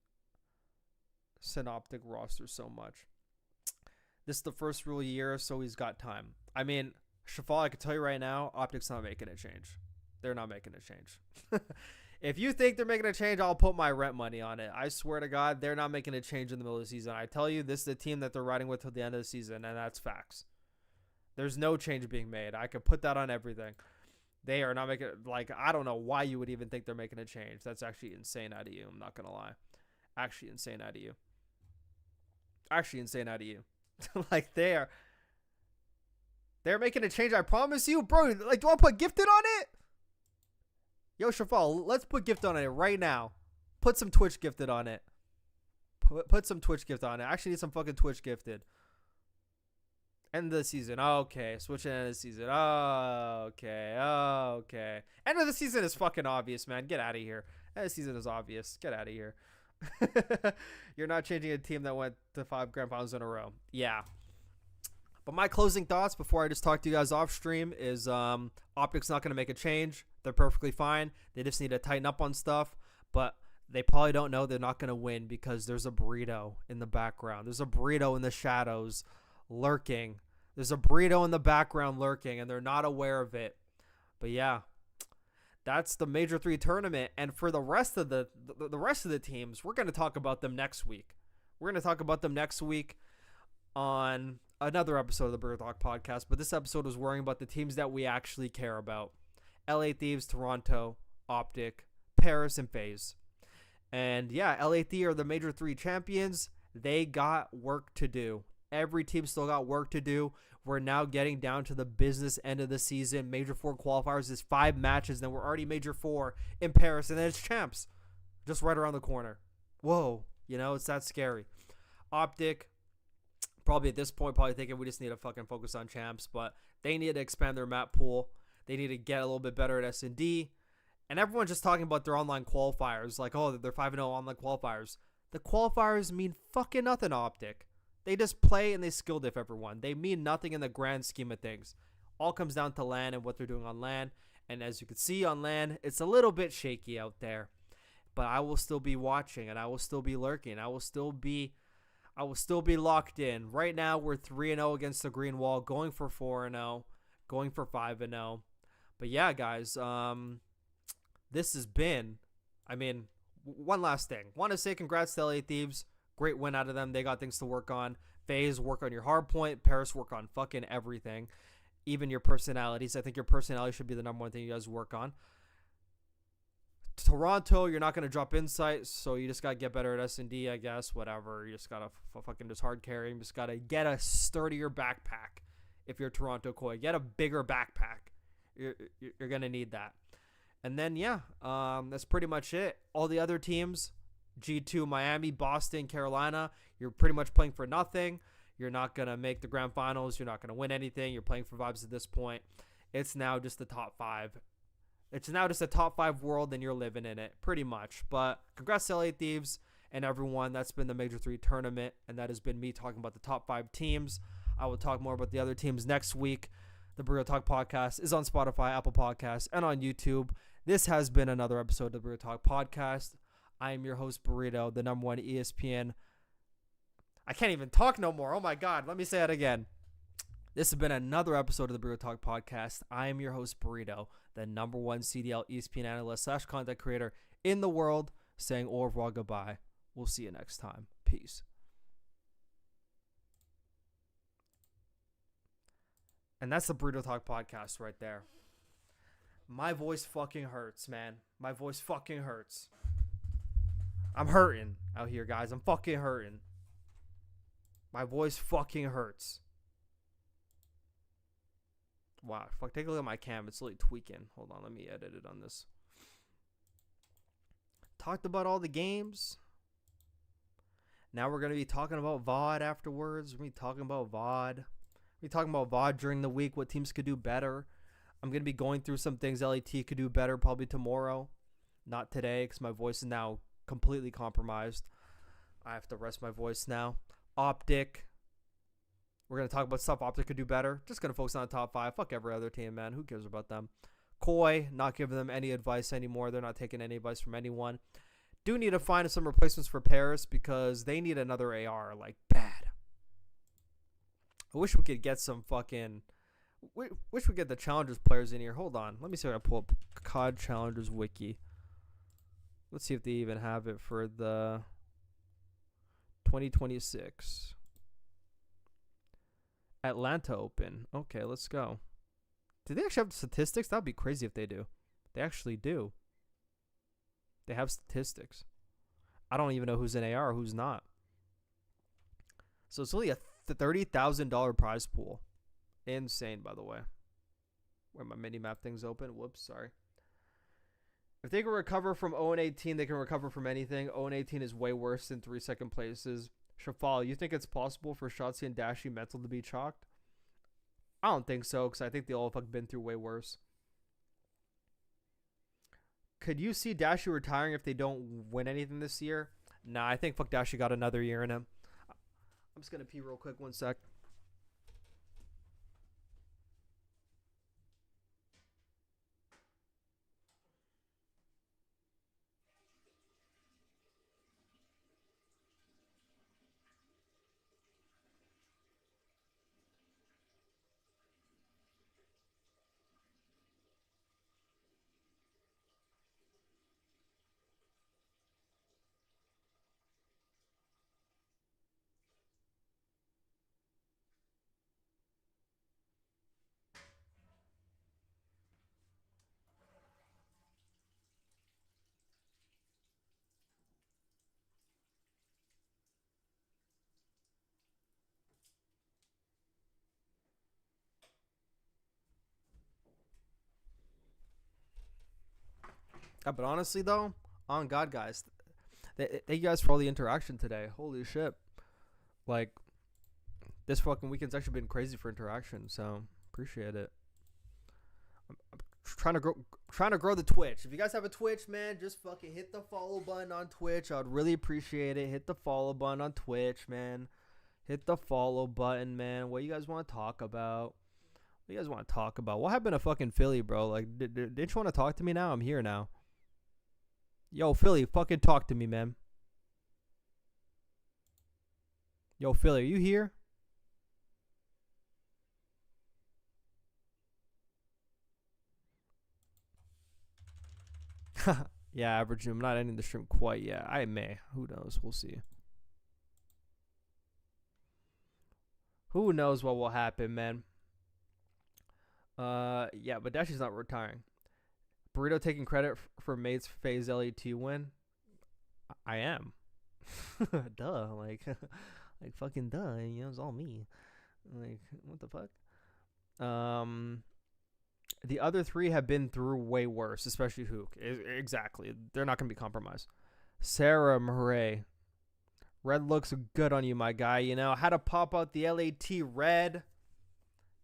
Synoptic roster so much. This is the first real year, so he's got time. I mean, Shafal, I can tell you right now, OpTic's not making a change. They're not making a change. If you think they're making a change, I'll put my rent money on it. I swear to God, they're not making a change in the middle of the season. I tell you, this is the team that they're riding with till the end of the season, and that's facts. There's no change being made. I could put that on everything. They are not making, like, I don't know why you would even think they're making a change. That's actually insane out of you. I'm not going to lie. Actually insane out of you. Actually insane out of you. Like, they're making a change, I promise you. Bro, like, do I put gifted on it? Yo, Shafal, let's put gift on it right now. Put some Twitch gifted on it. Put some Twitch gift on it. I actually need some fucking Twitch gifted. End of the season. Okay. Switching end of the season. Okay. Okay. End of the season is fucking obvious, man. Get out of here. End of the season is obvious. Get out of here. You're not changing a team that went to 5 grand finals in a row. Yeah. But my closing thoughts before I just talk to you guys off stream is OpTic's not going to make a change. They're perfectly fine. They just need to tighten up on stuff. But they probably don't know they're not going to win because there's a burrito in the background. There's a burrito in the shadows lurking. There's a burrito in the background lurking, and they're not aware of it. But yeah, that's the Major 3 tournament. And for the rest of the rest of the teams, we're going to talk about them next week. We're going to talk about them next week on another episode of the Borito Talk podcast. But this episode was worrying about the teams that we actually care about. LA Thieves, Toronto, OpTic, Paris, and FaZe. And yeah, LA Thieves are the Major 3 champions. They got work to do. Every team still got work to do. We're now getting down to the business end of the season. Major 4 qualifiers is 5 matches. Then we're already Major 4 in Paris. And then it's champs. Just right around the corner. Whoa. You know, it's that scary. OpTic, probably at this point, probably thinking we just need to fucking focus on champs. But they need to expand their map pool. They need to get a little bit better at S&D. And everyone's just talking about their online qualifiers. Like, oh, they're 5-0 online qualifiers. The qualifiers mean fucking nothing to OpTic. They just play and they skill diff everyone. They mean nothing in the grand scheme of things. All comes down to LAN and what they're doing on LAN. And as you can see on LAN, it's a little bit shaky out there. But I will still be watching and I will still be lurking. I will still be I will still be locked in. Right now, we're 3-0 against the green wall, going for 4-0, going for 5-0. But yeah, guys, this has been, I mean, one last thing. Want to say congrats to LA Thieves. Great win out of them. They got things to work on. FaZe, work on your hard point. Paris, work on fucking everything. Even your personalities. I think your personality should be the number one thing you guys work on. Toronto, you're not going to drop insight, so you just got to get better at S&D, I guess. Whatever. You just got to fucking just hard carry. You just got to get a sturdier backpack if you're Toronto Koi. Get a bigger backpack. You're going to need that. And then, yeah, that's pretty much it. All the other teams, G2, Miami, Boston, Carolina, you're pretty much playing for nothing. You're not going to make the grand finals. You're not going to win anything. You're playing for vibes at this point. It's now just the top 5. It's now just a top 5 world, and you're living in it, pretty much. But congrats to LA Thieves and everyone. That's been the Major 3 tournament, and that has been me talking about the top 5 teams. I will talk more about the other teams next week. The Borito Talk podcast is on Spotify, Apple Podcasts, and on YouTube. This has been another episode of the Borito Talk podcast. I am your host, Borito, the number one ESPN. I can't even talk no more. Oh, my God. Let me say it again. This has been another episode of the Borito Talk podcast. I am your host, Borito, the number one CDL ESPN analyst / content creator in the world, saying au revoir, goodbye. We'll see you next time. Peace. And that's the Borito Talk podcast right there. My voice fucking hurts, man. My voice fucking hurts. I'm hurting out here, guys. I'm fucking hurting. My voice fucking hurts. Wow. Fuck, take a look at my cam. It's really tweaking. Hold on. Let me edit it on this. Talked about all the games. Now we're going to be talking about VOD afterwards. We're going to be talking about VOD. We're talking about VOD during the week, what teams could do better. I'm going to be going through some things LAT could do better probably tomorrow. Not today because my voice is now completely compromised. I have to rest my voice now. OpTic. We're going to talk about stuff OpTic could do better. Just going to focus on the top 5. Fuck every other team, man. Who cares about them? Koi, not giving them any advice anymore. They're not taking any advice from anyone. Do need to find some replacements for Paris because they need another AR, like, bad. I wish we could get some fucking... Wish we get the Challengers players in here. Hold on. Let me see if I pull up COD Challengers Wiki. Let's see if they even have it for the 2026 Atlanta Open. Okay, let's go. Do they actually have statistics? That would be crazy if they do. They actually do. They have statistics. I don't even know who's in AR or who's not. So it's only a $30,000 prize pool. Insane, by the way. Where my mini map thing's open. Whoops, sorry. If they can recover from 0-18, they can recover from anything. 0-18 is way worse than 3 second places. Shafal, you think it's possible for Shotzi and Dashi mental to be chalked? I don't think so, because I think they all have been through way worse. Could you see Dashi retiring if they don't win anything this year? Nah, I think fuck Dashi got another year in him. I'm just going to pee real quick. 1 sec. But honestly, though, on God, guys, thank you guys for all the interaction today. Holy shit. Like, this fucking weekend's actually been crazy for interaction, so appreciate it. I'm trying to grow the Twitch. If you guys have a Twitch, man, just fucking hit the follow button on Twitch. I'd really appreciate it. Hit the follow button on Twitch, man. Hit the follow button, man. What you guys want to talk about? What you guys want to talk about? What happened to fucking Philly, bro? Like, didn't you want to talk to me now? I'm here now. Yo, Philly, fucking talk to me, man. Yo, Philly, are you here? Yeah, average. I'm not ending the stream quite yet. I may. Who knows? We'll see. Who knows what will happen, man? Yeah, but Dashi's not retiring. Burrito taking credit for Mate's phase LAT win. I am. Duh, like fucking duh. You know, it's all me. Like, what the fuck? The other three have been through way worse, especially Hook. Exactly. They're not going to be compromised. Sarah Murray. Red looks good on you, my guy. You know how to pop out the LAT red.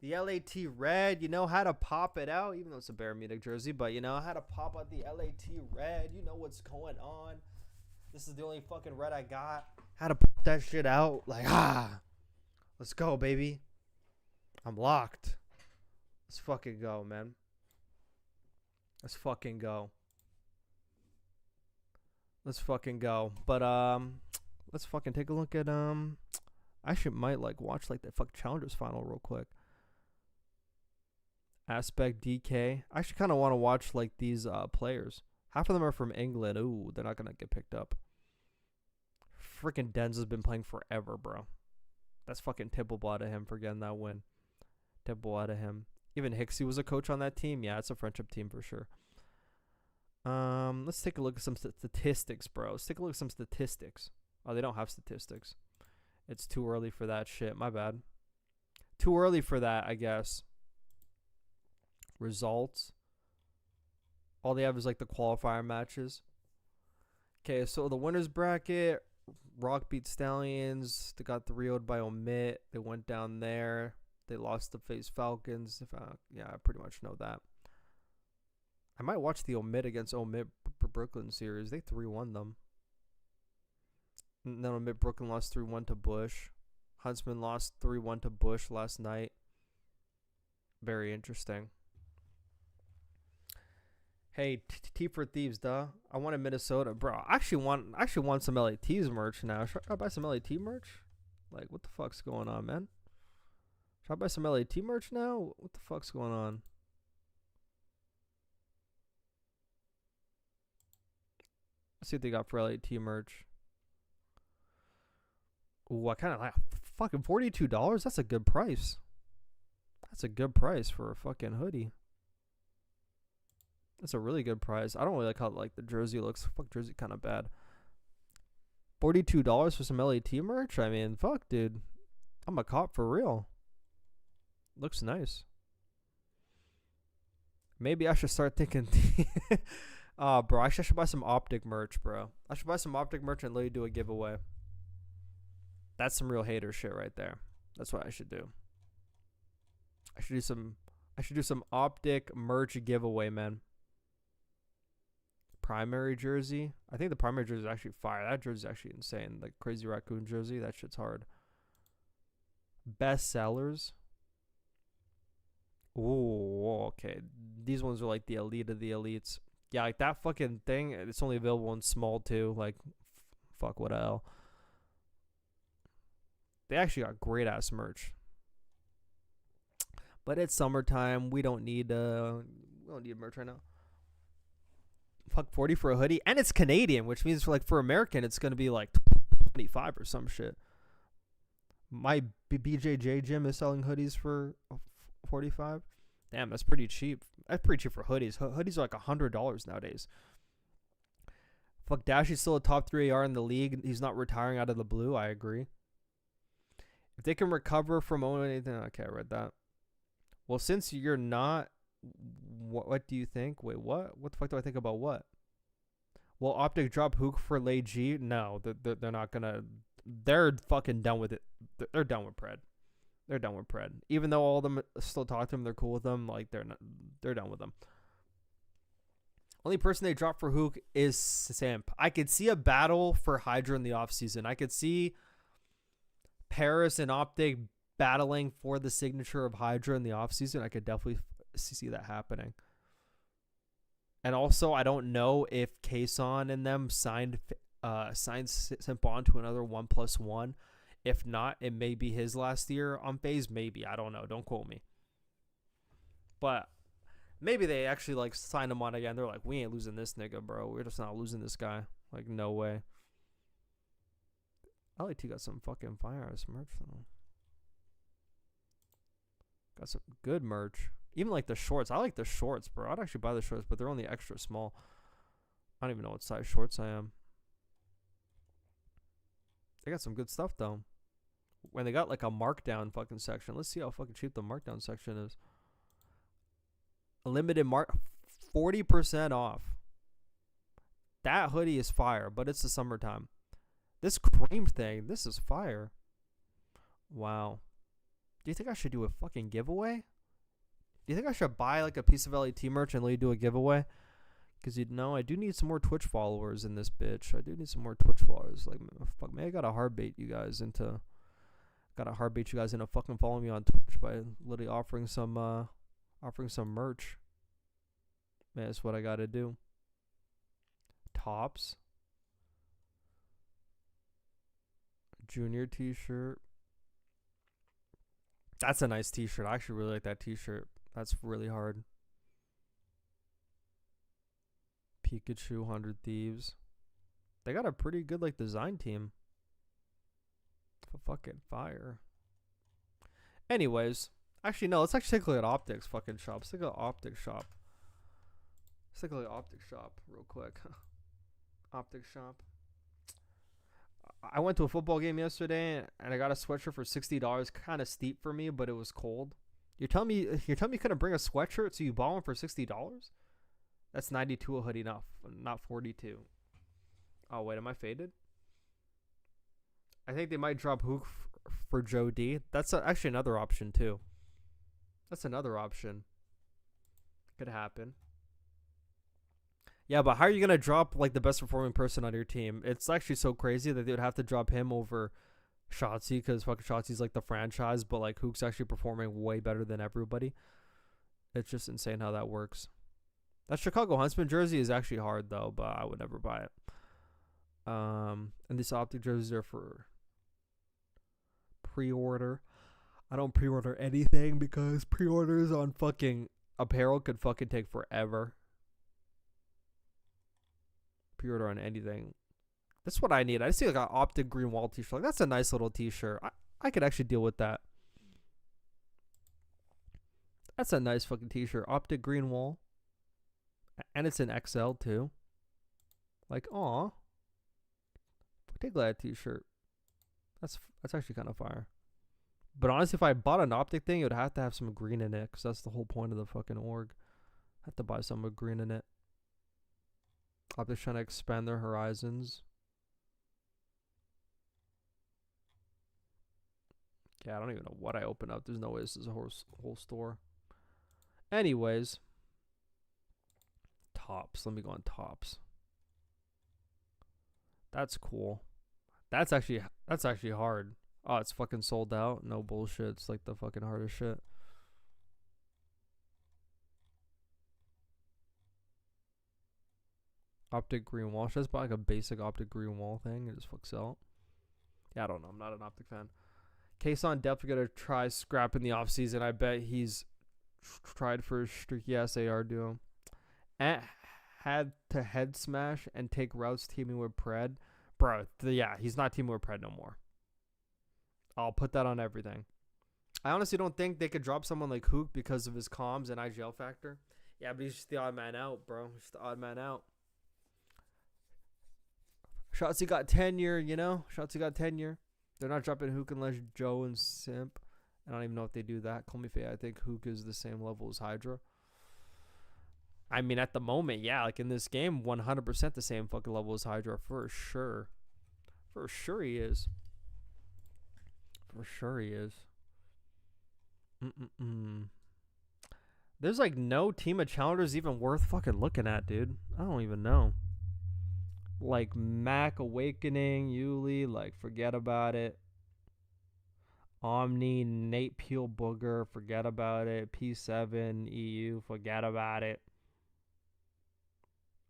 The LAT red, you know how to pop it out, even though it's a Bear Munich jersey, but you know how to pop out the LAT red. You know what's going on. This is the only fucking red I got. How to pop that shit out. Like, let's go, baby. I'm locked. Let's fucking go, man. Let's fucking go. Let's fucking go. But, let's fucking take a look at, I actually might, like, watch, like, the fuck Challengers final real quick. Aspect DK. I actually kind of want to watch, like, these, players. Half of them are from England. Ooh, they're not going to get picked up. Freaking Denzel's been playing forever, bro. That's fucking typical out of him for getting that win. Typical out of him. Even Hicksy was a coach on that team. Yeah, it's a friendship team for sure. Let's take a look at some statistics, bro. Let's take a look at some statistics. Oh, they don't have statistics. It's too early for that shit. My bad. Too early for that, I guess. Results. All they have is like the qualifier matches. Okay, so the winners bracket. Rock beat Stallions. They got 3-0'd by Omit. They went down there. They lost to face Falcons. Yeah, I pretty much know that. I might watch the Omit against Omit Brooklyn series. They 3-1 them. And then Omit Brooklyn lost 3-1 to Bush. Huntsman lost 3-1 to Bush last night. Very interesting. Hey, T for Thieves, duh. I wanted Minnesota, bro. I actually want some LAT's merch now. Should I buy some LAT merch? Like, what the fuck's going on, man? Should I buy some LAT merch now? What the fuck's going on? Let's see what they got for LAT merch. Ooh, I kind of like fucking $42. That's a good price. That's a good price for a fucking hoodie. That's a really good price. I don't really like how like the jersey looks. Fuck, jersey kind of bad. $42 for some LAT merch? I mean, fuck, dude. I'm a cop for real. Looks nice. Maybe I should start thinking. Bro, I should buy some OpTic merch, bro. I should buy some OpTic merch and let you do a giveaway. That's some real hater shit right there. That's what I should do. I should do some OpTic merch giveaway, man. Primary jersey. I think the primary jersey is actually fire. That jersey is actually insane. Like Crazy Raccoon jersey. That shit's hard. Best sellers. Ooh, okay. These ones are like the elite of the elites. Yeah, like that fucking thing. It's only available in small too. Like, fuck, what the hell. They actually got great ass merch. But it's summertime. We don't need merch right now. Fuck, 40 for a hoodie, and it's Canadian, which means for American it's gonna be like 25 or some shit. My BJJ gym is selling hoodies for 45. Damn, that's pretty cheap. That's pretty cheap for hoodies. Hoodies are like $100 nowadays. Fuck, Dashy's still a top 3 AR in the league. He's not retiring out of the blue. I agree. If they can recover from owning anything, okay, I read that. Well, since you're not, what do you think? Wait, what? What the fuck do I think about what? Will OpTic drop Hook for Lay G? No, they're not gonna. They're fucking done with it. They're done with Pred. They're done with Pred. Even though all of them still talk to him, they're cool with them. Like they're done with them. Only person they drop for Hook is Samp. I could see a battle for Hydra in the offseason. I could see Paris and OpTic battling for the signature of Hydra in the offseason. I could definitely see that happening. And also, I don't know if Kason and them signed Simp on to another 1+1. If not, it may be his last year on FaZe. Maybe. I don't know. Don't quote me. But maybe they actually like sign him on again. They're like, we ain't losing this nigga, bro. We're just not losing this guy. Like, no way. LAT got some fucking fire ass merch though. Got some good merch. Even like the shorts. I like the shorts, bro. I'd actually buy the shorts, but they're only extra small. I don't even know what size shorts I am. They got some good stuff though. When they got like a markdown fucking section. Let's see how fucking cheap the markdown section is. A limited 40% off. That hoodie is fire, but it's the summertime. This cream thing, this is fire. Wow. Do you think I should do a fucking giveaway? Do you think I should buy like a piece of LAT merch and let you do a giveaway? Because you know, I do need some more Twitch followers in this bitch. I do need some more Twitch followers. Like, fuck, man, I gotta hard bait you guys into. Fucking following me on Twitch by literally offering some merch. Man, that's what I gotta do. Tops. Junior t-shirt. That's a nice t-shirt. I actually really like that t-shirt. That's really hard. Pikachu 100 Thieves. They got a pretty good like design team. Fucking fire. Anyways, actually no, let's actually take a look at OpTic's fucking shop. Let's take a look at OpTic shop. Let's take a look at OpTic shop real quick. OpTic shop. I went to a football game yesterday and I got a sweatshirt for $60. Kind of steep for me, but it was cold. You're telling me you couldn't bring a sweatshirt, so you bought one for $60? That's 92 a hoodie, not 42. Oh wait, am I faded? I think they might drop Hook for Joe D. That's actually another option too. That's another option. Could happen. Yeah, but how are you gonna drop like the best performing person on your team? It's actually so crazy that they would have to drop him over Shotzi because fucking Shotzi's like the franchise, but like Hook's actually performing way better than everybody. It's just insane how that works. That Chicago Huntsman jersey is actually hard though, but I would never buy it. And these OpTic jerseys are for pre-order. I don't pre-order anything because pre-orders on fucking apparel could fucking take forever. Pre-order on anything. That's what I need. I see like an OpTic green wall t-shirt. Like, that's a nice little t-shirt. I could actually deal with that. That's a nice fucking t-shirt. OpTic green wall. And it's an XL too. Like, aw. Take that t-shirt. That's actually kind of fire. But honestly, if I bought an OpTic thing, it would have to have some green in it. Because that's the whole point of the fucking org. I have to buy some with green in it. OpTic's trying to expand their horizons. Yeah, I don't even know what I opened up. There's no way this is a whole store. Anyways. Tops. Let me go on tops. That's cool. That's actually hard. Oh, it's fucking sold out. No bullshit. It's like the fucking hardest shit. OpTic green wall. Should I just buy like a basic OpTic green wall thing and just fuck sell? Yeah, I don't know. I'm not an OpTic fan. Kason definitely gonna try scrap in the offseason. I bet he's tried for a streaky ass AR duo. Had to head smash and take routes teaming with Pred. Bro, yeah, he's not teaming with Pred no more. I'll put that on everything. I honestly don't think they could drop someone like Hook because of his comms and IGL factor. Yeah, but he's just the odd man out, bro. He's the odd man out. Shotzi got tenure, you know? Shotzi got tenure. They're not dropping Hook unless Joe and Simp. I don't even know if they do that. Call me Faye. I think Hook is the same level as Hydra. I mean, at the moment, yeah. Like in this game, 100% the same fucking level as Hydra. For sure. For sure he is. For sure he is. There's like no team of challengers even worth fucking looking at, dude. I don't even know. Like Mac Awakening, Yuli, like forget about it. Omni, Nate Peel Booger, forget about it. P7, EU, forget about it.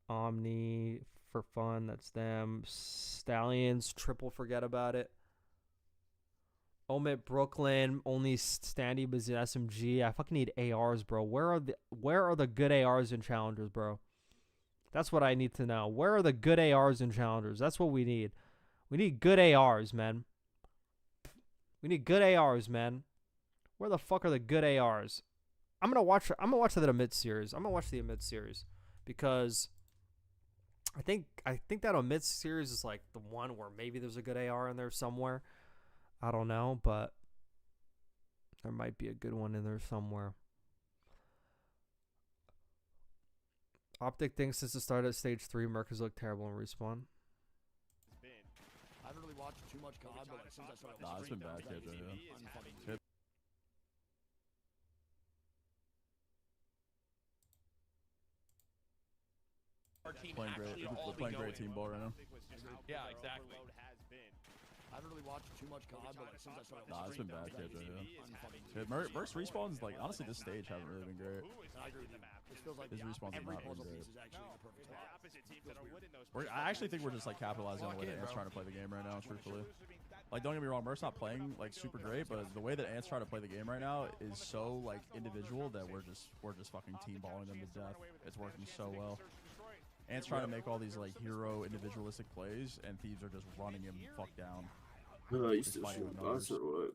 Omni, for fun, that's them. Stallions, triple, forget about it. Omit Brooklyn, only Standy was in SMG. I fucking need ARs, bro. Where are the good ARs and challengers, bro? That's what I need to know. Where are the good ARs and challengers? That's what we need. We need good ARs, man. We need good ARs, man. Where the fuck are the good ARs? I'm gonna watch the Omit series. I'm gonna watch the Omit series because I think that Omit series is like the one where maybe there's a good AR in there somewhere. I don't know, but there might be a good one in there somewhere. OpTic thinks since the start of stage 3, Merc has looked terrible in Respawn. I haven't really watched too much COD, but like since I started Nah, it's been bad, KJ, yeah. Playing great team ball right now. Yeah, exactly. I haven't really watched too much COD, but like since I started Nah, it's been bad, KJ, yeah. Merc's respawns, like, honestly, this stage haven't really been great. I agree with you. This feels like His respawns have every not been puzzle great. piece is actually in the perfect spot. I actually think we're just, like, capitalizing on the way that Ant's trying to play the game right now, truthfully. Like, don't get me wrong, Merc's not playing, like, super great, but the way that Ant's trying to play the game right now is so, like, individual that we're just fucking team balling them to death. It's working so well. Ant's trying to make all these, like, hero individualistic plays, and Thieves are just running him fuck down. You still shoot bots or what?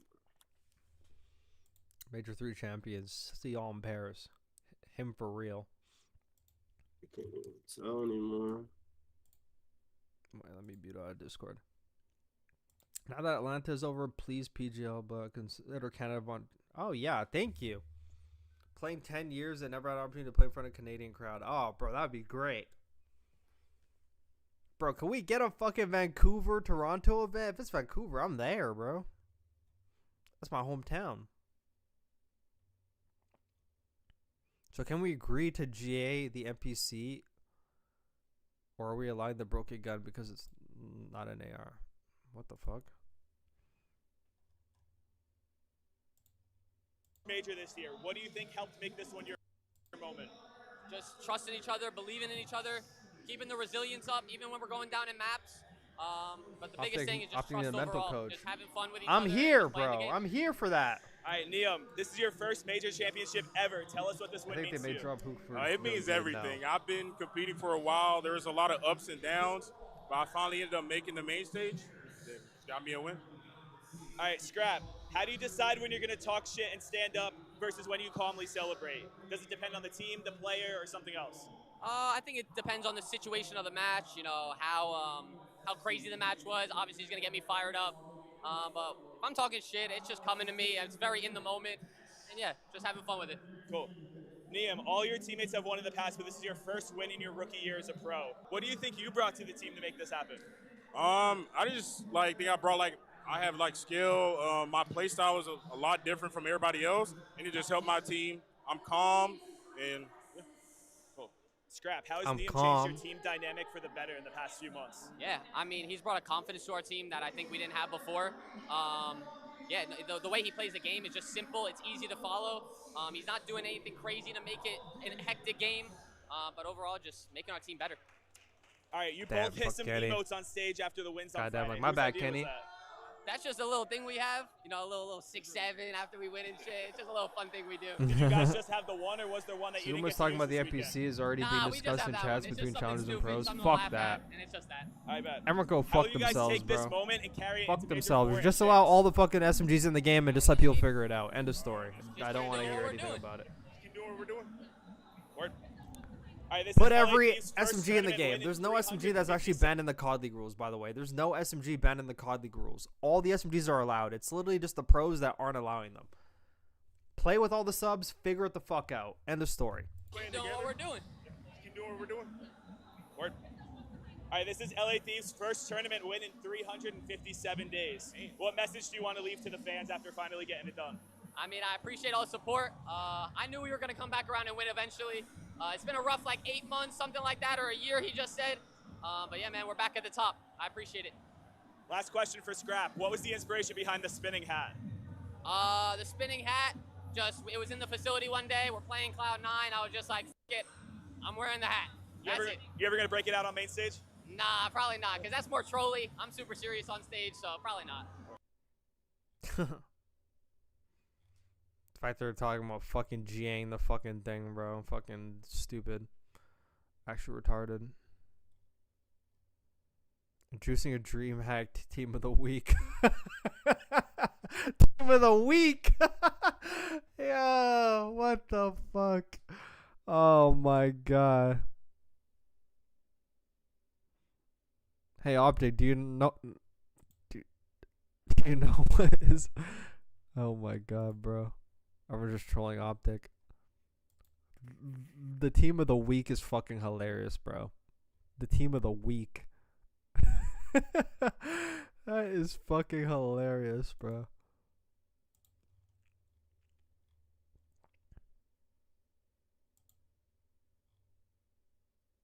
Major 3 champions. See y'all in Paris. Him for real. I can't even tell anymore. Wait, let me mute out of Discord. Now that Atlanta is over, please PGL, but consider Canada on. Oh yeah, thank you. Playing 10 years and never had an opportunity to play in front of a Canadian crowd. Oh, bro, that'd be great. Bro, can we get a fucking Vancouver, Toronto event? If it's Vancouver, I'm there, bro. That's my hometown. So can we agree to GA the NPC? Or are we allowing the broken gun because it's not an AR? What the fuck? Major this year. What do you think helped make this one your moment? Just trusting each other, believing in each other, keeping the resilience up even when we're going down in maps. But the biggest thing is just trust overall, just having fun with each other. I'm here, bro. I'm here for that. All right, Neum, this is your first major championship ever. Tell us what this win means to you. It means everything. I've been competing for a while. There was a lot of ups and downs, but I finally ended up making the main stage. It got me a win. All right, Scrap, how do you decide when you're going to talk shit and stand up versus when you calmly celebrate? Does it depend on the team, the player, or something else? I think it depends on the situation of the match, you know, how crazy the match was. Obviously, it's going to get me fired up. But if I'm talking shit, it's just coming to me. It's very in the moment. And yeah, just having fun with it. Cool. Neum, all your teammates have won in the past, but this is your first win in your rookie year as a pro. What do you think you brought to the team to make this happen? I just think I brought I have skill. My play style is a lot different from everybody else, and it just helped my team. I'm calm and yeah. Cool. Scrap, how has Neum changed your team dynamic for the better in the past few months? Yeah, I mean, he's brought a confidence to our team that I think we didn't have before. Yeah, the way he plays the game is just simple. It's easy to follow. He's not doing anything crazy to make it a hectic game, but overall, just making our team better. All right, you both hit some emotes on stage after the wins on Friday. My bad, Kenny. That's just a little thing we have, you know, a little 6-7 after we win and shit. It's just a little fun thing we do. Did you guys just have the one, or was there one that you didn't get to talking use about the this NPC is already being discussed in chats between challengers and pros. Fuck Fuck that. And it's just that. I bet. Everyone go How will fuck you guys themselves, take this bro. moment and carry it Fuck into Major themselves. 4 Just and allow 6? all the fucking SMGs in the game and just let people figure it out. End of story. I don't want to hear anything about it. Keep doing what we're doing. Word. All right, this Put is every LAP's first SMG in the tournament game. win in There's no SMG that's actually 356. banned in the COD League rules, by the way. There's no SMG banned in the COD League rules. All the SMGs are allowed. It's literally just the pros that aren't allowing them. Play with all the subs, figure it the fuck out. End of story. Keep doing what we're doing. Keep doing what we're doing. Word. All right, this is LA Thieves' first tournament win in 357 days. What message do you want to leave to the fans after finally getting it done? I mean, I appreciate all the support. I knew we were going to come back around and win eventually. It's been a rough 8 months, something like that, or a year, he just said. But yeah, man, we're back at the top. I appreciate it. Last question for Scrap. What was the inspiration behind the spinning hat? The spinning hat, it was in the facility one day. We're playing Cloud9. I was just like, F it, I'm wearing the hat. That's it. You ever going to break it out on main stage? Nah, probably not, because that's more trolly. I'm super serious on stage, so probably not. The fact they're talking about fucking GAing the fucking thing, bro. Fucking stupid. Actually retarded. Introducing a DreamHack team of the week. Team of the week. Yeah, what the fuck? Oh my god. Hey OpTic, do you know what is? Oh my god, bro. I'm just trolling OpTic. The team of the week is fucking hilarious, bro. The team of the week. That is fucking hilarious, bro.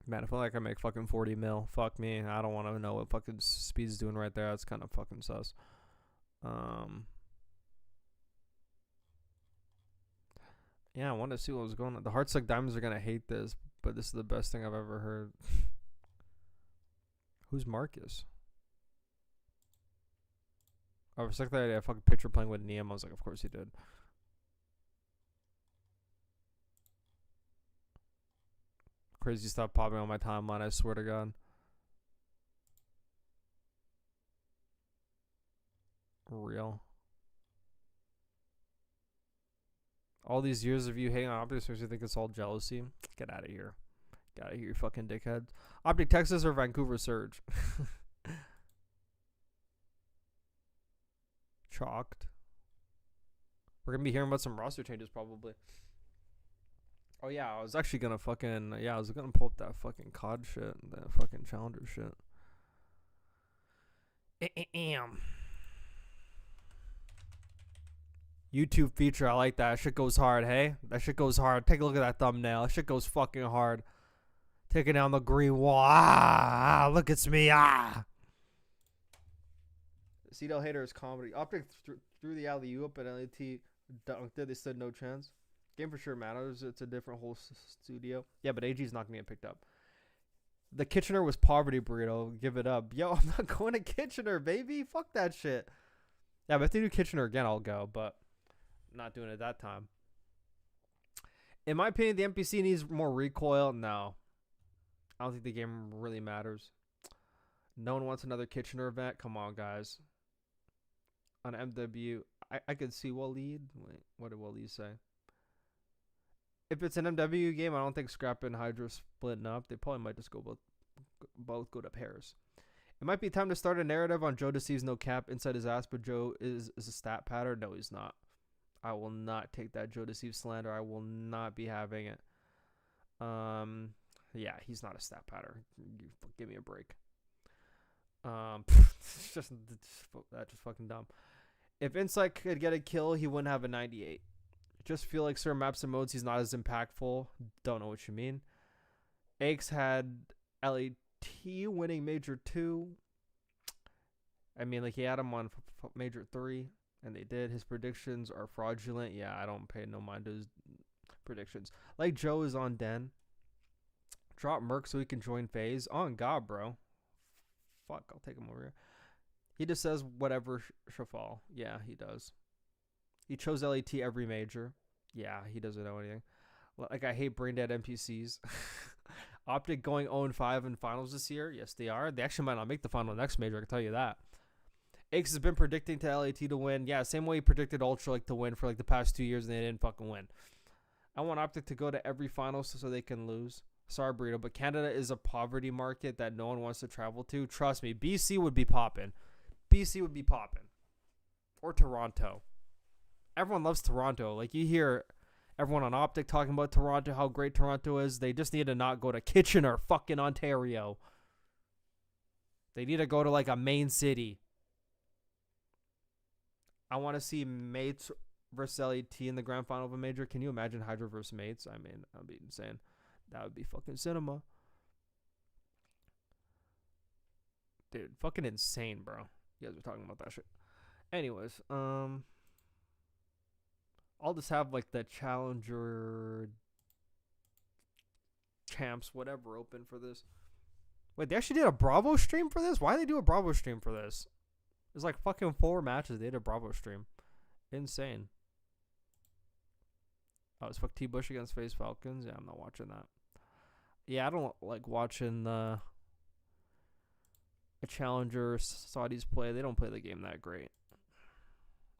Man, I feel like I make fucking 40 mil. Fuck me. I don't want to know what fucking Speed's doing right there. That's kind of fucking sus. Yeah, I want to see what was going on. The Heartstuck Diamonds are going to hate this, but this is the best thing I've ever heard. Who's Marcus? Oh, for a second, I had a fucking picture playing with Neum. I was like, of course he did. Crazy stuff popping on my timeline, I swear to God. Real. All these years of you hating on OpTic, makes you think it's all jealousy? Get out of here. Get out of here, you fucking dickhead. OpTic Texas or Vancouver Surge? Chalked. We're gonna be hearing about some roster changes probably. Oh yeah, I was actually gonna fucking I was gonna pull up that fucking COD shit, that fucking Challenger shit. YouTube feature, I like that. That shit goes hard, hey? That shit goes hard. Take a look at that thumbnail. That shit goes fucking hard. Taking down the green wall. Ah, look, it's me. Ah. CDL hater is comedy. OpTic threw the alley-oop and LAT dunked it. They said no chance. Game for sure matters. It's a different whole studio. Yeah, but AG's not going to get picked up. The Kitchener was poverty, Burrito. Give it up. Yo, I'm not going to Kitchener, baby. Fuck that shit. Yeah, but if they do Kitchener again, I'll go. But not doing it that time. In my opinion, the NPC needs more recoil. No. I don't think the game really matters. No one wants another Kitchener event. Come on, guys. On MW, I could see Waleed. Wait, what did Waleed say? If it's an MW game, I don't think Scrap and Hydra splitting up. They probably might just go both go to Paris. It might be time to start a narrative on Joe Deceives no cap inside his ass, but Joe is a stat pattern. No, he's not. I will not take that Joe Deceives slander. I will not be having it. Yeah, he's not a stat pattern. Give me a break. It's just that's just fucking dumb. If Insight could get a kill, he wouldn't have a 98. Just feel like certain maps and modes, he's not as impactful. Don't know what you mean. Aches had LAT winning Major 2. I mean, like, he had him on Major 3, and they did. His predictions are fraudulent. Yeah, I don't pay no mind to his predictions. Like, Joe is on Den. Drop Merc so he can join FaZe. On God, bro. Fuck, I'll take him over here. He just says whatever shall fall. Yeah, he does. He chose LAT every major. Yeah, he doesn't know anything. Like, I hate brain dead NPCs. OpTic going 0-5 in finals this year. Yes, they are. They actually might not make the final next major, I can tell you that. Aches has been predicting to LAT to win. Yeah, same way he predicted Ultra like to win for like the past 2 years, and they didn't fucking win. I want OpTic to go to every finals so they can lose. Sorry, Burrito, but Canada is a poverty market that no one wants to travel to. Trust me, BC would be popping. BC would be popping. Or Toronto. Everyone loves Toronto. Like, you hear everyone on OpTic talking about Toronto, how great Toronto is. They just need to not go to Kitchener, fucking Ontario. They need to go to, like, a main city. I want to see Mates versus LAT in the grand final of a major. Can you imagine Hydra versus Mates? I mean, that would be insane. That would be fucking cinema. Dude, fucking insane, bro. You guys were talking about that shit. Anyways, I'll just have like the Challenger champs, whatever, open for this. Wait, they actually did a Bravo stream for this? Why did they do a Bravo stream for this? There's like fucking 4 matches they did a Bravo stream. Insane. Oh, it's fuck T Bush against Face Falcons. Yeah, I'm not watching that. Yeah, I don't like watching the Challenger Saudis play. They don't play the game that great.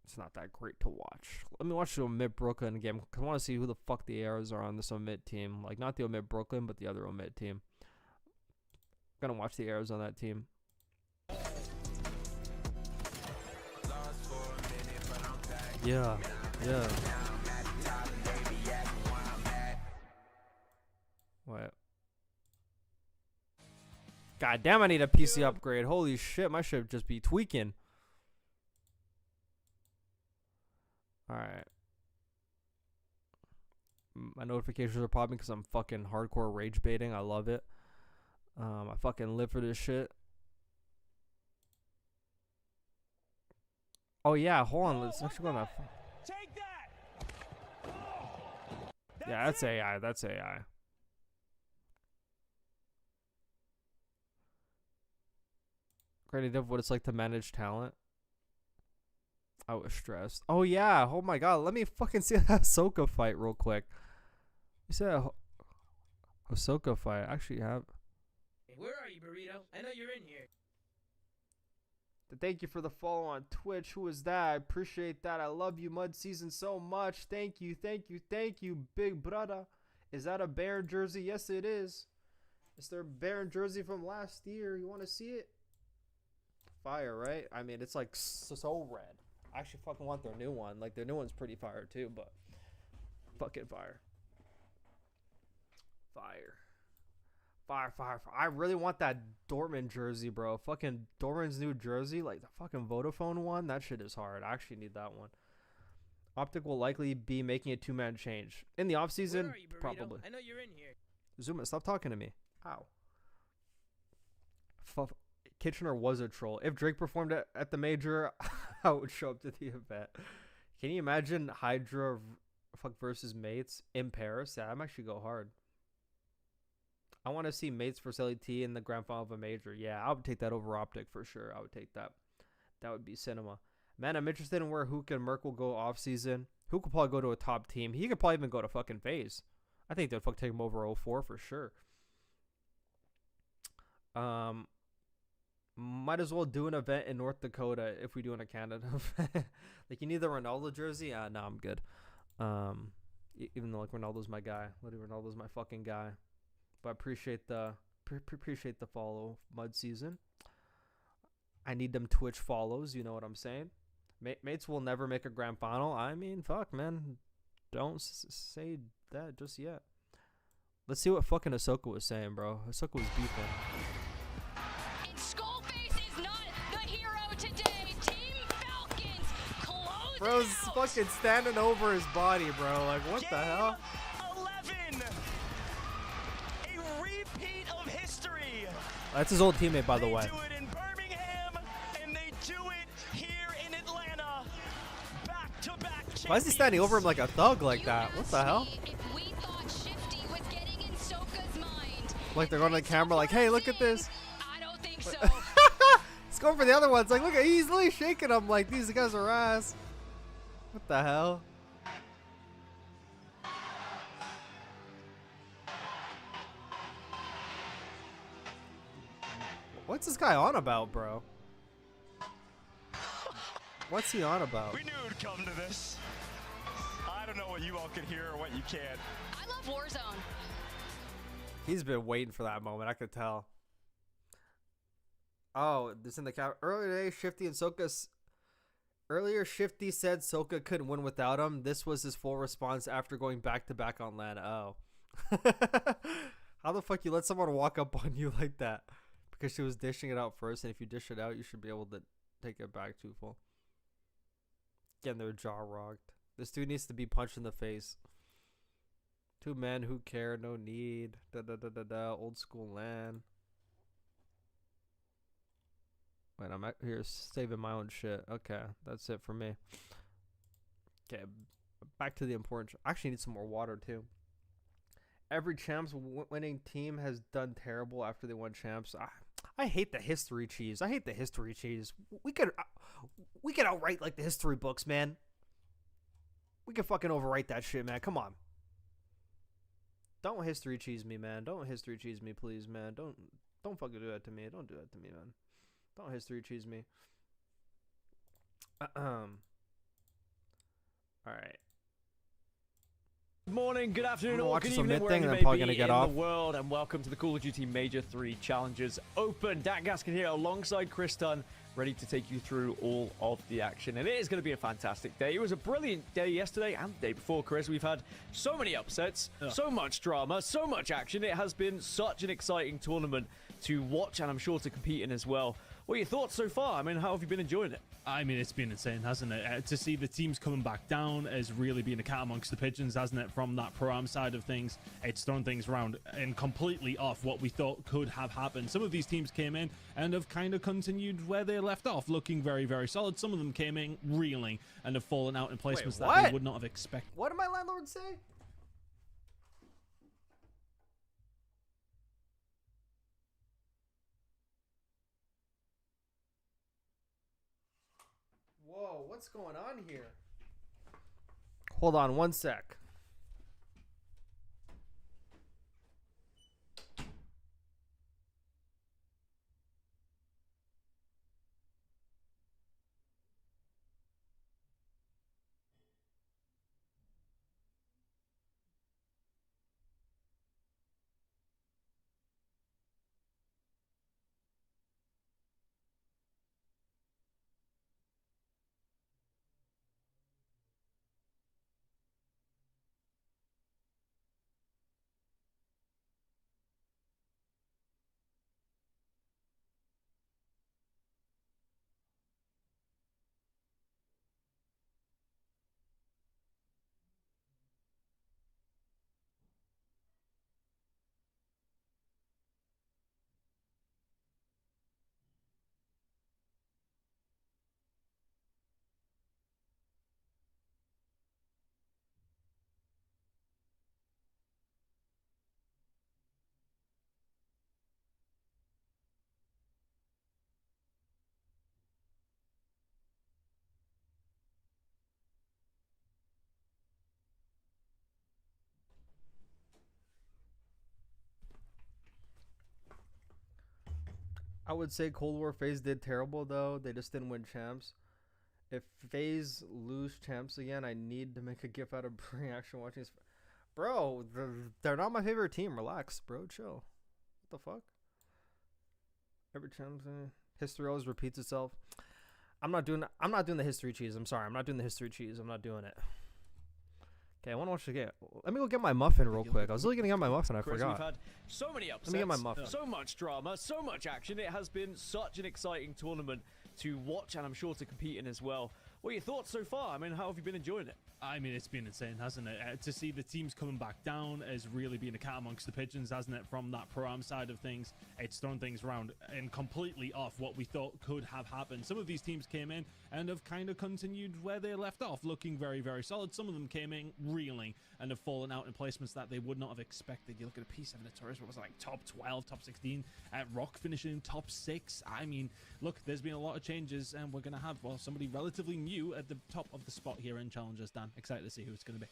It's not that great to watch. Let me watch the Omid Brooklyn game because I want to see who the fuck the ARs are on this Omid team. Like, not the Omid Brooklyn, but the other Omid team. I'm gonna watch the ARs on that team. Yeah, yeah. What? God damn, I need a PC upgrade. Holy shit, my shit just be tweaking. Alright. My notifications are popping because I'm fucking hardcore rage baiting. I love it. I fucking live for this shit. Oh yeah, hold on. Let's actually go on that. Take that. Yeah, that's AI. That's AI. Creative, what it's like to manage talent. I was stressed. Oh yeah. Oh my god. Let me fucking see that Ahsoka fight real quick. You said Ahsoka fight. I actually have. Hey, where are you, Burrito? I know you're in here. Thank you for the follow on Twitch. Who is that? I appreciate that. I love you, Mud Season, so much. Thank you, thank you, thank you, big brother. Is that a Baron jersey? Yes, it is. It's their Baron jersey from last year. You want to see it? Fire, right? I mean, it's like so red. I actually fucking want their new one. Like, their new one's pretty fire too, but fucking fire. Fire. Fire, fire, fire. I really want that Dortmund jersey, bro. Fucking Dortmund's new jersey, like the fucking Vodafone one. That shit is hard. I actually need that one. OpTic will likely be making a 2-man change. In the offseason, probably. I know you're in here. Zuma, stop talking to me. Ow. Kitchener was a troll. If Drake performed at the major, I would show up to the event. Can you imagine Hydra versus Mates in Paris? Yeah, I'm actually go hard. I want to see Mates versus LET in the grand final of a major. Yeah, I would take that over OpTic for sure. I would take that. That would be cinema. Man, I'm interested in where Hook and Merc will go off season. Hook will probably go to a top team. He could probably even go to fucking FaZe. I think they'd fuck take him over 04 for sure. Might as well do an event in North Dakota if we do in a Canada event. Like, you need the Ronaldo jersey? No, I'm good. Even though like Ronaldo's my guy. Literally, Ronaldo's my fucking guy. But I appreciate the follow, Mud Season. I need them Twitch follows. You know what I'm saying? Mates will never make a grand final. I mean, fuck, man. Don't say that just yet. Let's see what fucking Ahsoka was saying, bro. Ahsoka was beefing. Bro's fucking standing over his body, bro. Like, what the hell? 11. A repeat of history. That's his old teammate, by the way. They do it in Birmingham, and they do it here in Atlanta. Back-to-back. Why is he standing over him like a thug like that? What the hell? Like they're going to the camera like, hey, look at this. I don't think so. He's going for the other ones. Like, look, he's literally shaking them like these guys are ass. What the hell? What's this guy on about, bro? What's he on about? We knew it would come to this. I don't know what you all can hear or what you can't. I love Warzone. He's been waiting for that moment. I could tell. Oh, this in the cap. Earlier today, Shifty and Soka. Earlier, Shifty said Soka couldn't win without him. This was his full response after going back to back on LAN. Oh. How the fuck you let someone walk up on you like that? Because she was dishing it out first, and if you dish it out, you should be able to take it back too full. Getting their jaw rocked. This dude needs to be punched in the face. 2 men who care, no need. Old school LAN. Wait, I'm out here saving my own shit. Okay, that's it for me. Okay, back to the important. I actually need some more water too. Every champs winning team has done terrible after they won champs. I hate the history cheese. I hate the history cheese. We could. We can outright like the history books, man. We can fucking overwrite that shit, man. Come on. Don't history cheese me, man. Don't history cheese me, please, man. Don't fucking do that to me. Don't do that to me, man. Don't history cheese me. All right. Good morning, good afternoon, or watch good this evening, mid wherever thing, you and may I'm probably be gonna get in off. the world, and welcome to the Call of Duty Major 3 Challengers Open. Dan Gaskin here alongside Chris Dunn, ready to take you through all of the action. And it is going to be a fantastic day. It was a brilliant day yesterday and the day before, Chris. We've had so many upsets, so much drama, so much action. It has been such an exciting tournament to watch, and I'm sure to compete in as well. What are your thoughts so far? I mean, how have you been enjoying it? I mean, it's been insane, hasn't it? To see the teams coming back down has really been a cat amongst the pigeons, hasn't it? From that pro-am side of things, it's thrown things around and completely off what we thought could have happened. Some of these teams came in and have kind of continued where they left off, looking very, very solid. Some of them came in reeling and have fallen out in placements that they would not have expected. What did my landlord say? Whoa, what's going on here? Hold on one sec. I would say Cold War FaZe did terrible, though. They just didn't win champs. If FaZe lose champs again, I need to make a gif out of reaction watching this. Bro, they're not my favorite team. Relax, bro. Chill. What the fuck? Every champ history always repeats itself. I'm not doing the history cheese. I'm sorry. I'm not doing the history cheese. I'm not doing it. Okay, I want to watch the game. Let me go get my muffin real quick. I was really gonna get my muffin. I Chris, forgot. We've had so many upsets, Let me get my muffin. so much drama, so much action. It has been such an exciting tournament to watch, and I'm sure to compete in as well. What are your thoughts so far? I mean, how have you been enjoying it? I mean, it's been insane, hasn't it? To see the teams coming back down has really been a cat amongst the pigeons, hasn't it? From that pro-am side of things, it's thrown things around and completely off what we thought could have happened. Some of these teams came in and have kind of continued where they left off, looking very, very solid. Some of them came in reeling and have fallen out in placements that they would not have expected. You look at a P7 at Taurus, what was it, like top 12, top 16, at Rock finishing top 6. I mean, look, there's been a lot of changes, and we're going to have, well, somebody relatively new at the top of the spot here in Challengers. Dan, excited to see who it's going to be.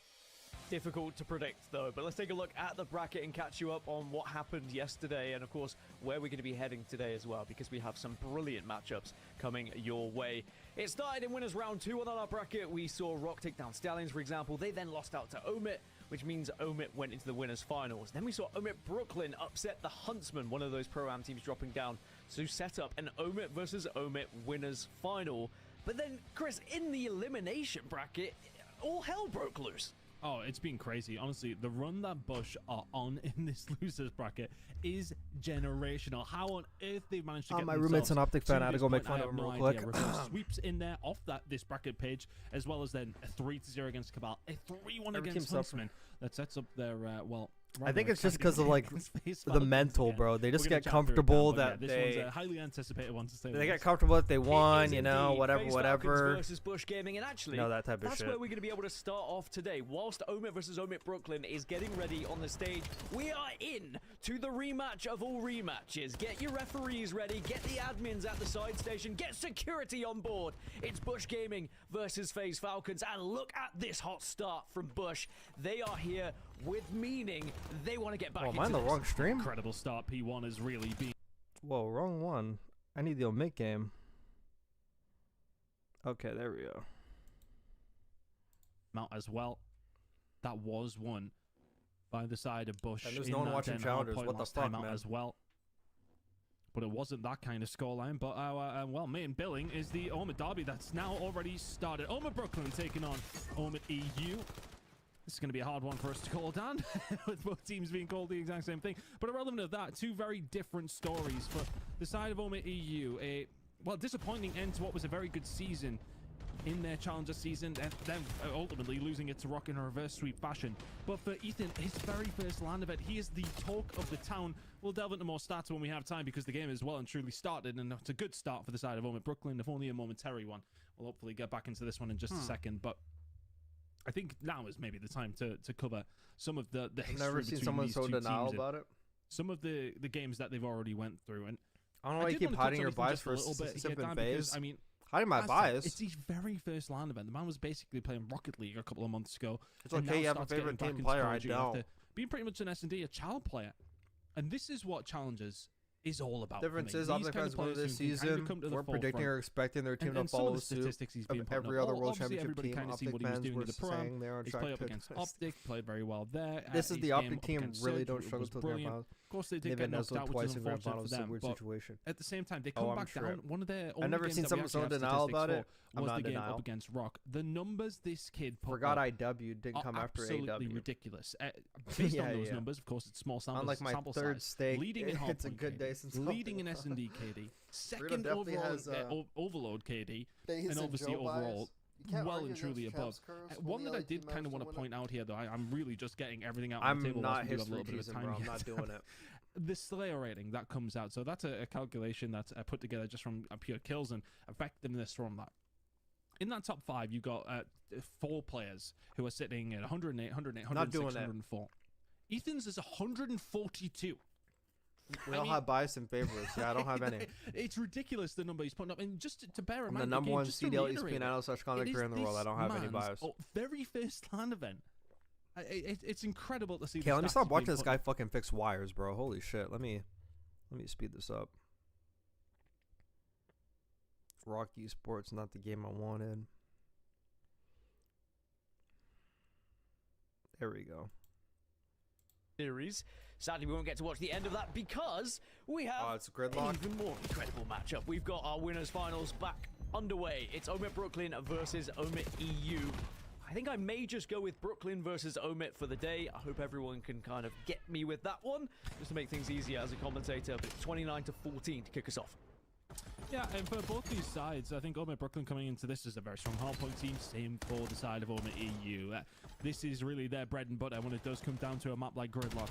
Difficult to predict, though, but let's take a look at the bracket and catch you up on what happened yesterday and, of course, where we're going to be heading today as well, because we have some brilliant matchups coming your way. It started in winners round 2 on our bracket. We saw Rock take down Stallions, for example. They then lost out to Omit, which means Omit went into the winners finals. Then we saw Omit Brooklyn upset the Huntsman, one of those pro-am teams dropping down, to set up an Omit versus Omit winners final. But then, Chris, in the elimination bracket, all hell broke loose. Oh, it's been crazy. Honestly, the run that Bush are on in this losers bracket is generational. How on earth they've managed to get my roommate's an OpTic fan. I had to go make point, fun of him I have real no idea. quick. Reverse sweeps in there off this bracket page, as well as then a 3-0 against Cabal, a 3-1 against Huntsman. That sets up their, well, I think it's just because of like the mental, bro. They just get comfortable that this they. one's a highly anticipated one to say. They get comfortable if they won, you know, whatever, FaZe whatever. Falcons versus Bush Gaming, and actually, you know, that type of that's shit. where we're going to be able to start off today. Whilst Omit versus Omit Brooklyn is getting ready on the stage, we are in to the rematch of all rematches. Get your referees ready, get the admins at the side station, get security on board. It's Bush Gaming versus FaZe Falcons, and look at this hot start from Bush. They are here with meaning. They want to get back Oh, into am I in the this. wrong stream? Incredible start. P1 has really been. Whoa, wrong one. I need the Omit game. Okay, there we go. Out as well. That was won by the side of Bush. And there's in no one that watching Den challengers. hardpoint What the last fuck, time out man? as well. But it wasn't that kind of scoreline. But well, main billing is the Omit derby that's now already started. Omit Brooklyn taking on Omit EU. This is going to be a hard one for us to call down, with both teams being called the exact same thing. But irrelevant of that, two very different stories. For the side of Omit EU, a disappointing end to what was a very good season in their Challenger season, and then ultimately losing it to Rock in a reverse sweep fashion. But for Ethan, his very first LAN event, he is the talk of the town. We'll delve into more stats when we have time, because the game is well and truly started, and it's a good start for the side of Omit Brooklyn, if only a momentary one. We'll hopefully get back into this one in just a second, but I think now is maybe the time to cover some of the history. I've never seen between someone these so two denial teams, about it. Some of the games that they've already went through, and I don't know why you did keep wanna touch hiding on your Ethan bias just a for little bit here, sipping Dan, phase. because, I mean, hiding my as I said, bias. It's his very first LAN event. The man was basically playing Rocket League a couple of months ago. It's and okay, now you have a starts getting favorite back team into player, Call I of Duty after don't. being pretty much an S&D, a child player. And this is what Challenges is all about. Difference is, all OpTic fans won this season. We're predicting or expecting their team to follow suit of every other World Championship team. OpTic fans were saying they're on track play up to against OpTic, played very well there. This is His the game OpTic up team against really Surge don't was struggle to the grand brilliant. finals. Of course, they did They've get been knocked out, twice which is in grand unfortunate for finals. It's a them. weird But situation. at the same time, they Oh, come I'm back sure. down. One of their I've never seen someone so denial about it. I'm was not the game denial. up against Rock. The numbers this kid put Forgot up IW didn't come are after absolutely AW. ridiculous. Based Yeah, on those yeah. numbers, of course, it's small sample, Unlike my sample third size. steak, Leading in it's a hardpoint good KD, day since leading in something. S&D KD, second definitely overall has, overload KD, days and and obviously Joe bias. overall You can't well argue and truly against above. champs curves One when that the I LA did team kind of managed want to to win point out here, though, I'm really just getting everything out on the I'm table. not whilst we do have a history little bit of teasing, time bro. I'm yet. not doing it. The Slayer rating that comes out, so that's a calculation that's put together just from pure kills and effectiveness from that. In that top 5, you've got 4 players who are sitting at 108, 108, 106, 104. Ethan's is 142. We all have bias and favorites. Yeah, I don't have any. It's ridiculous the number he's putting up, and just to bear in I'm mind, the number again, one just to CDL reiterate ESPN analyst / commentator in the world. I don't have any bias. Very first LAN event. It's incredible to see. Okay, the let me stats stop being watching this put guy up. fucking fix wires, bro. Holy shit. Let me speed this up. Rock Esports, not the game I wanted. There we go. Series. Sadly, we won't get to watch the end of that because we have it's gridlock. an even more incredible matchup. We've got our winners finals back underway. It's Omit Brooklyn versus Omit EU. I think I may just go with Brooklyn versus Omit for the day. I hope everyone can kind of get me with that one, just to make things easier as a commentator. But it's 29-14 to kick us off. Yeah, and for both these sides, I think Omit Brooklyn coming into this is a very strong hardpoint team. Same for the side of Omit EU. This is really their bread and butter when it does come down to a map like Gridlock.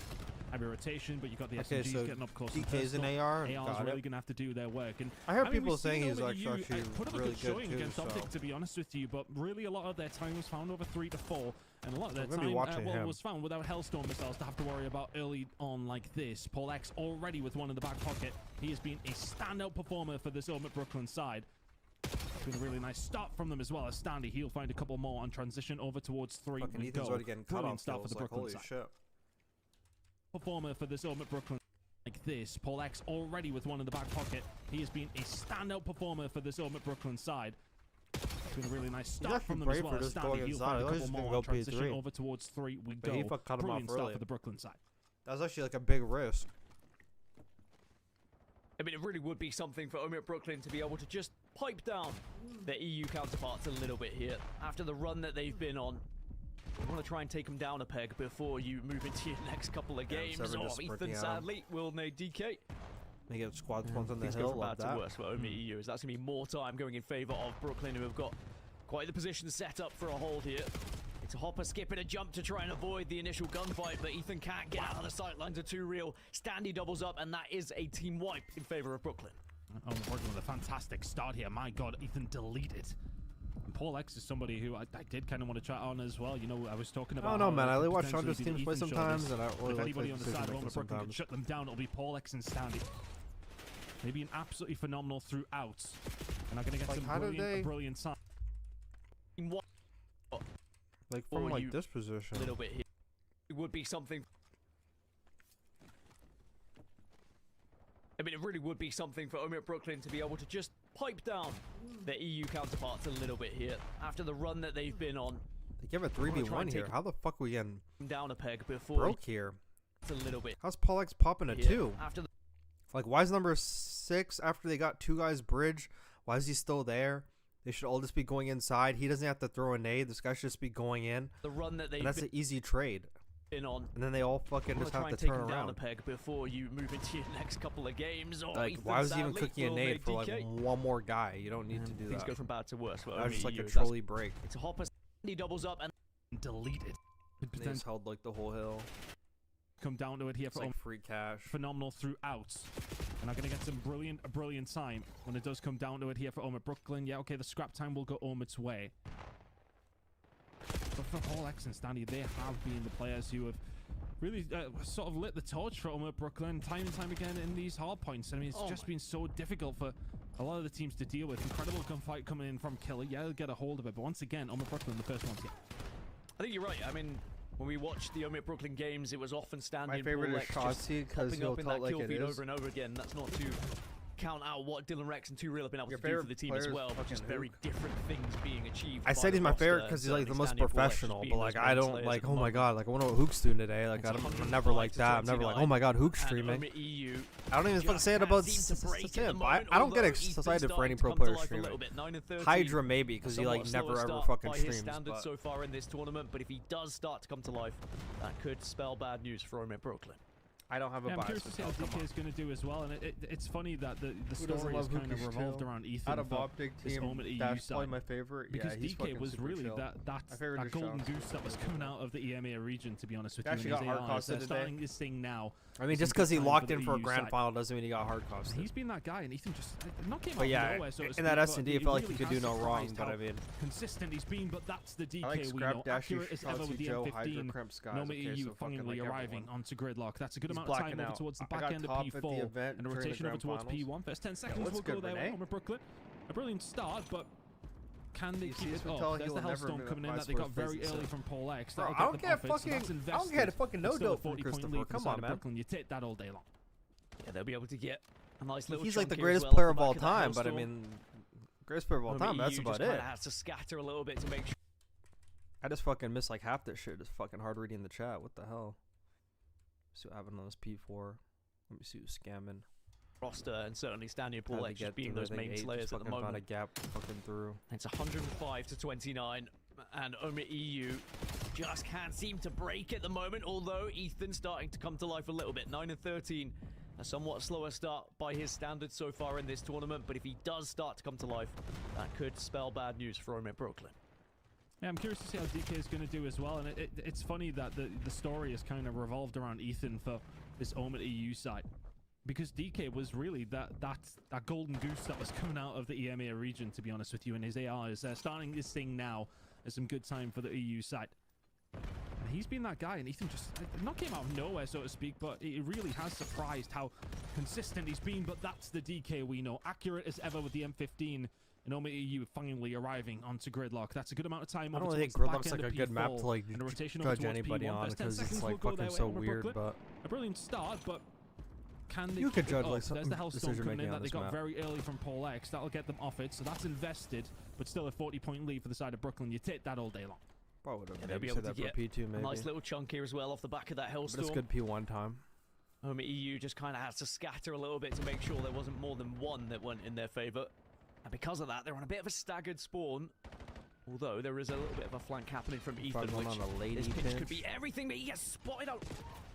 Heavy rotation, but you've got the SMGs so getting up close. DK's an AR. AR's really going to have to do their work. And I heard mean, people we've seen saying he's Omit like EU, actually put up a really good good showing too. against So OpTic, to be honest with you, but really a lot of their time was found over 3 to 4, and a lot of their I'm gonna be watching him. was found without Hellstorm missiles to have to worry about early on like this. Paul X already with one in the back pocket. He has been a standout performer for this Omit Brooklyn side. It's been a really nice start from them as well as Standy. He'll find a couple more on transition over towards 3. fucking Ethan's already getting cut Brilliant off start for the kills. Like, Brooklyn holy side. shit. Performer for this Omit Brooklyn like this. Paul X already with one in the back pocket. He has been a standout performer for this Omit Brooklyn side. It's been a really nice start from them as well as Standy. He'll find a couple more on transition over towards 3. We But go. he cut him Brilliant off start early. for the Brooklyn side. That was actually like a big risk. I mean, it really would be something for Omit Brooklyn to be able to just pipe down their EU counterparts a little bit here. After the run that they've been on, you want to try and take them down a peg before you move into your next couple of games. Seven Oh, just Ethan, sprinting at him. sadly, will need DK. They get squad spawns on the Things hill. go from Love bad that. to worse for Omit EU, as that's going to be more time going in favor of Brooklyn, who have got quite the position set up for a hold here. It's a hopper, skip, and a jump to try and avoid the initial gunfight, but Ethan can't get out of the sight lines are too real. Standy doubles up, and that is a team wipe in favor of Brooklyn. Oh, Brooklyn with a fantastic start here. My God, Ethan deleted. And Paul X is somebody who I did kind of want to chat on as well. You know, I was talking about. I don't know, man. I could watch potentially Andre's be the teams play Ethan sometimes, shoulders. and I don't really If like anybody the on the side of decision-making Brooklyn can sometimes. shut them down, it'll be Paul X and Standy. Maybe an absolutely phenomenal throughout. And I'm going to get Like, some how did brilliant, brilliant signs. Like from Or like you- this position. A little bit here. It would be something. I mean, it really would be something for Omit Brooklyn to be able to just pipe down their EU counterparts a little bit here after the run that they've been on. They give a Wanna try 3v1 and here. take How the fuck we getting down a peg before broke here? it's a little bit. How's Paul X popping a here. 2? After the Like, why is number 6 after they got 2 guys bridge? Why is he still there? They should all just be going inside. He doesn't have to throw a nade. This guy should just be going in. run that they've And that's an easy trade. been on. And then they all fucking Wanna just try have to and take turn him down a around. peg before you move into your next couple of games. Or Like, Ethan why was he even sadly cooking a will nade make for like DK. one more guy? You don't need to do Things that. go from bad to worse. That was just like a EU, that's- trolley break. It's a hopper. He doubles up and Deleted. They just held like the whole hill. Come down to it here It's for like free cash. phenomenal throughout. And I'm going to get some brilliant time when it does come down to it here for Omit Brooklyn. Yeah, okay, the scrap time will go Omit's way. But for Paul X and Standy, they have been the players who have really sort of lit the torch for Omit Brooklyn time and time again in these hard points. I mean, it's just been so difficult for a lot of the teams to deal with. Incredible gunfight coming in from Killer. Yeah, they'll get a hold of it. But once again, Omit Brooklyn, the first ones here. I think you're right. I mean, when we watched the Omit Brooklyn games, it was often Standy My and favorite Paul is X just Shotzi because popping he'll up in tell that like kill it feed is. over and over again. That's not to count out what Dylan Rex and 2 Real have been able Your to do for favorite the team as player is well, but just fucking very different things being achieved. I by said the he's my roster, favorite and because he's like the certainly most Standy and Paul X just professional. being But those like I main don't players like. at the Oh my moment. god! Like I wonder what Hook's doing today. Like It's I'm 105 never like to that. I'm never like, 29, oh my god, Hook's and streaming. Omit EU I don't even fucking just say it can't about seem to break at the Sim. moment, I don't get although Ethan's excited for any starting to pro come to player life a streaming. little bit. 9 and 13, Hydra maybe because he like somewhat never slower ever start fucking by his streams. standards But so far in this tournament, but if he does start to come to life, that could spell bad news for Omit Brooklyn. I don't have a Yeah, I'm bias. curious to see how DK is going to do as well. And it's funny that the Who doesn't story love is kind of Hookish revolved chill? around Ethan Out of for OpTic this team, Omit EU that's probably side. my favorite. Because Yeah, he's DK fucking was super really chill. that My favorite is golden Shotzi, goose that was coming out of the EMEA region, to be honest with He you. actually And got his hard AIs, costed they're today. starting this thing now. I mean, It's just a because good he time locked the in for a EU grand side. final doesn't mean he got hard costed. He's been that guy, and Ethan just not came But out yeah, of nowhere, so to in speak, that but S&D, I felt like he really could do has no wrong. surprised But how I mean, consistent he's been. But that's the DK I like we Scrap know. Dashy, Accurate as ever with the Joe, M15. Hydra, Crimp Skies. Nomad Okay, EU so fucking finally like arriving everyone. onto Gridlock. That's a good He's amount of time blacking over out. towards the I back got end of top at the P4 event and a during the rotation over grand towards finals. P1. First 10 Yeah, seconds what's will go good, there Renee? with Brooklyn. A brilliant start, but can they You see keep this it would up? tell There's he'll the never Hellstorm admit coming in my that they got sports very business. early from Paul X. Bro, That'll I don't them get off it, so fucking- that's I don't invested. get a fucking But no still a dope from 40-point Christopher. lead for the Come side on, of man. Brooklyn. You take that all day long. Yeah, they'll be able to get a nice little He's like the chunk here as greatest well player off of the all back of that time. But I Hellstorm. mean, greatest player of all Omit time. That's EU about just kinda it. has to scatter a little bit to make sure. I just fucking miss like half that shit. Just fucking hard reading the chat. What the hell? See what happened on this P4. Let me see who's scamming. Roster and certainly Standy and Paul Had to X just get being through, I those think, main 8, just slayers at the fucking found a moment. gap fucking through. It's 105 to 29, and Omit EU just can't seem to break at the moment, although Ethan's starting to come to life a little bit. 9 and 13, a somewhat slower start by his standards so far in this tournament, but if he does start to come to life, that could spell bad news for Omit Brooklyn. Yeah, I'm curious to see how DK is going to do as well. And it's funny that the story is kind of revolved around Ethan for this Omit EU side. Because DK was really that golden goose that was coming out of the EMEA region, to be honest with you, and his AR is starting this thing now as some good time for the EU side. And he's been that guy, and Ethan just not came out of nowhere, so to speak, but it really has surprised how consistent he's been. But that's the DK we know, accurate as ever with the M15. And Omit EU finally arriving onto Gridlock. That's a good amount of time. I don't over really think towards the back Gridlock's end like of a good map P4 to like and a rotation over judge towards anybody P1. on First 10 because it's seconds like will go fucking there so with weird. Brooklyn. But A brilliant start, but can they you could keep it judge like up? some There's the Hellstorm decision coming making in on that they this got map. very early from Paul X. That'll get them off it, so that's invested, but still a 40-point lead for the side of Brooklyn. You take that all day long. Probably would have Yeah, they'll be maybe able said to that for get P2 a maybe. nice little chunk here as well off the back of that But it's Hellstorm. good P1 time. Omit EU just kind of has to scatter a little bit to make sure there wasn't more than one that went in their favor. And because of that, they're on a bit of a staggered spawn. Although there is a little bit of a flank happening from Ethan, Probably which on a lady this pinch could pinch. be everything, but he gets spotted out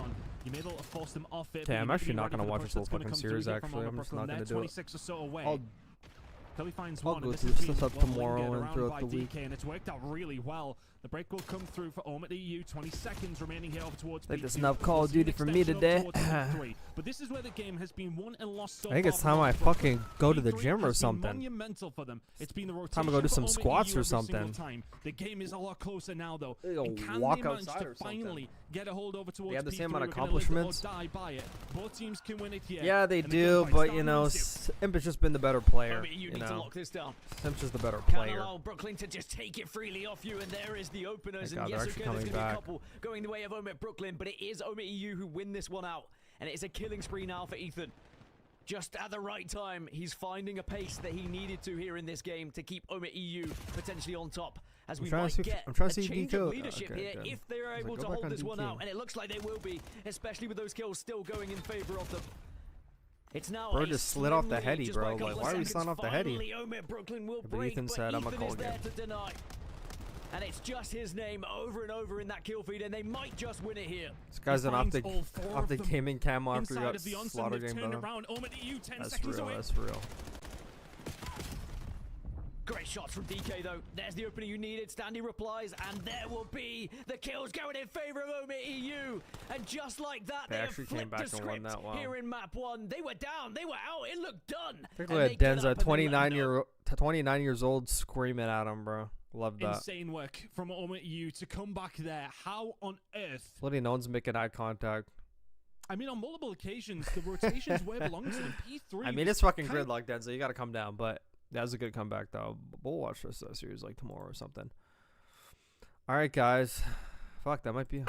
on. You may be able to force them off it. Okay, I'm actually not gonna watch this whole fucking series. Actually, I'm just not gonna do it. Kelly finds I'll one. go And this through has been stuff well tomorrow lingered and around throughout by the week. DK, and it's worked out really well. The break will come through for Omid EU. 20 seconds remaining here over towards Like B2. there's enough Call We'll of see an Duty for me extension today. over towards B3. But this is where the game has been won and lost so I think it's far time for I Brooklyn. fucking go to the B3 gym or has been something. monumental for them. It's been the rotation Time to go do for some Omid squats EU or every single something. time. The game is a lot closer now, though. Go And can walk they manage outside to or something. finally get a hold over towards They have the P3? same amount of We're gonna live it or accomplishments. die by it. Both teams can win it here. Yeah, they And the do, gunfight but starting you know, massive. Imp has just been the better player. Omid EU You need to know, lock this down. Simp's just the better Can't player. allow Brooklyn to just take it freely off you, and there is the openers. Thank And God yes, they're okay, actually there's going coming to be a back. couple going the way of Omid Brooklyn, but it is Omid EU who win this one out. And it is a killing spree now for Ethan. Just at the right time, he's finding a pace that he needed to here in this game to keep Omid EU potentially on top. As I'm we trying might to see- get I'm trying a to see change DQ. of leadership Okay, here good. if they're I was able like, to go back hold on this one DQ. out. And it looks like they will be, especially with those kills still going in favor of them. It's now Bro a just slid off slim the lead heady, just by bro. a couple Like, of why are we seconds. sliding off the heady? Finally, Omid Brooklyn will But break, Ethan but said, "I'm a Ethan call is there game." to deny. And it's just his name over and over in that kill feed, and they might just win it here. This guy's an finds OpTic all four of them gaming camo after he inside got of the onsen. slaughter They've game turned done. around. Omid EU 10 That's seconds real. away. That's real. Great shots from DK though. There's the opening you needed. Standy replies, and there will be the kills going in favor of Omid EU. And just like that, They they have actually came flipped back the and won script that. Wow. here in map 1. They were down, they were out, it looked done. Look And at they get Denza, up and they let them know. 29 years old, screaming at him, bro. Love that. Insane work from Omid EU to come back there. How on earth? Bloody no one's making eye contact. I mean, on multiple occasions, the rotations where it belongs to them. P3. I mean, it's fucking gridlock, Denza. You got to come down, but that was a good comeback, though. We'll watch this series like tomorrow or something. All right, guys. Fuck, that might be.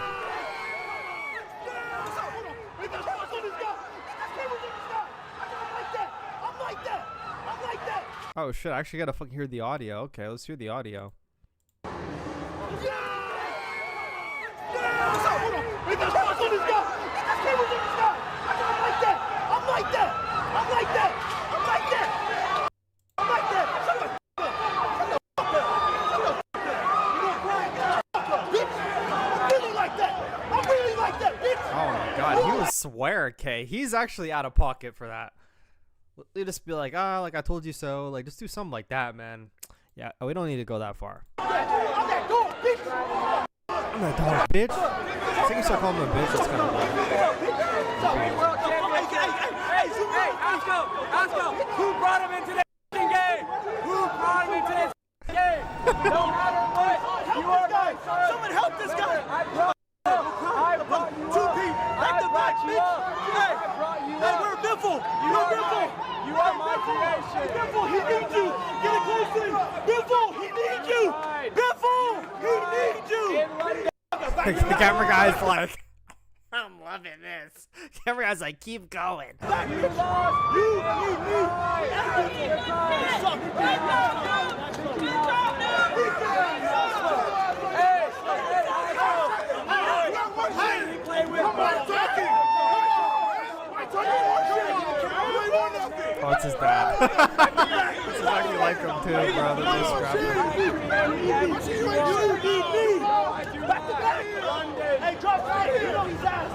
Oh shit! I actually gotta fucking hear the audio. Okay, let's hear the audio. Oh my god, he was swear, K. He's actually out of pocket for that. You just be like, ah, like I told you so. Like, just do something like that, man. Yeah, we don't need to go that far. I'm that dog, bitch. I think you start calling him a bitch. It's kind of Hey, Oscar, who brought him into that game? Who brought him into this game? No matter what, you are my son. Someone help this guy. I brought you up. Back to back, bitch. Hey, we're Biffle. You are my creation. Biffle, he needs you. Get it close to him. Biffle, he needs you. Biffle, he needs you. the camera guy's like, I'm loving this. Camera guy's like, keep going. Back, bitch. You need me. Oh, it's his dad. This is actually like him too, bro. They're just scrapping. Back to back. Hey, drop back. Get on his ass.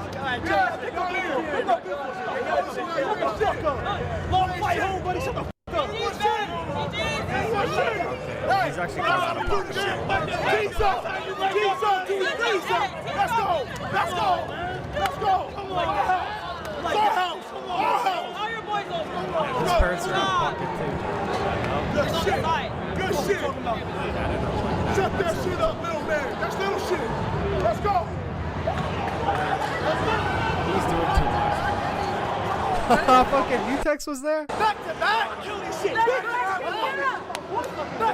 Long fight home, buddy. Shut the f up. He's actually got out of pocket. Let's go. Let's go. Let's go. Come on. Our house. Our house. All your boys over. His parents are out of pocket too. Good shit. Good shit. Shut that shit up, little man. That's little shit. Let's go. He's doing too much. Fucking Mutex was there? Back to back. Kill this shit. Back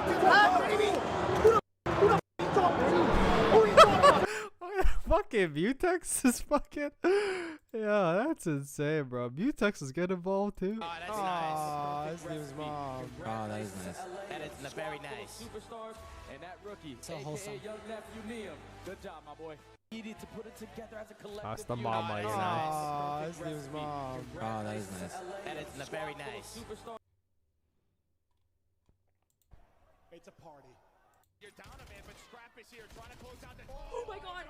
to back, baby. Who the f*** you talking to? Who you talking about? Fucking Mutex is fucking. Yeah, that's insane, bro. Mutex is getting involved too. Oh, that's nice. This dude's mom. Oh, that is nice. That is very nice. Superstars and that rookie, So wholesome. young nephew Liam. Good job, my boy. Needed to put it together as a collective. That's the mama, you know. Oh, this dude's mom. Oh, that is nice. That is very nice. It's a party. You're down a man, but Scrap is here trying to close out the. Oh my god.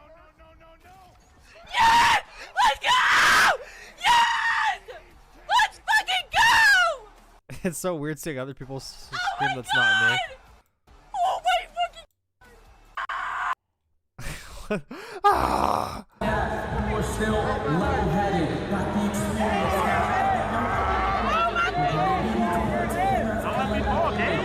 No. Yes! Let's go! Yes! Let's fucking go! It's so weird seeing other people scream that's not me. Oh my fucking. Ah! We're still level-headed. Got the experience. Don't let me talk, eh?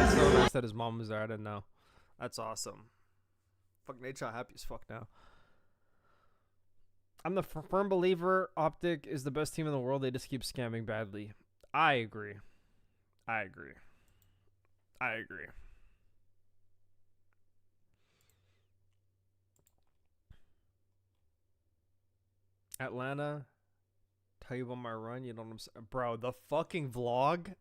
So nice that his mom was there. I didn't know. That's awesome. Fucking Nate happy as fuck now. I'm the firm believer OpTic is the best team in the world. They just keep scamming badly. I agree. I agree. I agree. Atlanta, tell you about my run. You know what I'm saying? Bro, the fucking vlog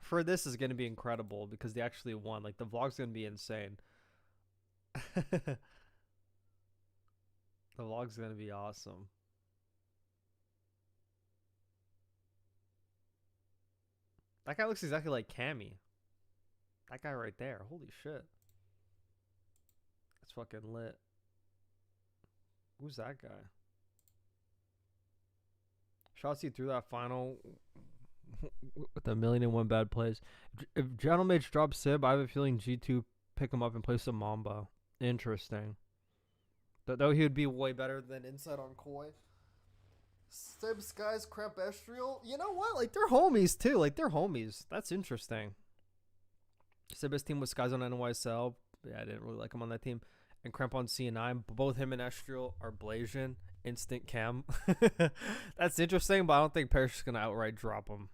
for this is going to be incredible because they actually won. Like, the vlog's going to be insane. The vlog's going to be awesome. That guy looks exactly like Cammy. That guy right there. Holy shit. That's fucking lit. Who's that guy? Shotzi through that final with 1,000,001 bad plays. If Gentlemage drops Sib, I have a feeling G2 pick him up and play some Mamba. Interesting. Though he would be way better than Inside on Koi. Sib, Skies, Cramp, Estriel. You know what? Like, they're homies, too. Like, they're homies. That's interesting. Sib's team was Skies on NYSL. Yeah, I didn't really like him on that team. And Cramp on C9. Both him and Estriel are Blasian. Instant cam. That's interesting, but I don't think Parrish is going to outright drop him.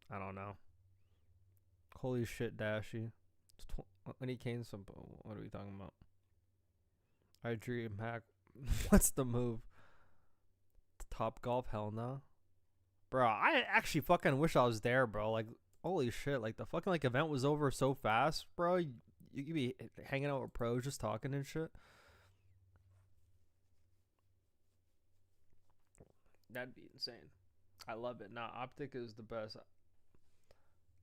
I don't know. Holy shit, Dashy. When he came, what are we talking about? I dream hack. What's the move? Top golf? Hell no. Bro, I actually fucking wish I was there, bro. Like, holy shit. Like, the fucking like event was over so fast, bro. You could be hanging out with pros just talking and shit. That'd be insane. I love it. Nah, OpTic is the best.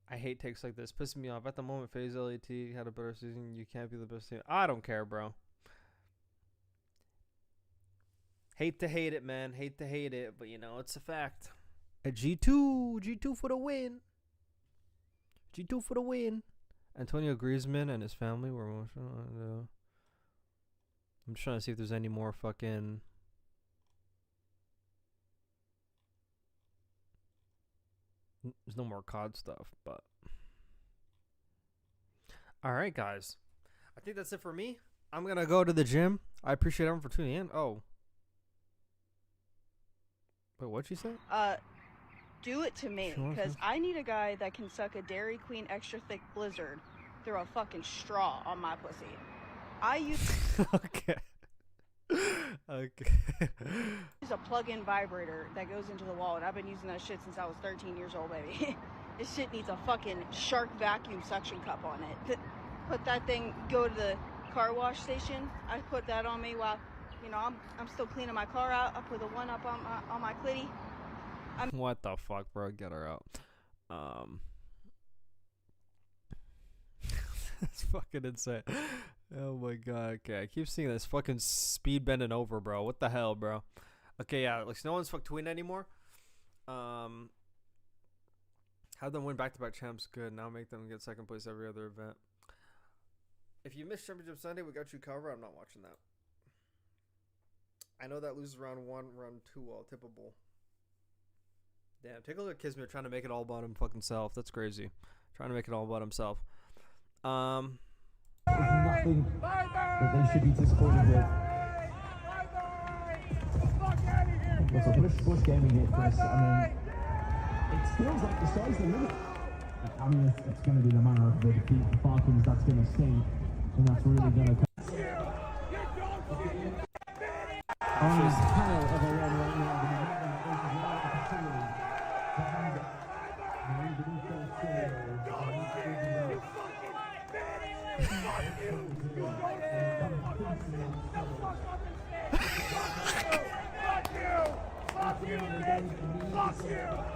I hate takes like this. Pissing me off. At the moment, FaZe LAT had a better season. You can't be the best team. I don't care, bro. Hate to hate it, man. Hate to hate it, but you know, it's a fact. A G2 for the win. G2 for the win. Antonio Griezmann and his family were emotional. I'm just trying to see if there's any more fucking... There's no more COD stuff, but... Alright, guys. I think that's it for me. I'm going to go to the gym. I appreciate everyone for tuning in. Oh. Wait, what'd she say? Do it to me, because I need a guy that can suck a Dairy Queen extra thick Blizzard through a fucking straw on my pussy. I use... Okay. Okay. It's a plug-in vibrator that goes into the wall, and I've been using that shit since I was 13 years old, baby. This shit needs a fucking shark vacuum suction cup on it. Put that thing, go to the car wash station. I put that on me while, you know, I'm still cleaning my car out. I put the one up on my clitty. What the fuck, bro? Get her out. That's fucking insane. Oh my god. Okay, I keep seeing this fucking speed bending over, bro. What the hell, bro? Okay, yeah, like no one's fuck tweeting anymore. Have them win back-to-back champs. Good. Now make them get second place every other event. If you missed Championship Sunday, we got you covered. I'm not watching that. I know that loses round 1, round 2 all tippable. Damn, take a look at Kismet trying to make it all about him fucking self. That's crazy. Trying to make it all about himself. There's nothing that they should be disappointed with. What's up? What's gaming here, Chris? I mean, it feels like the sky's the limit. I mean, it's going to be the manner of the defeat for Falcons that's going to sting, and that's really going to come. On this hell of a run right now, the momentum is right opportunity.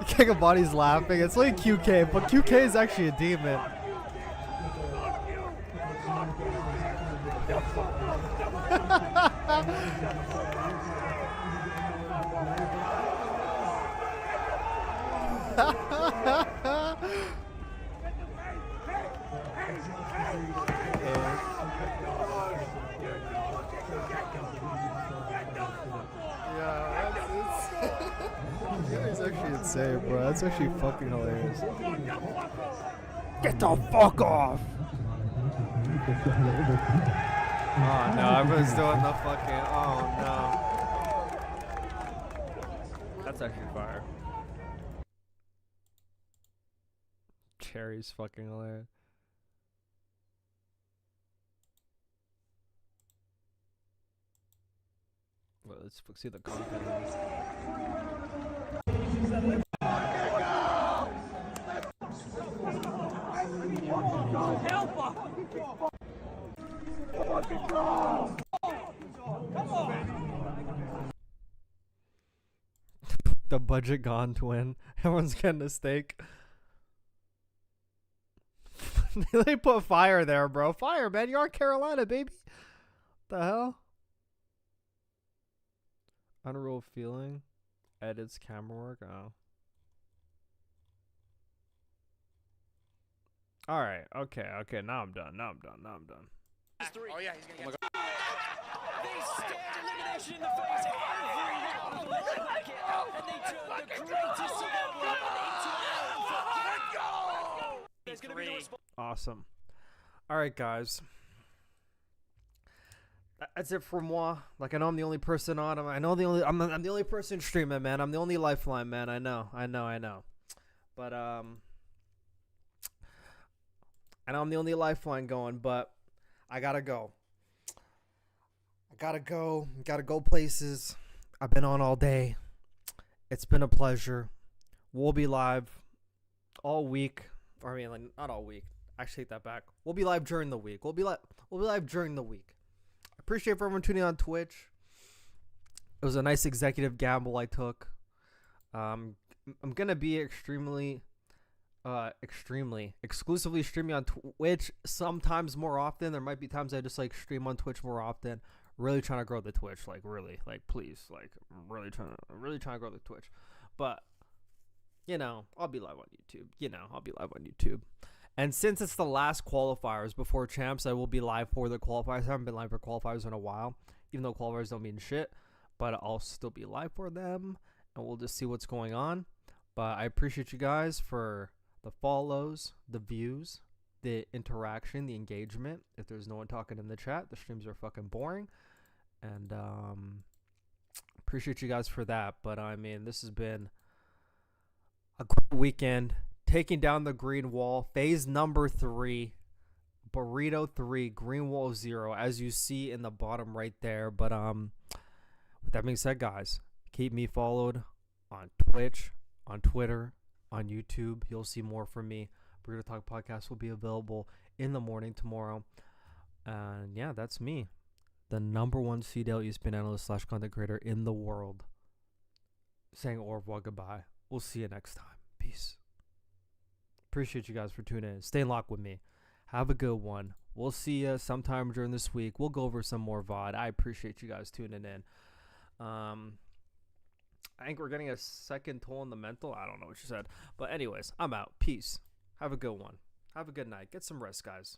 King of Body's laughing. It's like QK, but QK is actually a demon. That's actually insane, bro. That's actually fucking hilarious. Get the fuck off! Oh no, everyone's doing the fucking. Oh no. That's actually fire. Cherry's fucking hilarious. Well, let's see the content of this. The budget gone twin. Everyone's getting a steak. They put fire there, bro. Fire, man. You're on Carolina, baby. The hell? Unreal feeling. Edits camera work. Oh. Alright. Okay. Okay. Now I'm done. Now I'm done. Oh yeah, he's gonna get. They stared elimination in the face every round of the bracket, and they turned the greatest CDL win into a There's gonna be no response. Awesome. Alright, guys. That's it for moi. Like, I know I'm the only person on. I'm the only person streaming, man. I'm the only lifeline, man. I know. But I know I'm the only lifeline going, but I gotta go. Gotta go places. I've been on all day. It's been a pleasure. We'll be live all week. Or I mean, like, not all week. Actually, take that back. We'll be live during the week. We'll be live during the week. I appreciate everyone tuning in on Twitch. It was a nice executive gamble I took. I'm gonna be exclusively streaming on Twitch sometimes more often. There might be times I just like stream on Twitch more often. Really trying to grow the Twitch, like really, like please, like really trying to grow the Twitch. But I'll be live on YouTube. And since it's the last qualifiers before champs, I will be live for the qualifiers. I haven't been live for qualifiers in a while, even though qualifiers don't mean shit. But I'll still be live for them, and we'll just see what's going on. But I appreciate you guys for the follows, the views, the interaction, the engagement. If there's no one talking in the chat, the streams are fucking boring. And appreciate you guys for that. But I mean, this has been a great weekend. Taking down the green wall, phase number 3, Borito 3, green wall 0, as you see in the bottom right there. But with that being said, guys, keep me followed on Twitch, on Twitter, on YouTube. You'll see more from me. Borito Talk podcast will be available in the morning tomorrow. And yeah, that's me, the #1 CDL ESPN analyst / content creator in the world, saying au revoir, goodbye. We'll see you next time. Peace. Appreciate you guys for tuning in. Stay locked with me. Have a good one. We'll see you sometime during this week. We'll go over some more VOD. I appreciate you guys tuning in. I think we're getting a second toll in the mental. I don't know what you said. But anyways, I'm out. Peace. Have a good one. Have a good night. Get some rest, guys.